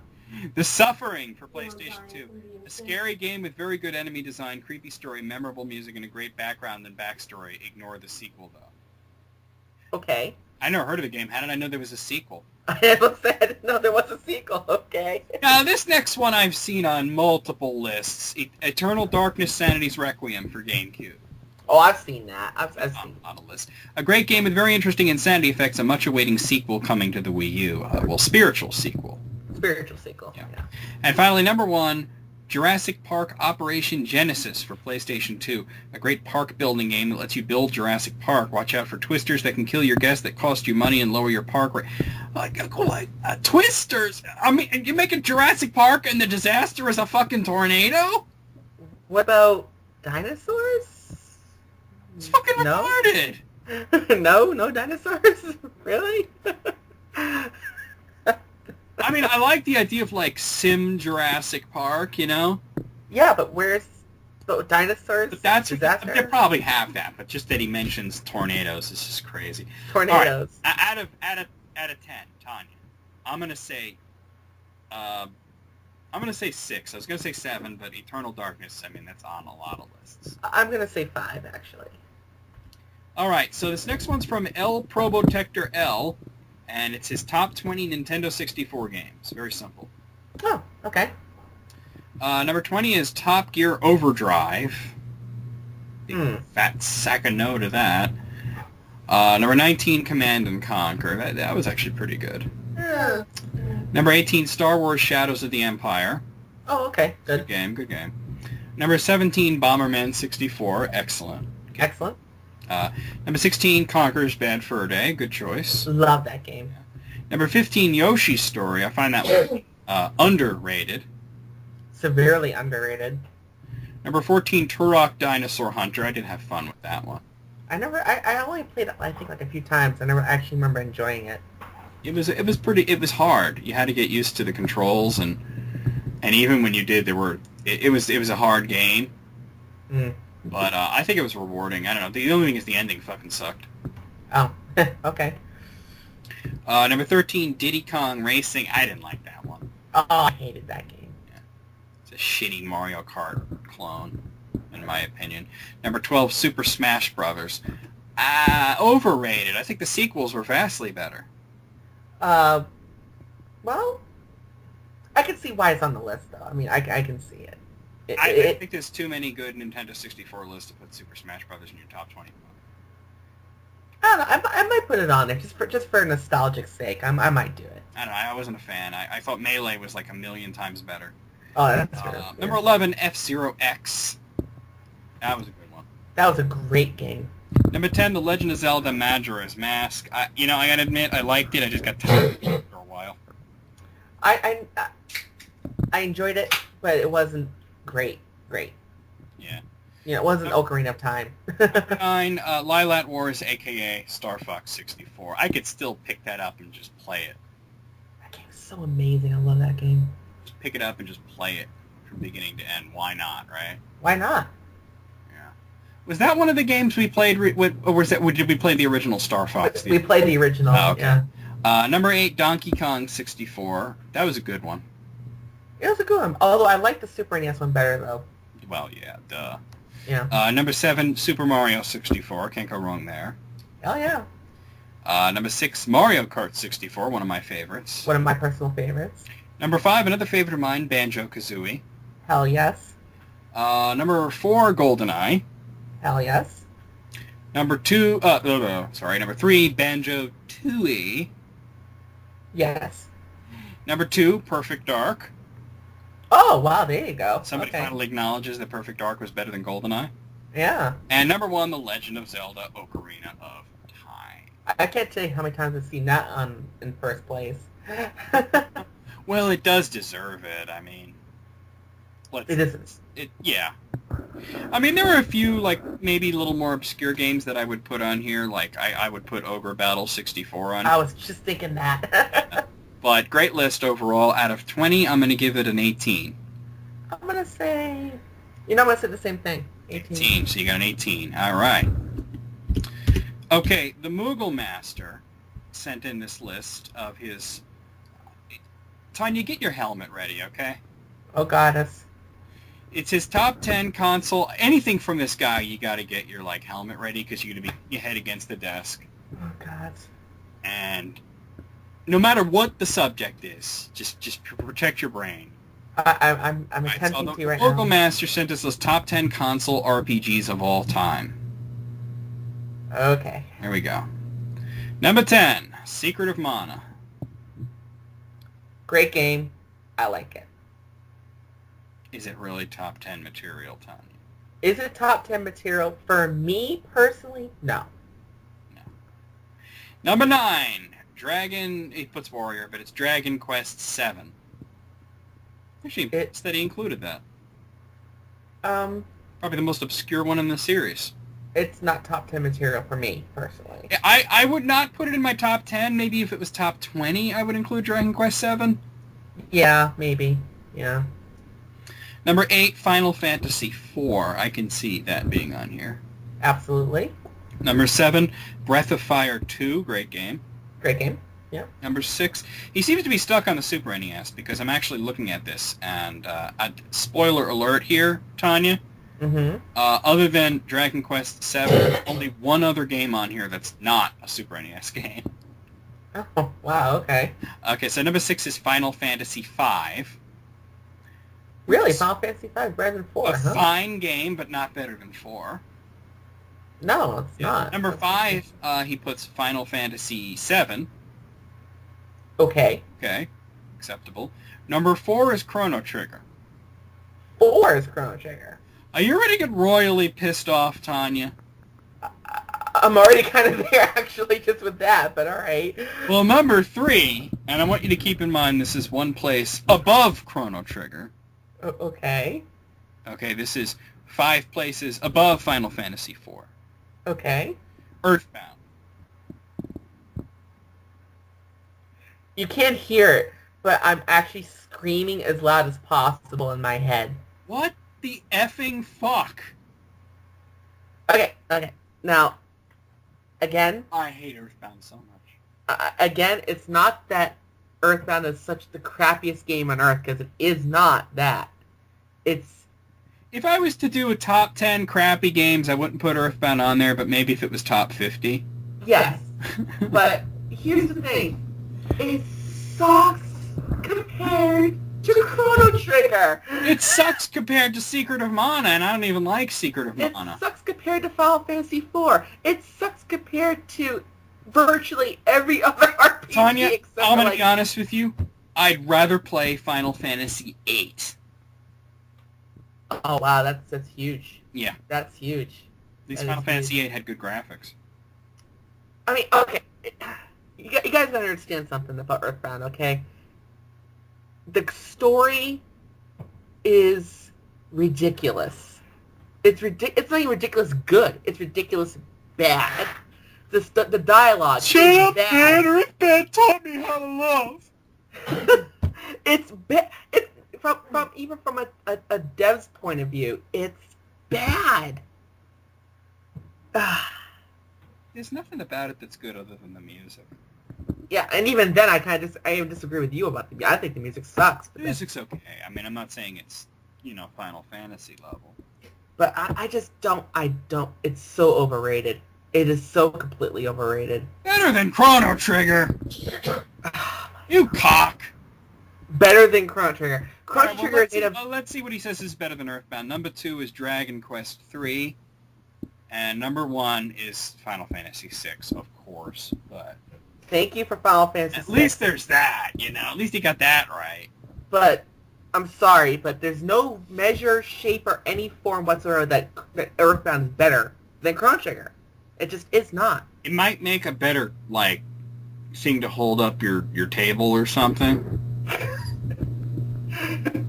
The Suffering for PlayStation 2. A scary game with very good enemy design, creepy story, memorable music, and a great background and backstory. Ignore the sequel, though. Okay. I never heard of the game. How did I know there was a sequel? I didn't know there was a sequel. Okay. Now, this next one I've seen on multiple lists. Eternal Darkness Sanity's Requiem for GameCube. Oh, I've seen that. I've seen on a list. A great game with very interesting insanity effects, a much-awaiting sequel coming to the Wii U. Spiritual sequel. Spiritual sequel. Yeah. And finally, number 1, Jurassic Park Operation Genesis for PlayStation 2. A great park building game that lets you build Jurassic Park. Watch out for twisters that can kill your guests, that cost you money and lower your park rate. Twisters? I mean, you make a Jurassic Park and the disaster is a fucking tornado? What about dinosaurs? It's fucking retarded. No dinosaurs? Really? I mean, I like the idea of, like, Sim Jurassic Park, you know? Yeah, but where's the dinosaurs? But that's disaster? They probably have that, but just that he mentions tornadoes is just crazy. Tornadoes. Right. Out of 10, Tanya, I'm gonna say 6. I was gonna say 7, but Eternal Darkness, I mean, that's on a lot of lists. I'm gonna say 5, actually. All right, so this next one's from El Probotector L. And it's his top 20 Nintendo 64 games. Very simple. Oh, okay. Number 20 is Top Gear Overdrive. Big fat sack of no to that. Number 19, Command and Conquer. That was actually pretty good. Yeah. Number 18, Star Wars Shadows of the Empire. Oh, okay. Good Good game. Number 17, Bomberman 64. Excellent. Okay. Excellent. Number 16, Conker's Bad Fur Day. Good choice. Love that game. Number 15, Yoshi's Story. I find that one underrated. Severely underrated. Number 14, Turok Dinosaur Hunter. I did have fun with that one. I only played it, I think, like a few times. I never actually remember enjoying it. It was hard. You had to get used to the controls, and even when you did, it was a hard game. Mm. But I think it was rewarding. I don't know. The only thing is the ending fucking sucked. Oh, okay. Number 13, Diddy Kong Racing. I didn't like that one. Oh, I hated that game. Yeah. It's a shitty Mario Kart clone, in my opinion. Number 12, Super Smash Brothers. Overrated. I think the sequels were vastly better. Well, I can see why it's on the list, though. I mean, I can see it. I think there's too many good Nintendo 64 lists to put Super Smash Brothers in your top 20. I don't know. I might put it on there just for nostalgic sake. I might do it. I don't know. I wasn't a fan. I thought Melee was like a million times better. Oh, that's true. Number 11, F-Zero X. That was a good one. That was a great game. Number 10, The Legend of Zelda Majora's Mask. I gotta admit, I liked it. I just got tired of it for a while. I enjoyed it, but it wasn't great. Yeah. You know, it wasn't Ocarina of Time. Number 9, Lilat Wars, a.k.a. Star Fox 64. I could still pick that up and just play it. That game's so amazing. I love that game. Just pick it up and just play it from beginning to end. Why not, right? Why not? Yeah. Was that one of the games we played or did we play the original Star Fox? We played the original. Oh, okay. Yeah. Number 8, Donkey Kong 64. That was a good one. It was a good one. Although I like the Super NES one better, though. Well, yeah, duh. Yeah. Number 7, Super Mario 64. Can't go wrong there. Oh, yeah. Number 6, Mario Kart 64, one of my favorites. One of my personal favorites. Number 5, another favorite of mine, Banjo-Kazooie. Hell yes. Number 4, GoldenEye. Hell yes. Number 3, Banjo-Tooie. Yes. Number 2, Perfect Dark. Oh, wow, there you go. Somebody Okay. finally acknowledges that Perfect Dark was better than GoldenEye. Yeah. And number 1, The Legend of Zelda Ocarina of Time. I can't tell you how many times I've seen that in first place. Well, it does deserve it. I mean, It isn't. Yeah. I mean, there are a few, like, maybe a little more obscure games that I would put on here. Like, I would put Ogre Battle 64 on. I was just thinking that. But great list overall. Out of 20, I'm going to give it an 18. I'm going to say... I'm going to say the same thing. 18. So you got an 18. All right. Okay, the Moogle Master sent in this list of his... Tanya, get your helmet ready, okay? Oh, goddess. It's his top 10 console. Anything from this guy, you got to get your, like, helmet ready because you're going to be your head against the desk. Oh, God. And no matter what the subject is, just protect your brain. I'm attempting to right now. Moogle Master sent us those top 10 console RPGs of all time. Okay. Here we go. Number 10, Secret of Mana. Great game. I like it. Is it really top 10 material, Tanya? Is it top 10 material? For me, personally, no. No. Number 9, Dragon... He puts Warrior, but it's Dragon Quest 7. Actually, it's that he included that. Probably the most obscure one in the series. It's not top 10 material for me, personally. I would not put it in my top 10. Maybe if it was top 20, I would include Dragon Quest 7. Yeah, maybe. Yeah. Number 8, Final Fantasy IV. I can see that being on here. Absolutely. Number 7, Breath of Fire 2. Great game. Great game. Yeah. Number 6, he seems to be stuck on the Super NES because I'm actually looking at this, and spoiler alert here, Tanya. Mm-hmm. Other than Dragon Quest 7, only one other game on here that's not a Super NES game. Oh, wow, okay. Okay, so number 6 is Final Fantasy V. Really? Final Fantasy V better than 4, A huh? fine game, but not better than 4. No, it's not. Number 5, he puts Final Fantasy VII. Okay. Okay, acceptable. Number 4 is Chrono Trigger. 4 is Chrono Trigger. Are you ready to get royally pissed off, Tanya? I'm already kind of there, actually, just with that, but alright. Well, number 3, and I want you to keep in mind this is one place above Chrono Trigger. Okay. Okay, this is 5 places above Final Fantasy IV. Okay. Earthbound. You can't hear it, but I'm actually screaming as loud as possible in my head. What the effing fuck? Okay. Now, again, I hate Earthbound so much. again, it's not that Earthbound is such the crappiest game on Earth, because it is not that. It's... If I was to do a top 10 crappy games, I wouldn't put Earthbound on there, but maybe if it was top 50. Yes. But here's the thing. It sucks compared to Chrono Trigger. It sucks compared to Secret of Mana, and I don't even like Secret of Mana. It sucks compared to Final Fantasy IV. It sucks compared to virtually every other RPG. Tanya, except I'm going to like, be honest with you. I'd rather play Final Fantasy VIII. oh wow, that's huge. Yeah. That's huge. At least That Final is Fantasy huge. VIII had good graphics. I mean, okay, you guys gotta understand something about Earthbound, okay? The story is ridiculous. It's not even ridiculous good. It's ridiculous bad. The dialogue is bad. Earthbound taught me how to love. It's bad. It's from even from a dev's point of view, it's bad. There's nothing about it that's good other than the music. Yeah, and even then, I even disagree with you about the music. I think the music sucks. The music's okay. I mean, I'm not saying it's, Final Fantasy level. But I just don't. It's so overrated. It is so completely overrated. Better than Chrono Trigger. You cock. Better than Chrono Trigger. Chrono Alright, well, Trigger let's see what he says is better than Earthbound. Number 2 is Dragon Quest III. And number 1 is Final Fantasy VI, of course. But Thank you for Final Fantasy at VI. least there's that, At least he got that right. But I'm sorry, but there's no measure, shape, or any form whatsoever that Earthbound is better than Chrono Trigger. It just is not. It might make a better, thing to hold up your table or something.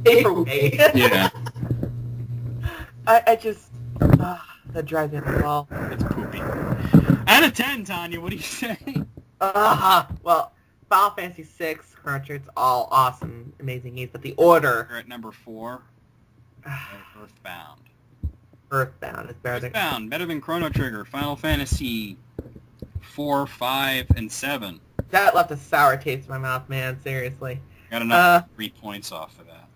Paperweight. Yeah. I just... that drives me up the wall. It's poopy. Out of 10, Tanya, what do you say? Well, Final Fantasy VI, Chrono Trigger, it's all awesome, amazing games, but the order... We're at number 4. Earthbound. Earthbound is better than... Earthbound, better than Chrono Trigger. Final Fantasy 4, 5, and 7. That left a sour taste in my mouth, man, seriously. Got enough 3 points off of that.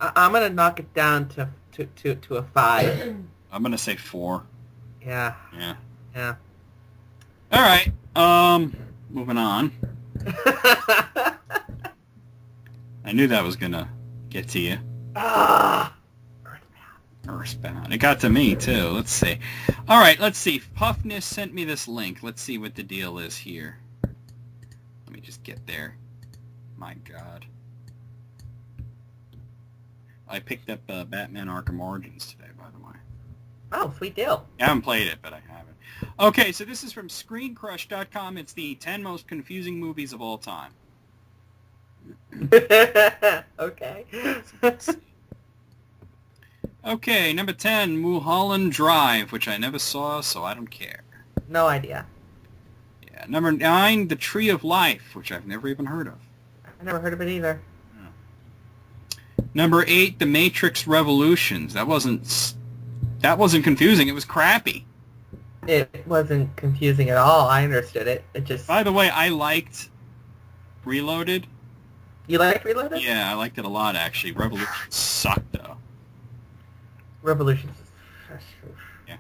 I'm gonna knock it down to a 5. I'm gonna say 4. Yeah. Yeah. All right. Moving on. I knew that was gonna get to you. Earthbound. It got to me too. Let's see. All right. Let's see. Puffness sent me this link. Let's see what the deal is here. Let me just get there. My God. I picked up Batman Arkham Origins today, by the way. Oh, sweet deal. I haven't played it, but I haven't. Okay, so this is from ScreenCrush.com. It's the 10 most confusing movies of all time. Okay. Okay, number 10, Mulholland Drive, which I never saw, so I don't care. No idea. Yeah, number 9, The Tree of Life, which I've never even heard of. I never heard of it either. Number 8, The Matrix Revolutions. That wasn't confusing. It was crappy. It wasn't confusing at all. I understood it. It just... By the way, I liked Reloaded. You liked Reloaded? Yeah, I liked it a lot, actually. Revolution sucked, though. Revolution. Yeah.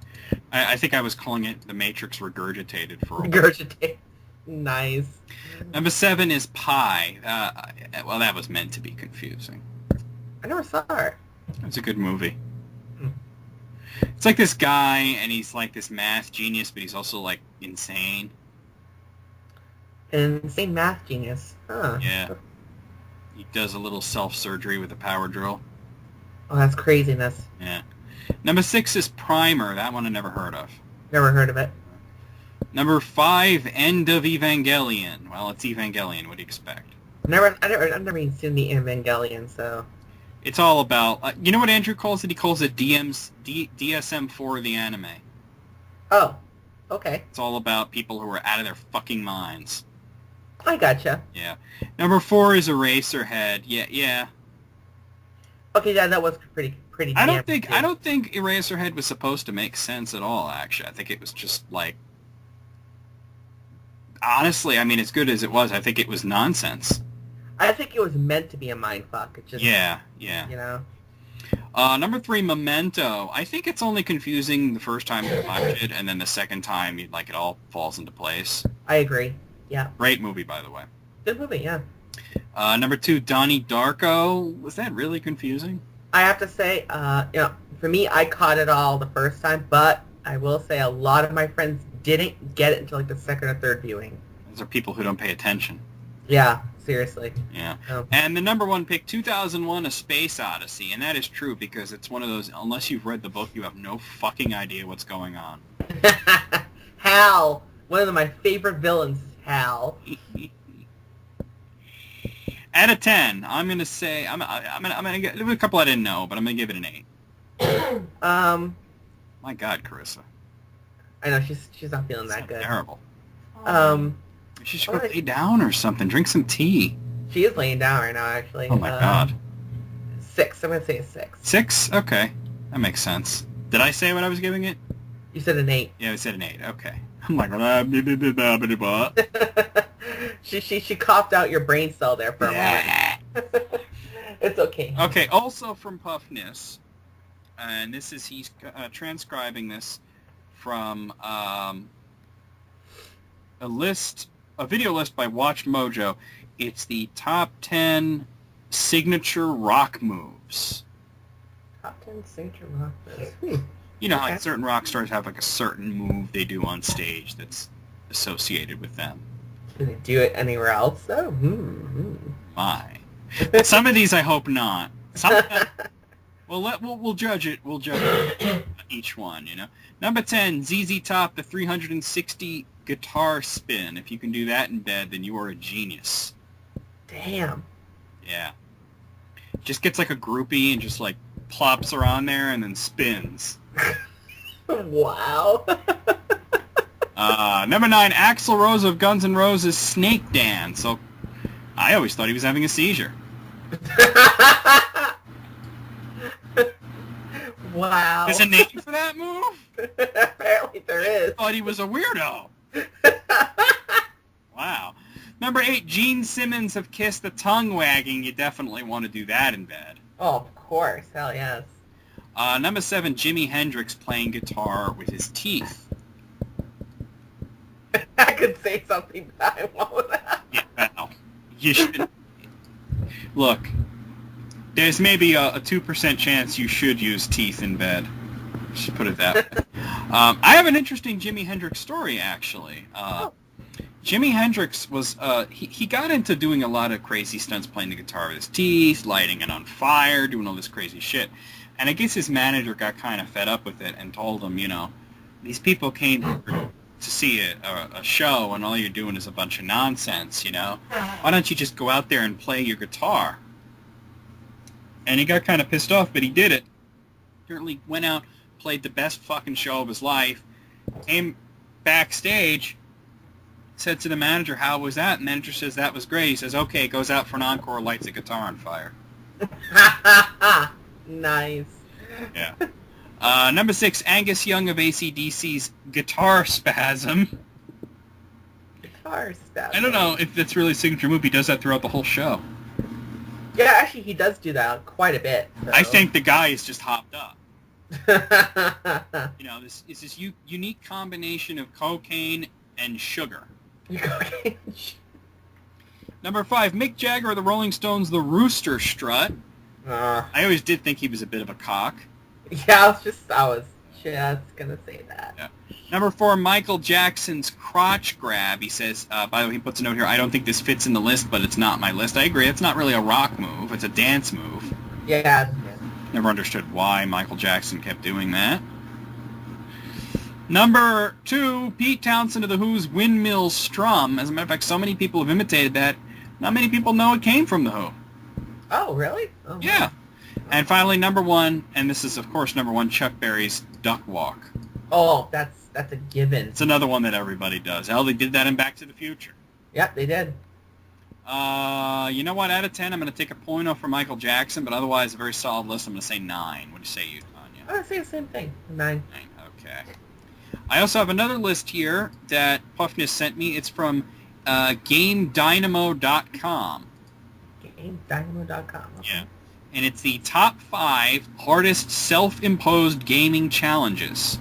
I think I was calling it The Matrix Regurgitated for a while. Regurgitate. Nice. Number 7 is Pi. Well, that was meant to be confusing. I never saw it. It's a good movie. It's like this guy, and he's like this math genius, but he's also like insane. Insane math genius. Huh. Yeah. He does a little self-surgery with a power drill. Oh, that's craziness. Yeah. Number 6 is Primer. That one I never heard of. Never heard of it. Number 5, End of Evangelion. Well, it's Evangelion. What do you expect? I've never even seen the Evangelion, so... It's all about... you know what Andrew calls it? He calls it DSM-4 the anime. Oh, okay. It's all about people who are out of their fucking minds. I gotcha. Yeah. Number 4 is Eraserhead. Yeah. Okay, yeah, that was pretty. I don't think Eraserhead was supposed to make sense at all. Actually, I think it was just like, honestly, I mean, as good as it was, I think it was nonsense. I think it was meant to be a mindfuck. It just, Yeah. you know. Number 3, Memento. I think it's only confusing the first time you watch it, and then the second time, it all falls into place. I agree. Yeah. Great movie, by the way. Good movie, yeah. Number 2, Donnie Darko. Was that really confusing? I have to say, for me, I caught it all the first time, but I will say a lot of my friends didn't get it until like the second or third viewing. Those are people who don't pay attention. Yeah, seriously. Yeah. Oh. And the number 1 pick, 2001: A Space Odyssey, and that is true because it's one of those, unless you've read the book, you have no fucking idea what's going on. Hal! One of my favorite villains is Hal. Out of 10, I'm gonna say I'm gonna get, there were a couple I didn't know, but I'm gonna give it an 8. My God, Carissa. I know she's not feeling that good. Terrible. She should go Alright. lay down or something. Drink some tea. She is laying down right now, actually. Oh my God. 6. I'm gonna say a 6. 6? Okay, that makes sense. Did I say what I was giving it? You said an 8. Yeah, I said an 8. Okay. I'm like, blah. She coughed out your brain cell there for a moment. It's okay. Okay, also from Puffness, and this is, he's transcribing this from a video list by Watched Mojo. It's the top 10 signature rock moves. Top 10 signature rock moves. You know how like certain rock stars have like a certain move they do on stage that's associated with them. Do they do it anywhere else though? My. Some of these I hope not. Some of them, we'll judge it. We'll judge each one, you know. Number 10, ZZ Top, the 360 guitar spin. If you can do that in bed, then you are a genius. Damn. Yeah. Just gets like a groupie and just like plops her on there and then spins. Wow. Number 9, Axl Rose of Guns N' Roses' Snake Dance. So I always thought he was having a seizure. Wow. There's a name for that move? Apparently there is. I thought he was a weirdo. Wow. Number 8, Gene Simmons of Kiss, the tongue wagging. You definitely want to do that in bed. Oh, of course. Hell yes. Number 7, Jimi Hendrix playing guitar with his teeth. I could say something, but I won't. Yeah, well, you should. Look, there's maybe a 2% chance you should use teeth in bed. Just put it that way. I have an interesting Jimi Hendrix story, actually. Jimi Hendrix was, he got into doing a lot of crazy stunts playing the guitar with his teeth, lighting it on fire, doing all this crazy shit. And I guess his manager got kind of fed up with it and told him, you know, these people came to see a show and all you're doing is a bunch of nonsense, you know? Why don't you just go out there and play your guitar? And he got kind of pissed off, but he did it. Apparently went out, played the best fucking show of his life, came backstage, said to the manager, how was that? And the manager says, that was great. He says, okay, goes out for an encore, lights a guitar on fire. Nice. Yeah. Number 6, Angus Young of AC/DC's Guitar Spasm. Guitar spasm. I don't know if that's really a signature move. He does that throughout the whole show. Yeah, actually, he does do that quite a bit. So. I think the guy is just hopped up. You know, this is this unique combination of cocaine and sugar. Number 5, Mick Jagger of the Rolling Stones, the Rooster Strut. I always did think he was a bit of a cock. Yeah, I was just gonna say that. Yeah. Number 4, Michael Jackson's crotch grab. He says, by the way, he puts a note here, I don't think this fits in the list, but it's not my list. I agree, it's not really a rock move, it's a dance move. Yeah. Never understood why Michael Jackson kept doing that. Number 2, Pete Townsend of The Who's Windmill Strum. As a matter of fact, so many people have imitated that, not many people know it came from The Who. Oh, really? Oh, yeah. And finally, number 1, and this is, of course, number 1, Chuck Berry's Duck Walk. Oh, that's a given. It's another one that everybody does. Hell, they did that in Back to the Future. Yep, they did. You know what? Out of 10, I'm going to take a point off for Michael Jackson, but otherwise a very solid list. I'm going to say 9. What do you say, you, Tanya? I would say the same thing. 9. 9, okay. I also have another list here that Puffness sent me. It's from GameDynamo.com. GameDynamo.com. Okay. Yeah. And it's the top 5 hardest self-imposed gaming challenges.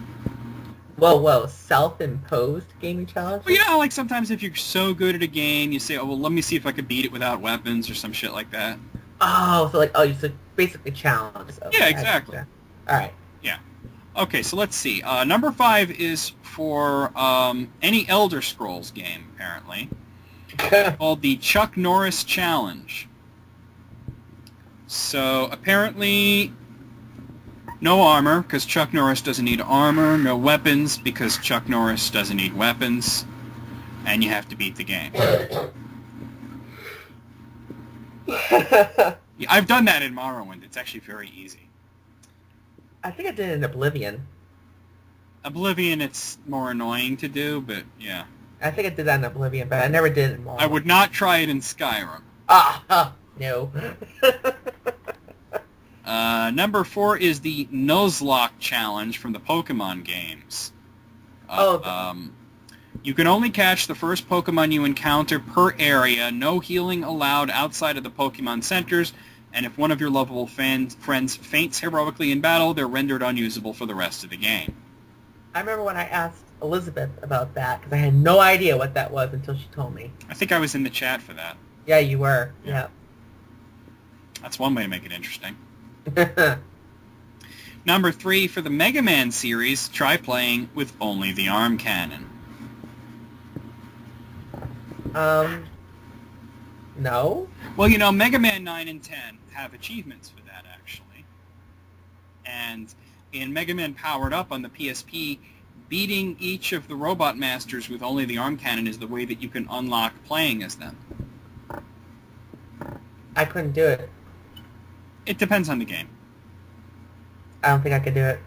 Whoa. Self-imposed gaming challenge? Well, you know, like sometimes if you're so good at a game, you say, oh, well, let me see if I could beat it without weapons or some shit like that. Oh, so you basically challenge. Okay, Yeah, exactly. All right. Yeah. Okay, so let's see. Number 5 is for any Elder Scrolls game, apparently, called the Chuck Norris Challenge. So apparently no armor, because Chuck Norris doesn't need armor. No weapons, because Chuck Norris doesn't need weapons. And you have to beat the game. Yeah, I've done that in Morrowind. It's actually very easy. I think I did it in Oblivion. Oblivion, it's more annoying to do, but yeah. I think I did that in Oblivion, but I never did it in Morrowind. I would not try it in Skyrim. No. Number 4 is the Nuzlocke Challenge from the Pokemon games. You can only catch the first Pokemon you encounter per area, no healing allowed outside of the Pokemon centers, and if one of your lovable friends faints heroically in battle, they're rendered unusable for the rest of the game. I remember when I asked Elizabeth about that, because I had no idea what that was until she told me. I think I was in the chat for that. Yeah, you were. Yeah. That's one way to make it interesting. Number 3, for the Mega Man series, try playing with only the arm cannon. No? Well, you know, Mega Man 9 and 10 have achievements for that, actually. And in Mega Man Powered Up on the PSP, beating each of the Robot Masters with only the arm cannon is the way that you can unlock playing as them. I couldn't do it. It depends on the game. I don't think I could do it.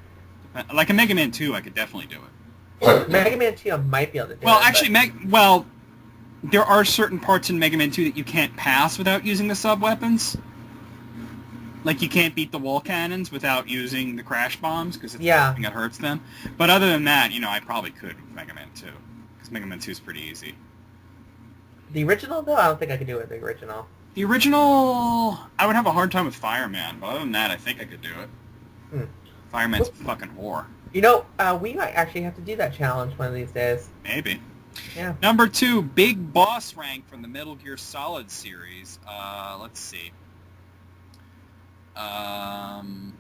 Like in Mega Man 2, I could definitely do it. Mega Man 2, I might be able to do it. Well, actually, there are certain parts in Mega Man 2 that you can't pass without using the sub-weapons. Like, you can't beat the wall cannons without using the crash bombs, because it's something that hurts them. But other than that, you know, I probably could with Mega Man 2, because Mega Man 2 is pretty easy. The original, though? I don't think I could do it, the original. The original, I would have a hard time with Fireman, but other than that, I think I could do it. Fireman's a fucking whore. You know, we might actually have to do that challenge one of these days. Maybe. Yeah. Number 2, big boss rank from the Metal Gear Solid series. Let's see. I'm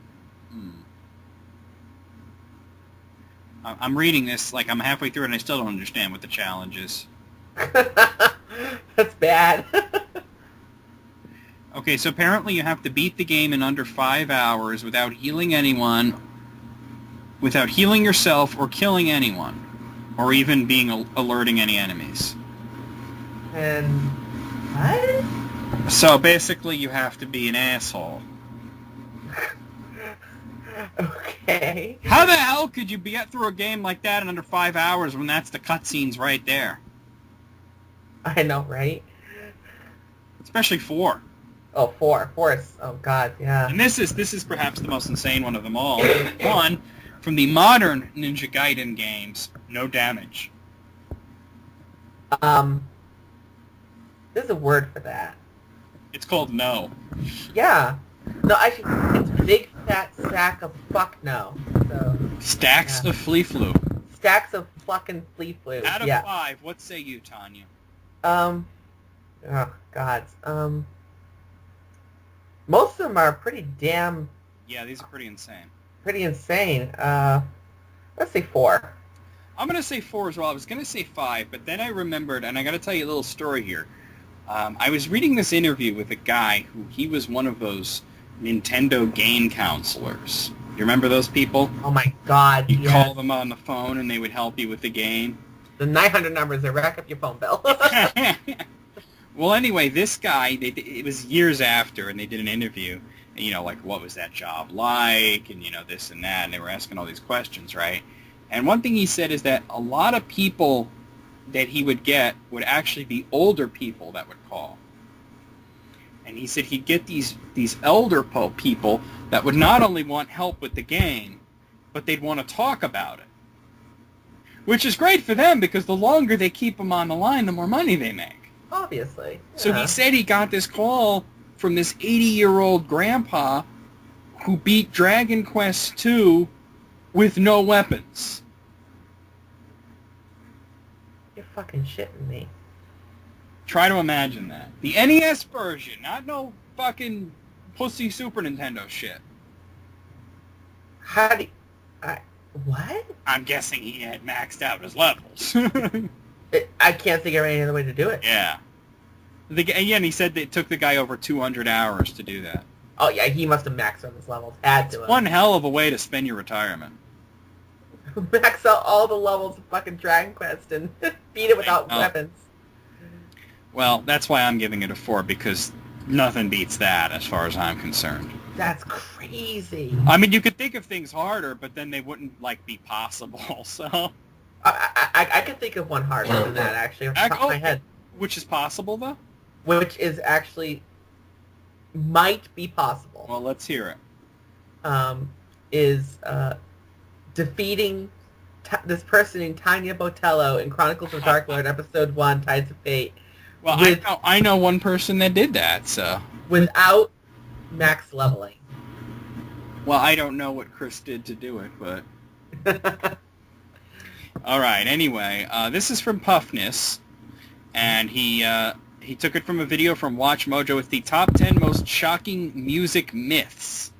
reading this like I'm halfway through it and I still don't understand what the challenge is. That's bad. Okay, so apparently you have to beat the game in under 5 hours without healing anyone, without healing yourself or killing anyone, or even alerting any enemies. And what? So basically you have to be an asshole. Okay. How the hell could you get through a game like that in under 5 hours when that's the cutscenes right there? I know, right? Especially 4. Oh, 4. 4 is... Oh, God, yeah. And this is perhaps the most insane one of them all. One, from the modern Ninja Gaiden games, no damage. There's a word for that. It's called no. Yeah. No, actually, it's big fat sack of fuck no. So, Stacks of flea flu. Stacks of fucking flea flu. Out of 5, what say you, Tanya? Oh, God. Most of them are pretty damn... Yeah, these are pretty insane. Pretty insane. Let's say 4. I'm going to say 4 as well. I was going to say 5, but then I remembered, and I got to tell you a little story here. I was reading this interview with a guy he was one of those Nintendo game counselors. You remember those people? Oh my God, You call them on the phone and they would help you with the game. The 900 numbers that rack up your phone bill. Well, anyway, this guy, it was years after, and they did an interview, and, you know, like, what was that job like, and, you know, this and that, and they were asking all these questions, right? And one thing he said is that a lot of people that he would get would actually be older people that would call. And he said he'd get these elder people that would not only want help with the game, but they'd want to talk about it. Which is great for them, because the longer they keep them on the line, the more money they make. Obviously. Yeah. So he said he got this call from this 80-year-old grandpa who beat Dragon Quest II with no weapons. You're fucking shitting me. Try to imagine that. The NES version, not no fucking pussy Super Nintendo shit. How do you... what? I'm guessing he had maxed out his levels. I can't think of any other way to do it. Yeah. And he said that it took the guy over 200 hours to do that. Oh, yeah, he must have maxed out his levels. Had to have. One hell of a way to spend your retirement. Max out all the levels of fucking Dragon Quest and beat it without weapons. Well, that's why I'm giving it a 4, because nothing beats that as far as I'm concerned. That's crazy. I mean, you could think of things harder, but then they wouldn't, like, be possible, so... I could think of one harder than that, actually, off the top of my head. Which is possible, though? Which is actually... might be possible. Well, let's hear it. Is defeating this person named Tanya Botello in Chronicles of Dark Lord, Episode 1, Tides of Fate. Well, I know one person that did that, so... Without max leveling. Well, I don't know what Chris did to do it, but... All right, anyway, this is from Puffness, and he took it from a video from Watch Mojo with the top 10 most shocking music myths.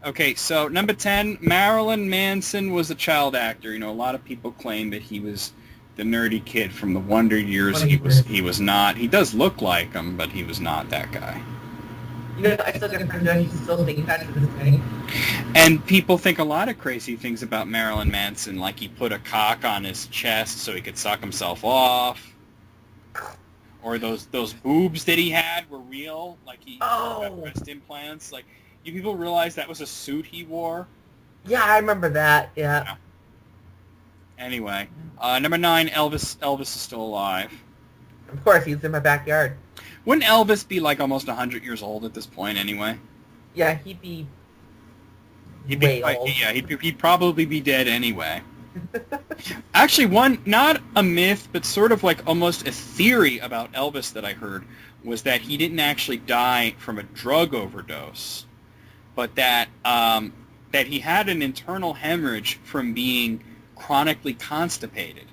Okay, so number 10, Marilyn Manson was a child actor. You know, a lot of people claim that he was the nerdy kid from the Wonder Years. He was not. He does look like him, but he was not that guy. You know, I still got friends that he's still thinking that to this day. And people think a lot of crazy things about Marilyn Manson, like he put a cock on his chest so he could suck himself off. Or those boobs that he had were real, like he had breast implants. Like, do people realize that was a suit he wore? Yeah, I remember that, yeah. Anyway, number 9, Elvis is still alive. Of course, he's in my backyard. Wouldn't Elvis be like almost 100 years old at this point anyway? Yeah, he'd be way old. Yeah, he'd probably be dead anyway. Actually, not a myth, but sort of like almost a theory about Elvis that I heard was that he didn't actually die from a drug overdose, but that he had an internal hemorrhage from being chronically constipated.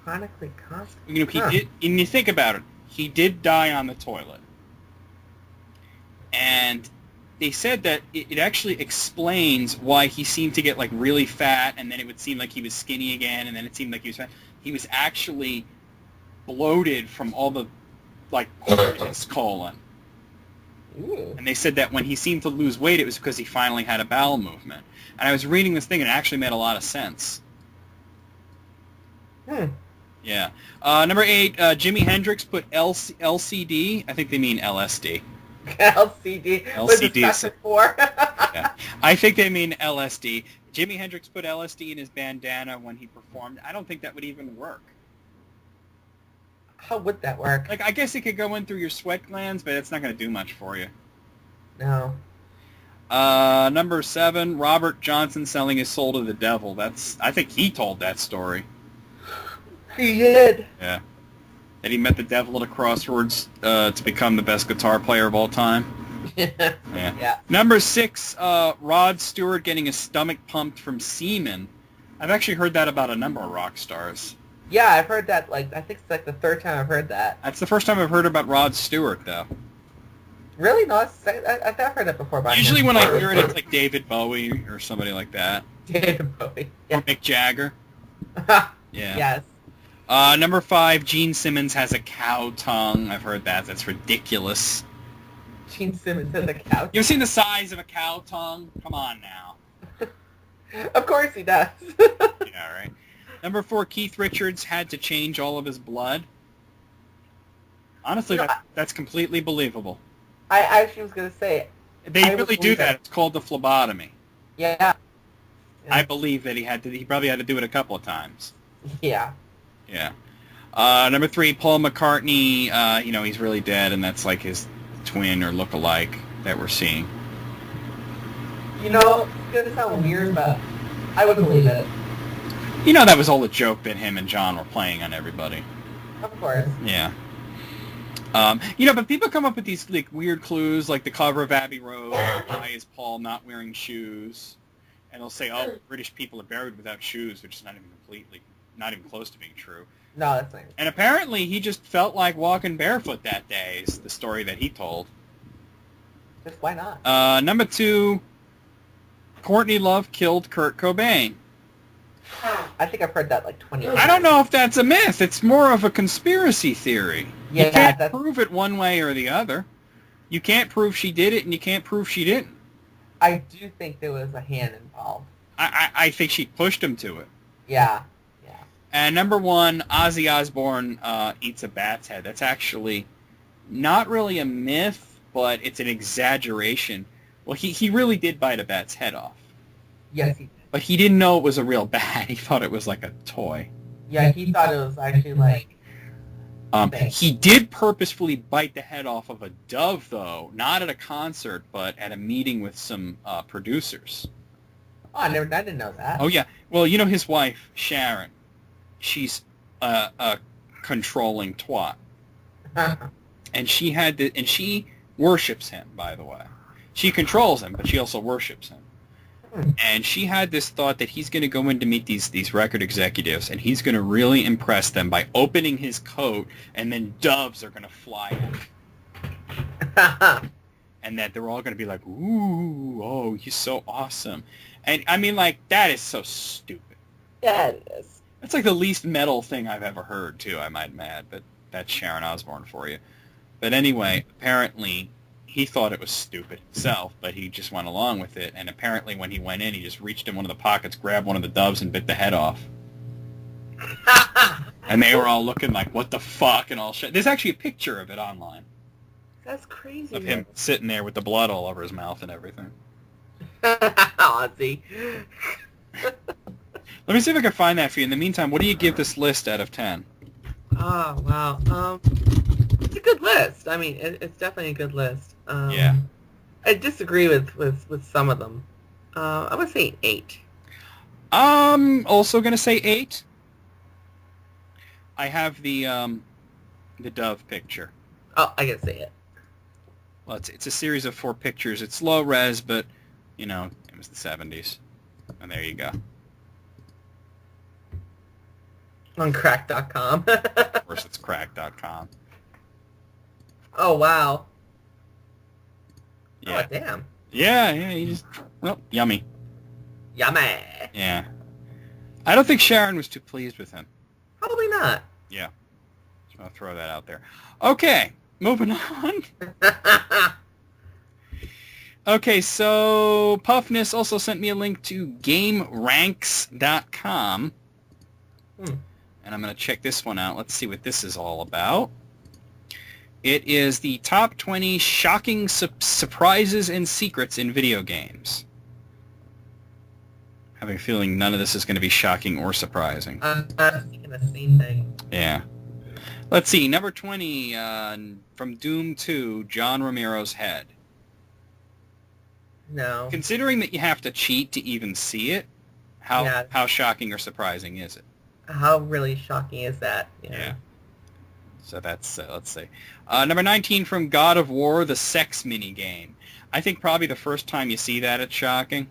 Chronically constipated? You know, he did, and you think about it, he did die on the toilet. And they said that it actually explains why he seemed to get, like, really fat, and then it would seem like he was skinny again, and then it seemed like he was fat. He was actually bloated from all the, like, his colon. Ooh. And they said that when he seemed to lose weight, it was because he finally had a bowel movement. And I was reading this thing, and it actually made a lot of sense. Yeah. Number 8, Jimi Hendrix put LCD. I think they mean LSD. LCD. LCD. Before? Yeah. I think they mean LSD. Jimi Hendrix put LSD in his bandana when he performed. I don't think that would even work. How would that work? Like, I guess it could go in through your sweat glands, but it's not going to do much for you. No. Number 7, Robert Johnson selling his soul to the devil. I think he told that story. He did. Yeah. That he met the devil at a crossroads to become the best guitar player of all time. Yeah. Number 6, Rod Stewart getting his stomach pumped from semen. I've actually heard that about a number of rock stars. Yeah, I've heard that, I think it's the third time I've heard that. That's the first time I've heard about Rod Stewart, though. Really? No, I've heard that before. Usually when I hear it, it's like David Bowie or somebody like that. David Bowie. Yeah. Or Mick Jagger. Yeah. Yes. Number 5, Gene Simmons has a cow tongue. I've heard that. That's ridiculous. Gene Simmons has a cow tongue. You've seen the size of a cow tongue? Come on now. Of course he does. Yeah, right. Number 4, Keith Richards had to change all of his blood. Honestly, that's completely believable. I actually was going to say... They really do that. It's called the phlebotomy. Yeah. I believe that he probably had to do it a couple of times. Yeah. Yeah. Number 3, Paul McCartney. He's really dead, and that's like his twin or look-alike that we're seeing. It's going to sound weird, but I would believe it. That was all a joke that him and John were playing on everybody. Of course. Yeah. But people come up with these like weird clues, like the cover of Abbey Road. Why is Paul not wearing shoes? And they'll say, "Oh, British people are buried without shoes," which is not even close to being true. No, that's not. And apparently, he just felt like walking barefoot that day. Is the story that he told. Just why not? Number 2, Courtney Love killed Kurt Cobain. I think I've heard that like 20 times. I don't know if that's a myth. It's more of a conspiracy theory. Yeah, you can't prove it one way or the other. You can't prove she did it, and you can't prove she didn't. I do think there was a hand involved. I think she pushed him to it. Yeah. And number 1, Ozzy Osbourne eats a bat's head. That's actually not really a myth, but it's an exaggeration. Well, he really did bite a bat's head off. Yes, he did. But he didn't know it was a real bat. He thought it was like a toy. Yeah, he thought it was actually like... He did purposefully bite the head off of a dove, though, not at a concert, but at a meeting with some producers. Oh, I didn't know that. Oh, yeah. Well, his wife, Sharon, she's a controlling twat. And she worships him, by the way. She controls him, but she also worships him. And she had this thought that he's going to go in to meet these record executives, and he's going to really impress them by opening his coat, and then doves are going to fly out. And that they're all going to be like, "Ooh, oh, he's so awesome." And, I mean, like, that is so stupid. Yeah, it is. That's like the least metal thing I've ever heard, too, I might add, but that's Sharon Osbourne for you. But anyway, apparently... he thought it was stupid himself, but he just went along with it. And apparently when he went in, he just reached in one of the pockets, grabbed one of the doves, and bit the head off. And they were all looking like, what the fuck, and all shit. There's actually a picture of it online. That's crazy. Of him sitting there with the blood all over his mouth and everything. Ozzy. Let me see if I can find that for you. In the meantime, what do you give this list out of 10? Oh, wow. It's a good list. I mean, it's definitely a good list. Yeah. I disagree with some of them. I would say 8. Also going to say 8. I have the dove picture. Oh, I gotta say it. Well, it's a series of 4 pictures. It's low res, but, it was the 70s. And there you go. On crack.com. Of course, it's crack.com. Oh, wow. Yeah. Oh, damn. Yeah, yummy. Yummy. Yeah. I don't think Sharon was too pleased with him. Probably not. Yeah. So I'll throw that out there. Okay, moving on. Okay, so Puffness also sent me a link to GameRanks.com. And I'm going to check this one out. Let's see what this is all about. It is the top 20 shocking surprises and secrets in video games. I have a feeling none of this is going to be shocking or surprising. I'm thinking the same thing. Yeah. Let's see. Number 20, from Doom 2, John Romero's head. No. Considering that you have to cheat to even see it, how shocking or surprising is it? How really shocking is that? Yeah. So that's, let's see. Number 19 from God of War, the sex minigame. I think probably the first time you see that, it's shocking.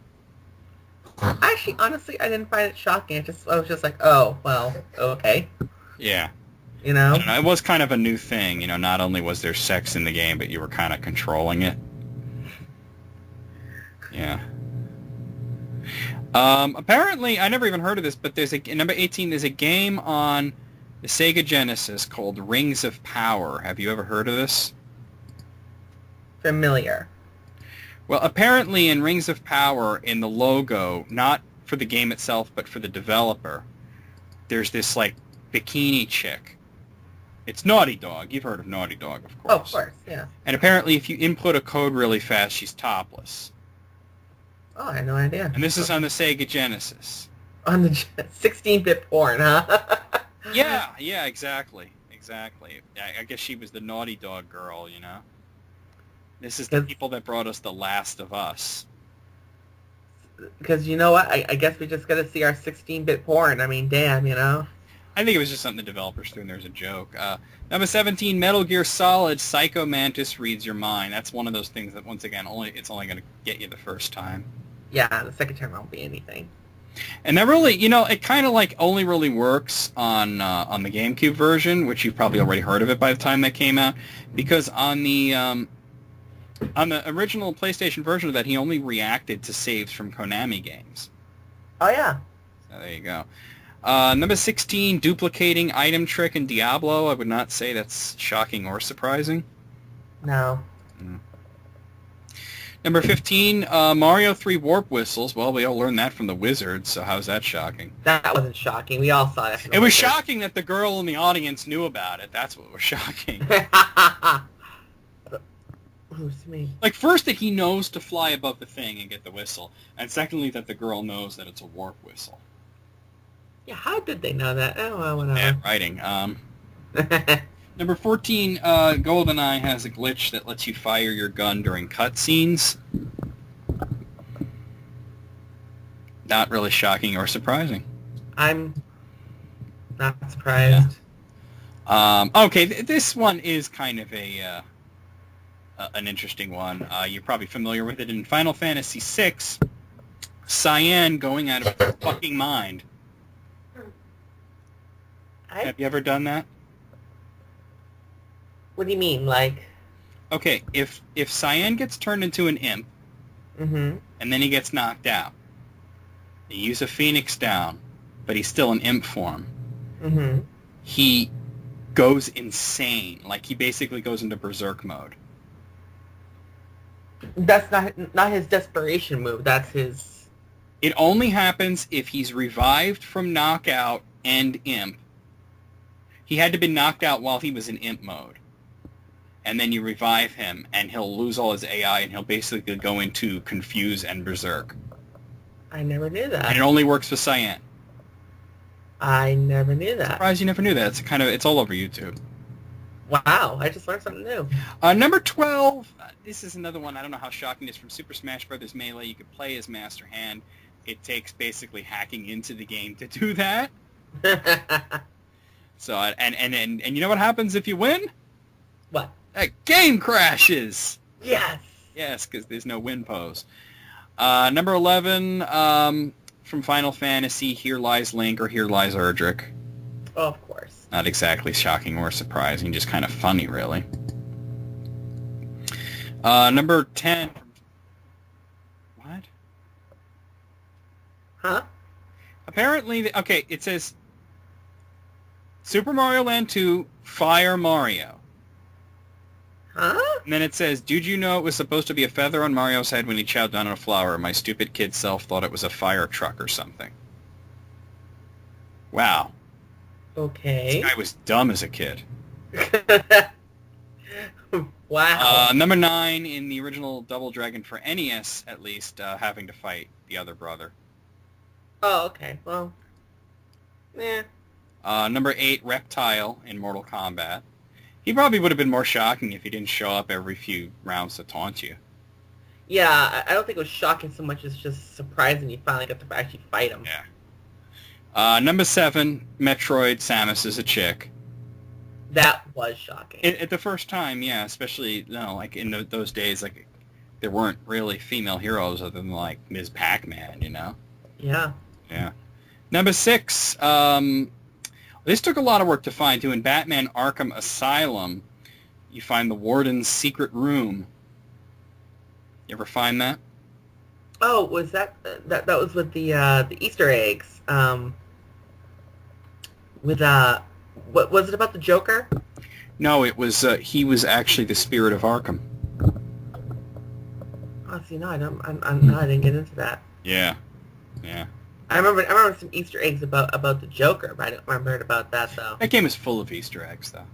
Actually, honestly, I didn't find it shocking. I was just like, oh, well, okay. Yeah. You know? I don't know, it was kind of a new thing. Not only was there sex in the game, but you were kind of controlling it. Yeah. Apparently, I never even heard of this, but there's number 18, there's a game on the Sega Genesis called Rings of Power. Have you ever heard of this? Familiar. Well, apparently in Rings of Power, in the logo, not for the game itself, but for the developer, there's this, bikini chick. It's Naughty Dog. You've heard of Naughty Dog, of course. Oh, of course, yeah. And apparently if you input a code really fast, she's topless. Oh, I had no idea. And this is on the Sega Genesis. On the 16-bit porn, huh? Yeah, exactly. I guess she was the naughty dog girl, you know? This is the people that brought us The Last of Us. Because you know what? I guess we just got to see our 16-bit porn. I mean, damn, you know? I think it was just something the developers threw in there as a joke. Number 17, Metal Gear Solid, Psycho Mantis Reads Your Mind. That's one of those things that, once again, it's only going to get you the first time. Yeah, the second time won't be anything. And that really, you know, it kind of like only really works on the GameCube version, which you've probably already heard of it by the time that came out, because on the original PlayStation version of that, he only reacted to saves from Konami games. Oh, yeah. So there you go. Number 16, Duplicating Item Trick in Diablo. I would not say that's shocking or surprising. No. Number 15, Mario 3 Warp Whistles. Well, we all learned that from the Wizard, so how's that shocking? That wasn't shocking. We all saw that. It was shocking that the girl in the audience knew about it. That's what was shocking. Who's me? Like, first that he knows to fly above the thing and get the whistle, and secondly that the girl knows that it's a warp whistle. Yeah, how did they know that? Oh, well, whatever. Yeah, writing. Number 14, GoldenEye has a glitch that lets you fire your gun during cutscenes. Not really shocking or surprising. I'm not surprised. Yeah. Okay, this one is kind of an interesting one. You're probably familiar with it in Final Fantasy VI. Cyan going out of her fucking mind. Have you ever done that? What do you mean, like? Okay, if Cyan gets turned into an imp, Mm-hmm. and then he gets knocked out, you use a Phoenix down, but he's still in imp form, Mm-hmm. he goes insane. Like, he basically goes into berserk mode. That's not his desperation move. That's his... It only happens if he's revived from knockout and imp. He had to be knocked out while he was in imp mode. And then you revive him, and he'll lose all his AI, and he'll basically go into confuse and berserk. I never knew that. And it only works for Cyan. I never knew that. Surprised you never knew that. It's all over YouTube. Wow, I just learned something new. Number 12, this is another one. I don't know how shocking it is, from Super Smash Bros. Melee. You could play as Master Hand. It takes basically hacking into the game to do that. So, and you know what happens if you win? What? That game crashes. Yes. Yes, because there's no win pose. Number 11, from Final Fantasy, Here Lies Link or Here Lies Erdrick. Oh, of course. Not exactly shocking or surprising, just kind of funny, really. Number 10. What? Huh? Apparently, okay, it says Super Mario Land 2, Fire Mario. Huh? And then it says, did you know it was supposed to be a feather on Mario's head when he chowed down on a flower? My stupid kid self thought it was a fire truck or something. Wow. Okay. This guy was dumb as a kid. Wow. Number 9, in the original Double Dragon for NES, at least, having to fight the other brother. Oh, okay. Well, yeah. Number 8, Reptile in Mortal Kombat. He probably would have been more shocking if he didn't show up every few rounds to taunt you. Yeah, I don't think it was shocking so much as just surprising you finally got to actually fight him. Yeah. Number 7, Metroid Samus is a chick. That was shocking. At the first time, yeah, especially, like in those days, like there weren't really female heroes other than like Ms. Pac-Man, you know? Yeah. Yeah. Number 6, this took a lot of work to find, too. In Batman Arkham Asylum, you find the Warden's secret room. You ever find that? Oh, was that was with the Easter eggs? With what was it about the Joker? No, it was he was actually the spirit of Arkham. Oh, see, no, I didn't get into that. Yeah. I remember some Easter eggs about the Joker, but I don't remember about that though. That game is full of Easter eggs, though.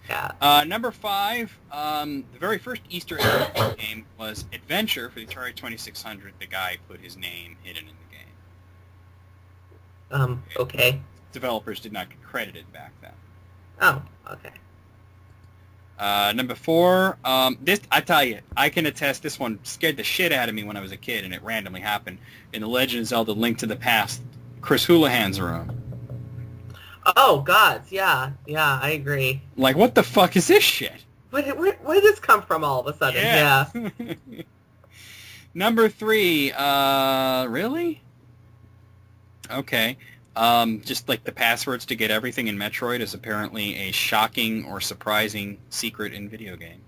Yeah. Number 5, the very first Easter egg in the game was Adventure for the Atari 2600. The guy put his name hidden in the game. Okay. It's developers did not get credited back then. Oh, okay. Number 4, this, I tell you, I can attest this one scared the shit out of me when I was a kid, and it randomly happened in The Legend of Zelda Link to the Past, Chris Houlihan's room. Oh, gods, yeah, I agree. Like, what the fuck is this shit? Where did this come from all of a sudden? Yeah. Number 3, really? Okay. Just like the passwords to get everything in Metroid is apparently a shocking or surprising secret in video game.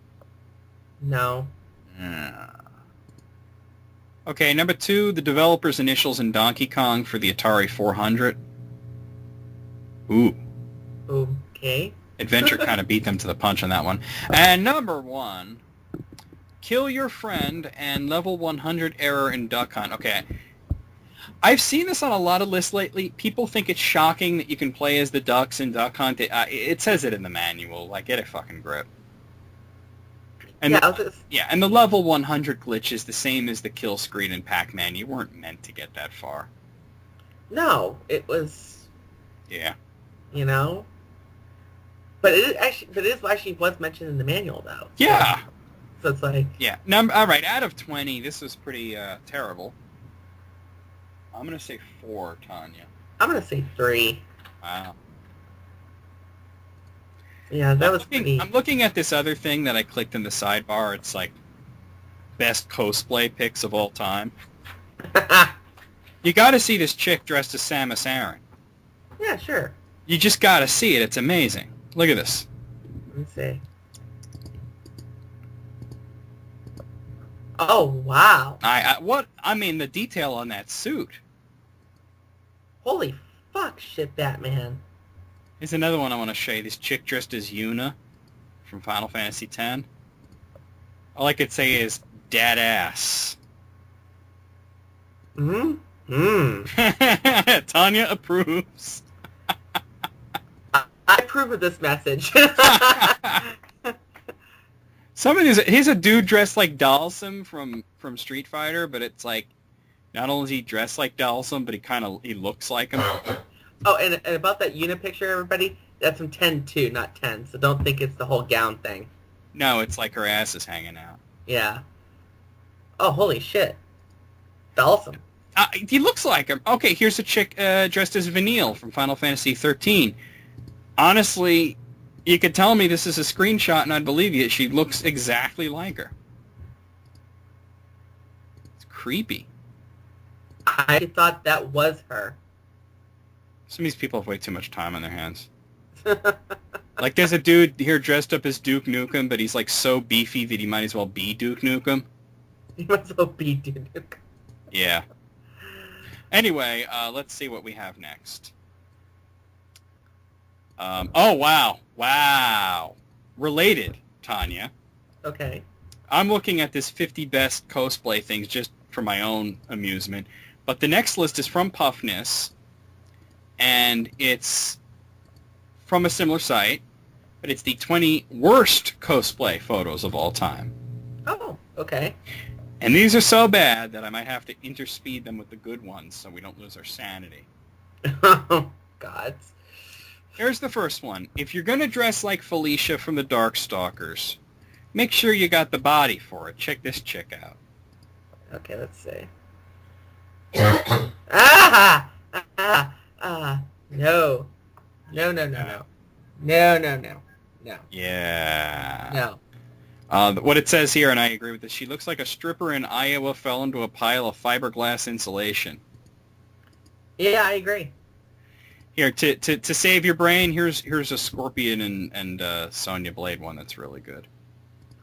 No. Okay, number 2, the developer's initials in Donkey Kong for the Atari 400. Ooh. Okay. Adventure kind of beat them to the punch on that one. And number 1, kill your friend and level 100 error in Duck Hunt. Okay. I've seen this on a lot of lists lately. People think it's shocking that you can play as the ducks in Duck Hunt. It says it in the manual. Like, get a fucking grip. And and the level 100 glitch is the same as the kill screen in Pac-Man. You weren't meant to get that far. No, it was... Yeah. You know? But it actually was mentioned in the manual, though. Yeah. So it's like... Yeah. All right, out of 20, this was pretty terrible. I'm going to say 4, Tanya. I'm going to say 3. Wow. Yeah, that was pretty... I'm looking at this other thing that I clicked in the sidebar. It's like best cosplay pics of all time. You got to see this chick dressed as Samus Aran. Yeah, sure. You just got to see it. It's amazing. Look at this. Let me see. Oh, wow. I mean, the detail on that suit. Holy fuck, shit, Batman. Here's another one I want to show you. This chick dressed as Yuna from Final Fantasy X. All I could say is, dad ass. Tanya approves. I approve of this message. Some of these, here's a dude dressed like Dalsum from Street Fighter, but it's like, not only is he dressed like Dalsum, but he looks like him. Oh, and about that Una picture, everybody, that's from 10-2, not 10, so don't think it's the whole gown thing. No, it's like her ass is hanging out. Yeah. Oh, holy shit. Dalsum. He looks like him. Okay, here's a chick dressed as Vanille from Final Fantasy 13. Honestly, you could tell me this is a screenshot and I'd believe you. She looks exactly like her. It's creepy. I thought that was her. Some of these people have way too much time on their hands. Like, there's a dude here dressed up as Duke Nukem, but he's, like, so beefy that he might as well be Duke Nukem. He might as well be Duke Nukem. Yeah. Anyway, let's see what we have next. Oh, wow. Wow. Related, Tanya. Okay. I'm looking at this 50 best cosplay things just for my own amusement. But the next list is from Puffness, and it's from a similar site, but it's the 20 worst cosplay photos of all time. Oh, okay. And these are so bad that I might have to interspeed them with the good ones so we don't lose our sanity. Oh, God. Here's the first one. If you're going to dress like Felicia from the Darkstalkers, make sure you got the body for it. Check this chick out. Okay, let's see. Ah! No. No. Yeah. No. What it says here, and I agree with this, she looks like a stripper in Iowa fell into a pile of fiberglass insulation. Yeah, I agree. Here, to save your brain, here's a Scorpion and Sonya Blade one that's really good.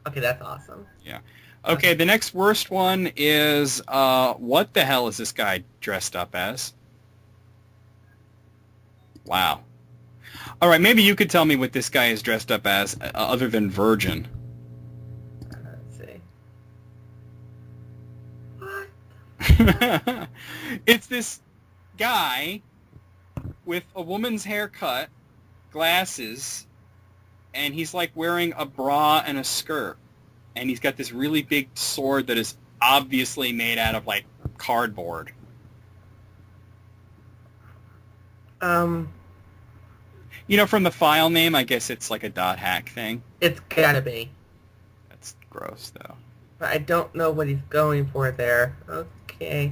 Okay, that's awesome. Yeah. Okay, the next worst one is, what the hell is this guy dressed up as? Wow. All right, maybe you could tell me what this guy is dressed up as, other than Virgin. Let's see. What? It's this guy with a woman's haircut, glasses, and he's like wearing a bra and a skirt. And he's got this really big sword that is obviously made out of, like, cardboard. From the file name, I guess it's like a .hack thing. It's gotta be. That's gross, though. But I don't know what he's going for there. Okay.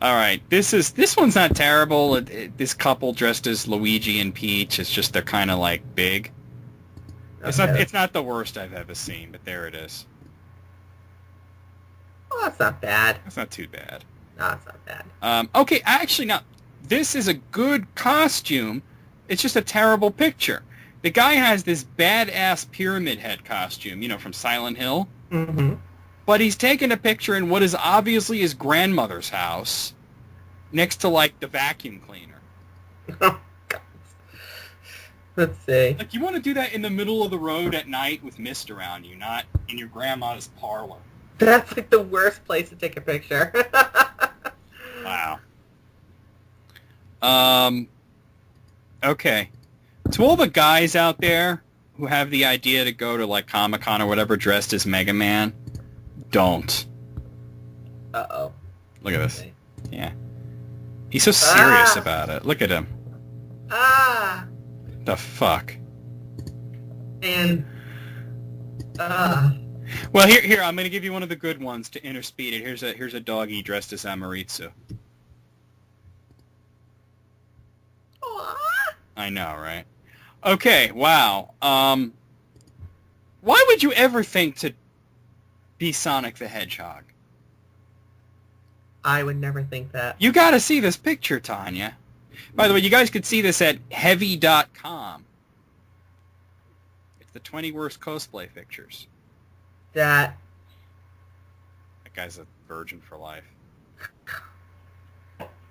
All right, this one's not terrible. This couple dressed as Luigi and Peach. It's just they're kind of like big. Okay. It's not the worst I've ever seen, but there it is. Oh, that's not bad. That's not too bad. No, it's not bad. Okay, actually, now this is a good costume. It's just a terrible picture. The guy has this badass pyramid head costume, from Silent Hill. Mm-hmm. But he's taken a picture in what is obviously his grandmother's house, next to like the vacuum cleaner. Oh, God. Let's see. Like, you want to do that in the middle of the road at night with mist around you, not in your grandma's parlor. That's like the worst place to take a picture. Wow. Okay. To all the guys out there who have the idea to go to like Comic-Con or whatever dressed as Mega Man, don't. Uh-oh. Look at this. Okay. Yeah. He's so serious about it. Look at him. Ah! The fuck? And... Well, here, I'm going to give you one of the good ones to interspeed it. Here's a doggy dressed as Amaritsu. I know, right? Okay, wow. Why would you ever think to be Sonic the Hedgehog? I would never think that. You gotta see this picture, Tanya. By the way, you guys could see this at heavy.com. It's the 20 worst cosplay pictures. That guy's a virgin for life.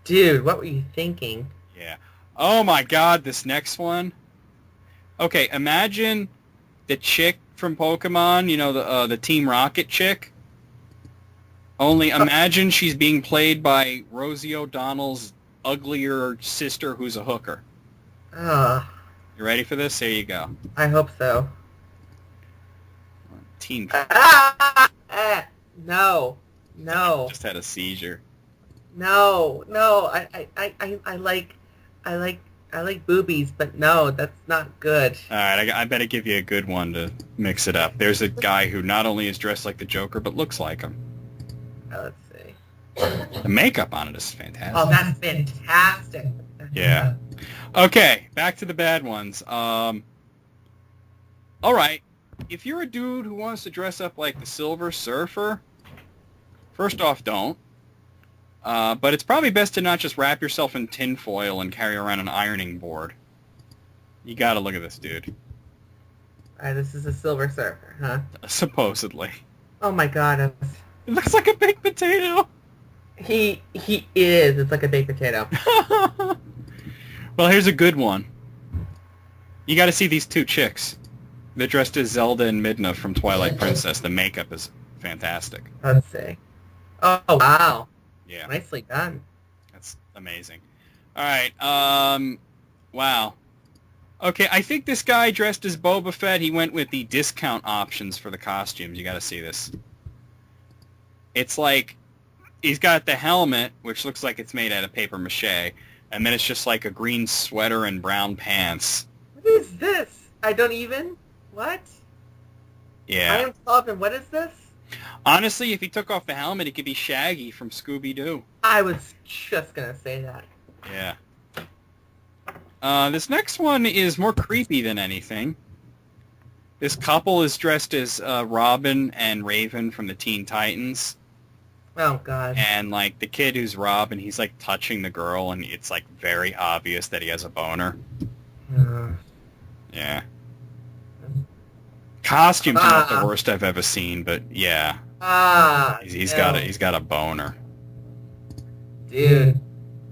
Dude, what were you thinking? Yeah. Oh my god, this next one. Okay, imagine the chick from Pokemon, the Team Rocket chick. Only imagine she's being played by Rosie O'Donnell's uglier sister who's a hooker. Ah, You ready for this? Here you go. I hope so. Team No. No. just had a seizure. No. I like boobies, but no, that's not good. All right, I better give you a good one to mix it up. There's a guy who not only is dressed like the Joker, but looks like him. Let's see. The makeup on it is fantastic. Oh, that's fantastic. Yeah. Okay, back to the bad ones. All right, if you're a dude who wants to dress up like the Silver Surfer, first off, don't. But it's probably best to not just wrap yourself in tinfoil and carry around an ironing board. You gotta look at this dude. Alright, this is a Silver Surfer, huh? Supposedly. Oh my god, It looks like a baked potato. he is. It's like a baked potato. Well, here's a good one. You gotta see these two chicks. They're dressed as Zelda and Midna from Twilight Princess. The makeup is fantastic. Let's see. Oh, wow. Yeah. Nicely done. That's amazing. All right. Wow. Okay, I think this guy dressed as Boba Fett, he went with the discount options for the costumes. You got to see this. It's like he's got the helmet, which looks like it's made out of paper mache, and then it's just like a green sweater and brown pants. What is this? I don't even... What? Yeah. I am Sullivan. What is this? Honestly, if he took off the helmet, he could be Shaggy from Scooby-Doo. I was just going to say that. Yeah. This next one is more creepy than anything. This couple is dressed as Robin and Raven from the Teen Titans. Oh, God. And, like, the kid who's Robin, he's, like, touching the girl, and it's, like, very obvious that he has a boner. Yeah. Costumes are not the worst I've ever seen, but, yeah. He's got a boner. Dude.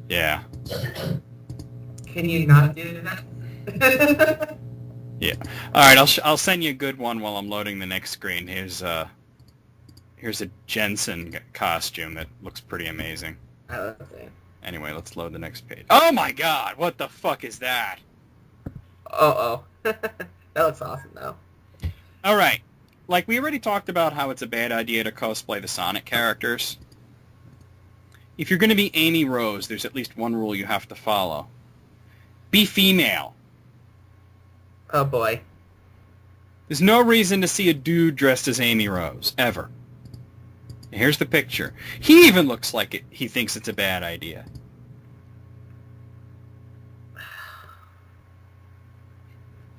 Yeah. Can you not do that? Yeah. All right, I'll send you a good one while I'm loading the next screen. Here's a Jensen costume that looks pretty amazing. Let's see. Anyway, let's load the next page. Oh my god, what the fuck is that? Uh-oh. That looks awesome, though. All right. Like, we already talked about how it's a bad idea to cosplay the Sonic characters. If you're going to be Amy Rose, there's at least one rule you have to follow. Be female. Oh boy. There's no reason to see a dude dressed as Amy Rose, ever. Here's the picture. He even looks like it. He thinks it's a bad idea.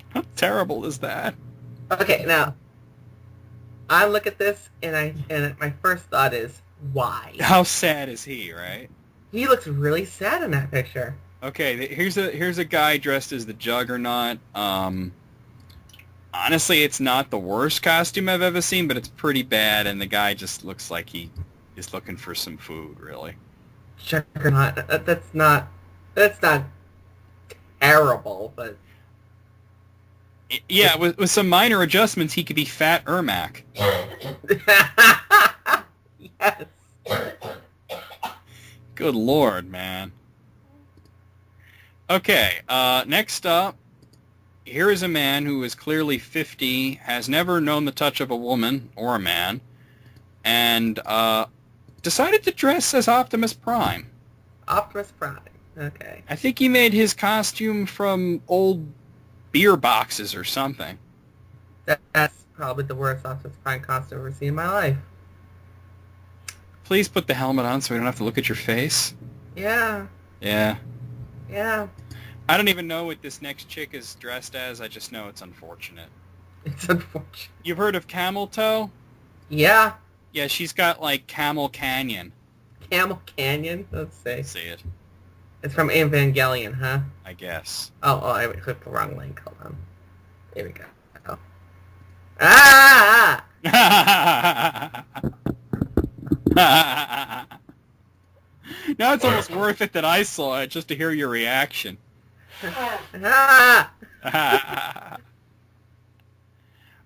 How terrible is that? Okay, now I look at this and my first thought is, why? How sad is he, right? He looks really sad in that picture. Okay, here's a guy dressed as the Juggernaut. Honestly, it's not the worst costume I've ever seen, but it's pretty bad, and the guy just looks like he is looking for some food, really. Juggernaut. That's not terrible, but Yeah, with some minor adjustments, he could be Fat Ermac. yes. Good Lord, man. Okay, next up, here is a man who is clearly 50, has never known the touch of a woman or a man, and decided to dress as Optimus Prime. Optimus Prime. Okay. I think he made his costume from old beer boxes or something. That's probably the worst Optimus Prime costume I've ever seen in my life. Please put the helmet on so we don't have to look at your face. Yeah. Yeah. Yeah. I don't even know what this next chick is dressed as. I just know it's unfortunate. It's unfortunate. You've heard of Camel Toe? Yeah. Yeah, she's got, like, Camel Canyon. Camel Canyon? Let's see. See it? It's from Evangelion, huh? I guess. Oh, I clicked the wrong link. Hold on. There we go. Oh. Ah! Now it's almost worth it that I saw it just to hear your reaction. Ah!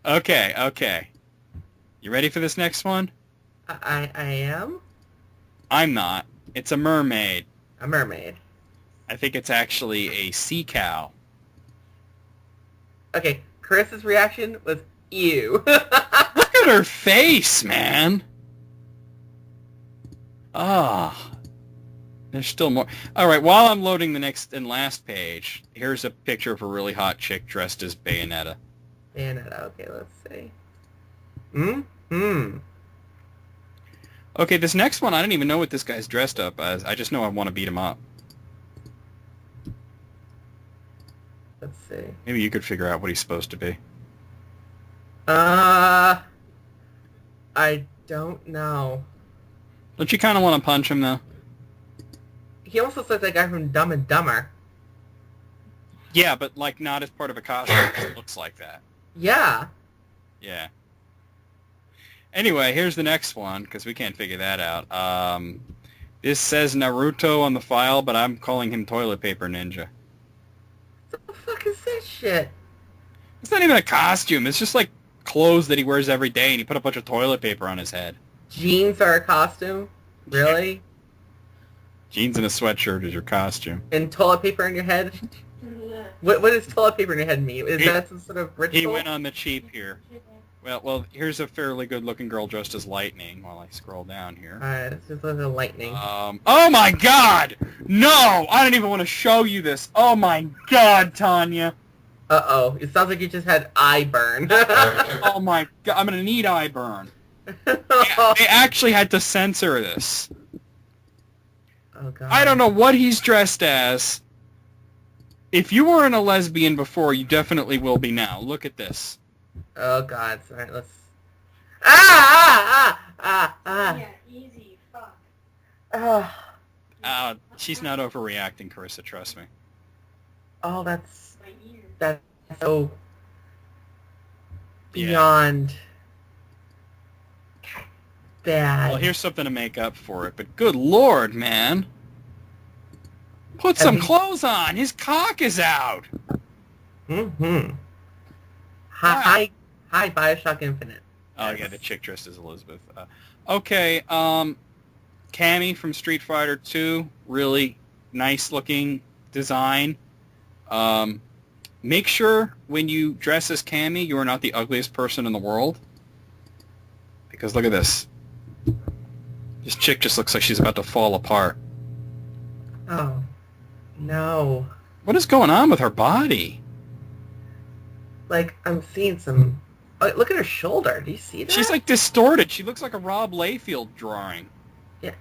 Okay. You ready for this next one? I am? I'm not. It's a mermaid. A mermaid. I think it's actually a sea cow. Okay, Chris's reaction was ew. Look at her face, man. Ah. There's still more. All right, while I'm loading the next and last page, here's a picture of a really hot chick dressed as Bayonetta. Bayonetta, okay, let's see. Okay, this next one, I don't even know what this guy's dressed up as. I just know I want to beat him up. Let's see. Maybe you could figure out what he's supposed to be. I don't know. Don't you kind of want to punch him, though? He almost looks like that guy from Dumb and Dumber. Yeah, but, like, not as part of a costume. It just looks like that. Yeah. Yeah. Anyway, here's the next one, because we can't figure that out. This says Naruto on the file, but I'm calling him Toilet Paper Ninja. What the fuck is this shit? It's not even a costume. It's just, like, clothes that he wears every day, and he put a bunch of toilet paper on his head. Jeans are a costume? Really? Jeans and a sweatshirt is your costume. And toilet paper in your head? What does toilet paper in your head mean? Is that some sort of ritual? He went on the cheap here. Well, here's a fairly good-looking girl dressed as Lightning while I scroll down here. Alright, it's just like a lightning. Oh my god! No! I don't even want to show you this. Oh my god, Tanya. Uh-oh. It sounds like you just had eye burn. Oh my god, I'm gonna need eye burn. They actually had to censor this. Oh god. I don't know what he's dressed as. If you weren't a lesbian before, you definitely will be now. Look at this. Oh god. Alright, let's... Ah! Yeah, easy, fuck. She's not overreacting, Carissa, trust me. Oh, that's My ear. so beyond bad. Well, here's something to make up for it, but good lord, man. Put some clothes on! His cock is out! Mm-hmm. Hi, Bioshock Infinite. Oh, yeah, the chick dressed as Elizabeth. Okay, Cammy from Street Fighter 2, really nice-looking design. Make sure when you dress as Cammy, you are not the ugliest person in the world. Because look at this. This chick just looks like she's about to fall apart. Oh, no. What is going on with her body? Like, I'm seeing some... Oh, look at her shoulder. Do you see that? She's, like, distorted. She looks like a Rob Layfield drawing. Yeah.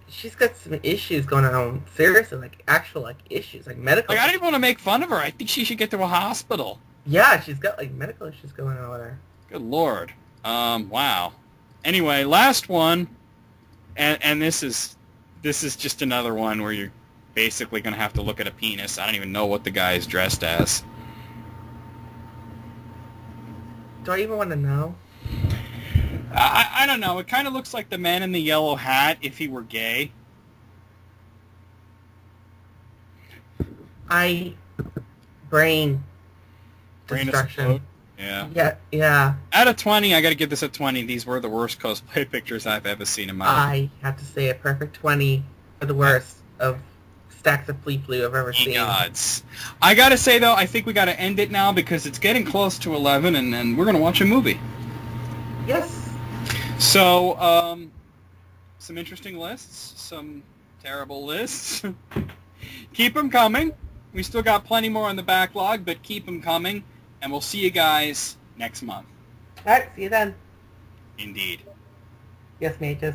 She's got some issues going on. Seriously, like, actual, like, issues. Like, medical... Like, I didn't want to make fun of her. I think she should get to a hospital. Yeah, she's got, like, medical issues going on with her. Good Lord. Wow. Anyway, last one. And this is just another one where you're basically going to have to look at a penis. I don't even know what the guy is dressed as. Do I even want to know? I don't know. It kind of looks like the man in the yellow hat if he were gay. Brain Brain destruction. explode. Yeah. Yeah. Out of 20, I got to give this a 20. These were the worst cosplay pictures I've ever seen in my life. I have to say a perfect 20 for the worst of stacks of flea flu I've ever seen. Gods. I got to say, though, I think we got to end it now because it's getting close to 11, and we're going to watch a movie. Yes. So, some interesting lists, some terrible lists. Keep them coming. We still got plenty more on the backlog, but keep them coming, and we'll see you guys next month. All right, see you then. Indeed. Yes, mages.